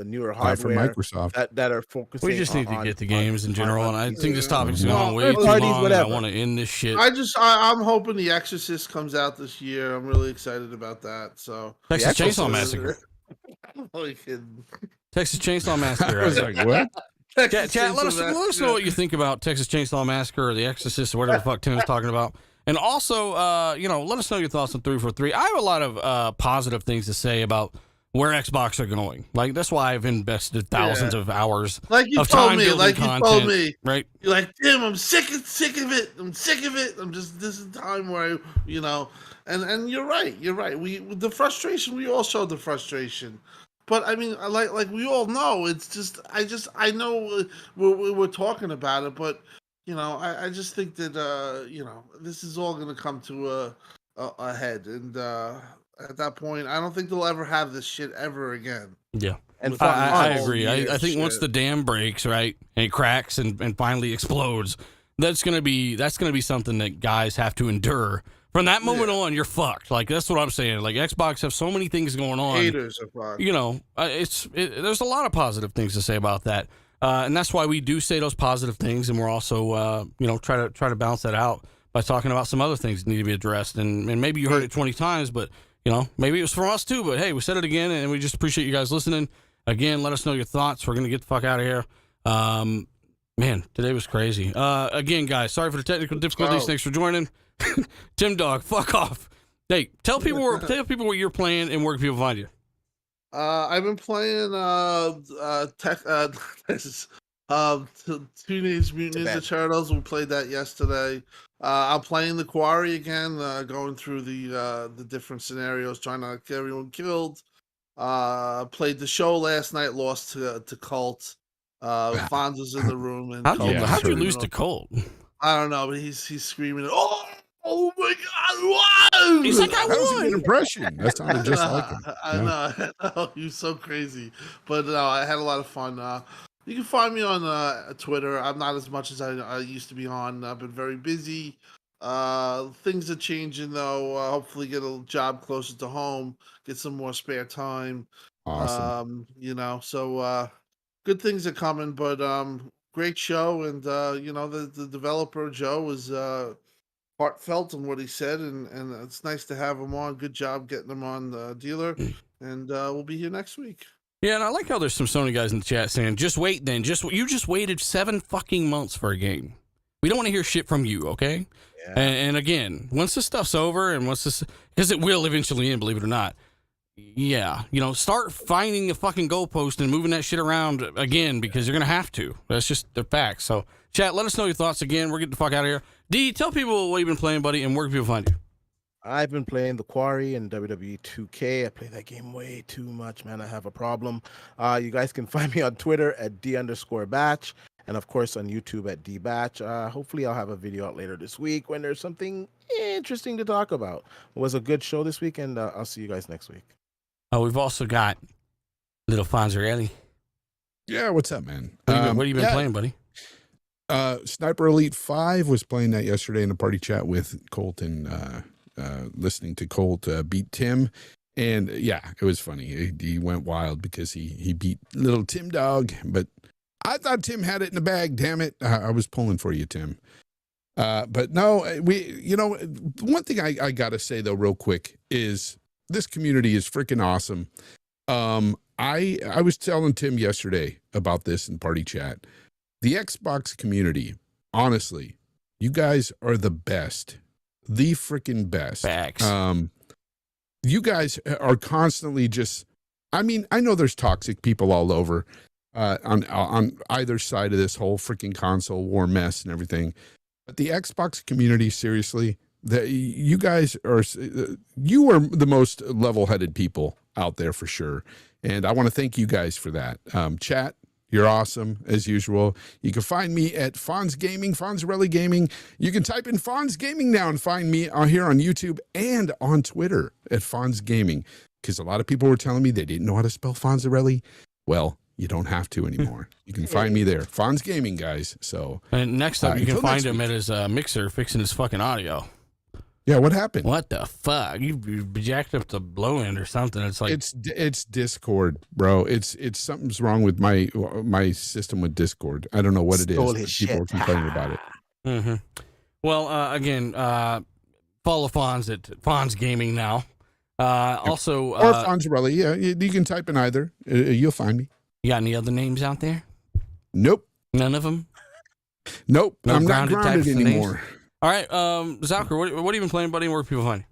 newer hardware for Microsoft that are focusing. We just need to get the games in general, and I think this topic's gone way too long. I want to end this shit. I'm hoping The Exorcist comes out this year. I'm really excited about that. So Texas Chainsaw Massacre. I'm only kidding. Texas Chainsaw Massacre. I was like, what? Chat, let us know what you think about Texas Chainsaw Massacre or The Exorcist or whatever the fuck Tim was talking about. And also, let us know your thoughts on 343. I have a lot of positive things to say about where Xbox are going. Like, that's why I've invested thousands of hours of time building content. Right? You're like, Tim, I'm sick of it. This is time where and you're right. The frustration, we all showed the frustration. But I mean, like we all know, it's just, I know we're talking about it, but I just think that this is all going to come to a head, and at that point, I don't think they'll ever have this shit ever again. Yeah. And I agree. I think shit. once the dam breaks, right, and it cracks and finally explodes, that's gonna be something that guys have to endure. From that moment on, you're fucked. Like, that's what I'm saying. Like, Xbox have so many things going on. Haters are fucked. There's a lot of positive things to say about that, and that's why we do say those positive things, and we're also try to balance that out by talking about some other things that need to be addressed. And maybe you heard it 20 times, but maybe it was from us too. But hey, we said it again, and we just appreciate you guys listening. Again, let us know your thoughts. We're gonna get the fuck out of here. Man, today was crazy. Again, guys, sorry for the technical difficulties. Thanks for joining. Tim Dog, fuck off. Hey, tell people what you're playing and where can people find you. I've been playing Teenage Mutant Ninja Turtles. We played that yesterday. I'm playing the Quarry again, going through the different scenarios, trying to get everyone killed. Played the show last night, lost to Colt. Fonz's in the room, and how'd you lose to Colt? I don't know, but he's screaming, "Oh my God, whoa!" He's like, that was a good impression. That sounded just like him. I know, he was so crazy, but no, I had a lot of fun. You can find me on Twitter. I'm not as much as I used to be on. I've been very busy. Things are changing though. Hopefully, get a job closer to home, get some more spare time. Awesome. So good things are coming. But great show, and the developer Joe was heartfelt in what he said, and it's nice to have him on. Good job getting him on the dealer, and we'll be here next week. Yeah, and I like how there's some Sony guys in the chat saying, "Just wait, then. You just waited 7 fucking months for a game. We don't want to hear shit from you, okay?" Yeah. And again, once this stuff's over, and because it will eventually end, believe it or not. Yeah, start finding a fucking goalpost and moving that shit around again, because you're gonna have to. That's just the facts. So, chat, let us know your thoughts again. We're getting the fuck out of here. D, tell people what you've been playing, buddy, and where can people find you? I've been playing The Quarry and WWE 2K. I play that game way too much, man. I have a problem. You guys can find me on Twitter at D_batch, and of course on YouTube at DBatch. Hopefully I'll have a video out later this week when there's something interesting to talk about. It was a good show this week, and I'll see you guys next week. We've also got little Fonzarelli. Yeah, what's up, man? What have you been playing, buddy? Sniper Elite 5 was playing that yesterday in the party chat with Colt, and listening to Colt beat Tim, and yeah, it was funny. He went wild because he beat little Tim Dog, but I thought Tim had it in the bag. Damn it, I was pulling for you, Tim. But no, one thing I gotta say though, real quick, is this community is freaking awesome. I was telling Tim yesterday about this in party chat. The Xbox community, honestly, you guys are the best. The freaking best. Facts. You guys are constantly I know there's toxic people all over on either side of this whole freaking console war mess and everything. But the Xbox community, seriously, you guys are the most level-headed people out there for sure. And I want to thank you guys for that. Chat, you're awesome, as usual. You can find me at Fonz Gaming, Fonzarelli Gaming. You can type in Fonz Gaming now and find me here on YouTube and on Twitter at Fonz Gaming. Because a lot of people were telling me they didn't know how to spell Fonzarelli. Well, you don't have to anymore. You can find me there. Fonz Gaming, guys. So, and next up, you can find him at his mixer fixing his fucking audio. Yeah, what happened? What the fuck? You jacked up the blow end or something. It's like it's Discord, bro. It's something's wrong with my system with Discord. I don't know what it is. People are complaining about it. Mm-hmm. Well, again, follow Fonz at Fonz Gaming now. Also, or Fonzarelli. Yeah, you can type in either. You'll find me. You got any other names out there? Nope. None of them. Nope. No I'm not grounded anymore. Names? All right, Zalker, what have you been playing, buddy? Where can people find you?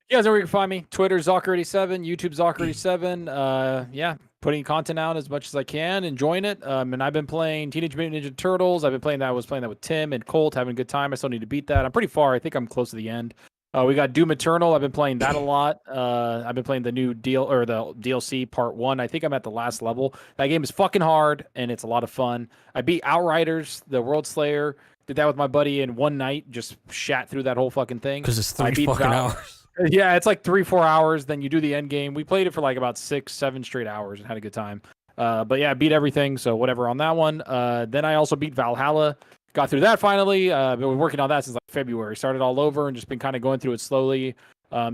You guys know where you can find me. Twitter, Zalker87, YouTube, Zalker87. Yeah, putting content out as much as I can, enjoying it. And I've been playing Teenage Mutant Ninja Turtles. I was playing that with Tim and Colt, having a good time. I still need to beat that. I'm pretty far. I think I'm close to the end. We got Doom Eternal. I've been playing that a lot. I've been playing the new the DLC Part 1. I think I'm at the last level. That game is fucking hard, and it's a lot of fun. I beat Outriders, the World Slayer. Did that with my buddy in one night. Just shat through that whole fucking thing. Because it's 3 fucking hours. Yeah, it's like 3-4 hours. Then you do the end game. We played it for like about 6-7 straight hours and had a good time. But yeah, I beat everything. So whatever on that one. Then I also beat Valhalla. Got through that finally. Been working on that since like February. Started all over and just been kind of going through it slowly.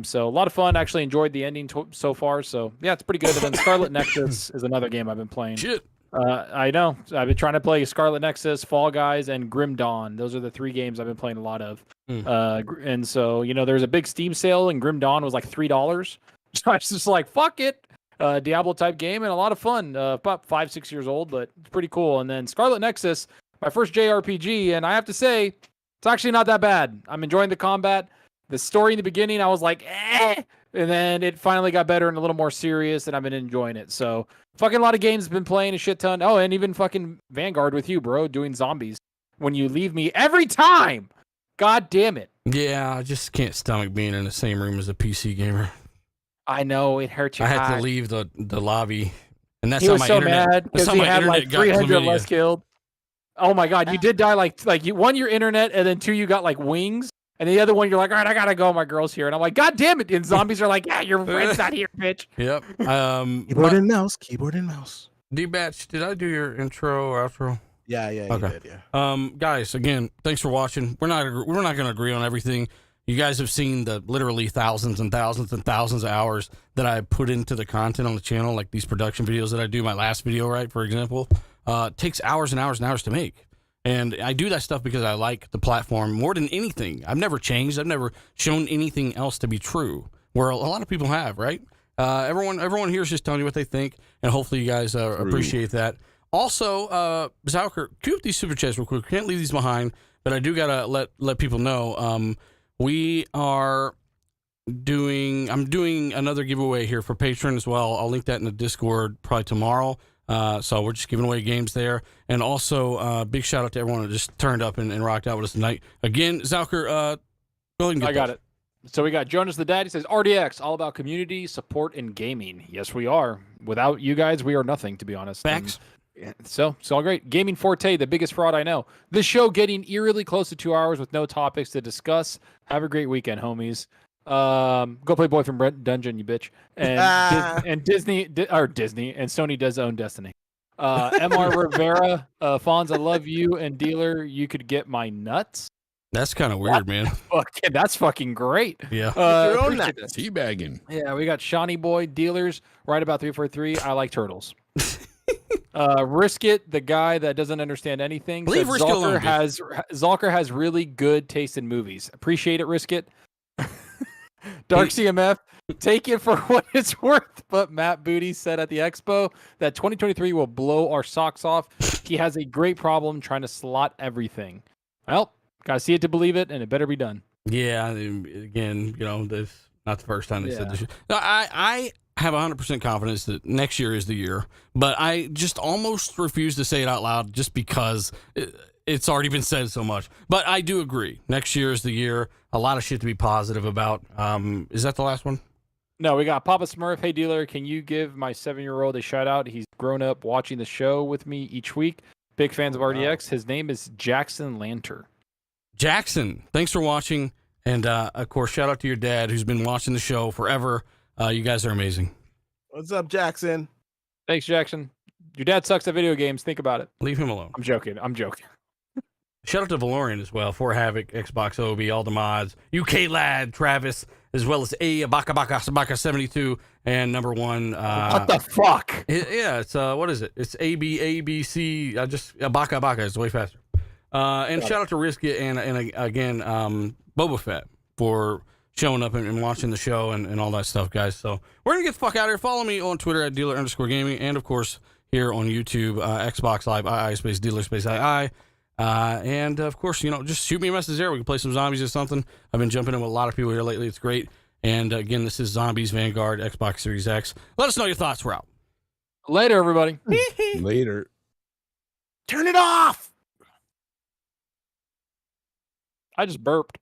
So a lot of fun. Actually enjoyed the ending so far. So yeah, it's pretty good. And then Scarlet Nexus is another game I've been playing. Shit. I know. I've been trying to play Scarlet Nexus, Fall Guys, and Grim Dawn. Those are the 3 games I've been playing a lot of. And so, there's a big Steam sale, and Grim Dawn was like $3. So I was just like, fuck it. Diablo type game and a lot of fun. About 5-6 years old, but it's pretty cool. And then Scarlet Nexus, my first JRPG, and I have to say, it's actually not that bad. I'm enjoying the combat. The story in the beginning, I was like, eh. And then it finally got better and a little more serious, and I've been enjoying it. So, fucking a lot of games been playing a shit ton. Oh, and even fucking Vanguard with you, bro, doing zombies when you leave me every time. God damn it. Yeah, I just can't stomach being in the same room as a PC gamer. I know, it hurts your I had heart. to leave the lobby, and that's he how was my so internet. mad because he had like 300 less killed. Oh my god, you did die like you one your internet, and then 2 you got like wings, and the other one you're like, all right, I gotta go, my girl's here, and I'm like, god damn it, and zombies are like, yeah, your friend's not here, bitch. Yep. Keyboard and mouse. D-Batch, did I do your intro or outro? Yeah, you did, yeah. Guys, again, thanks for watching. We're not going to agree on everything. You guys have seen the literally thousands and thousands and thousands of hours that I put into the content on the channel, like these production videos that I do. My last video, right, for example, takes hours and hours and hours to make. And I do that stuff because I like the platform more than anything. I've never changed. I've never shown anything else to be true, where a lot of people have, right? Everyone here is just telling you what they think, and hopefully you guys appreciate that. Also, Zauker, cue up these super chats real quick. Can't leave these behind, but I do gotta let people know. I'm doing another giveaway here for Patreon as well. I'll link that in the Discord probably tomorrow. So we're just giving away games there. And also, big shout out to everyone that just turned up and rocked out with us tonight. Again, Zauker, go ahead and get I got it. So we got Jonas the Dad. He says, RDX, all about community, support, and gaming. Yes, we are. Without you guys, we are nothing, to be honest. Facts. So it's all great. Gaming Forte, the biggest fraud I know. This show getting eerily close to 2 hours with no topics to discuss. Have a great weekend, homies. Go play Boyfriend Dungeon, you bitch. And Disney and Sony does own Destiny. MR Rivera, Fonz, I love you, and Dealer, you could get my nuts. That's kind of weird, man. Okay, that's fucking great. Yeah. Your own nuts. Teabagging. Yeah, we got Shawnee Boy, Dealers, right about 343. I like turtles. Risk It, the guy that doesn't understand anything. Leave Risk It alone, Zalker has really good taste in movies. Appreciate it, Risk It. Dark CMF, take it for what it's worth. But Matt Booty said at the expo that 2023 will blow our socks off. He has a great problem trying to slot everything. Well, gotta see it to believe it, and it better be done. Yeah, again, this not the first time they said this. No, I have 100% confidence that next year is the year, but I just almost refuse to say it out loud just because it's already been said so much. But I do agree. Next year is the year. A lot of shit to be positive about. Is that the last one? No, we got Papa Smurf. Hey, Dealer, can you give my 7-year-old a shout out? He's grown up watching the show with me each week. Big fans of RDX. His name is Jackson Lanter. Jackson, thanks for watching. And, of course, shout out to your dad who's been watching the show forever. You guys are amazing. What's up, Jackson? Thanks, Jackson. Your dad sucks at video games. Think about it. Leave him alone. I'm joking. Shout out to Valorian as well, for Havoc, Xbox Obi, all the mods, UK Lad, Travis, as well as Baka 72, and number one. What the fuck? It's what is it? It's ABC. Baka is way faster. And shout out to Risk It and again Boba Fett for showing up and watching the show and all that stuff, guys. So we're gonna get the fuck out of here. Follow me on Twitter at dealer_gaming, and of course here on YouTube, Xbox Live II space dealer space II. And of course, just shoot me a message there. We can play some zombies or something. I've been jumping in with a lot of people here lately. It's great. And again, this is Zombies Vanguard, Xbox Series X. Let us know your thoughts. We're out. Later, everybody. Later. Turn it off. I just burped.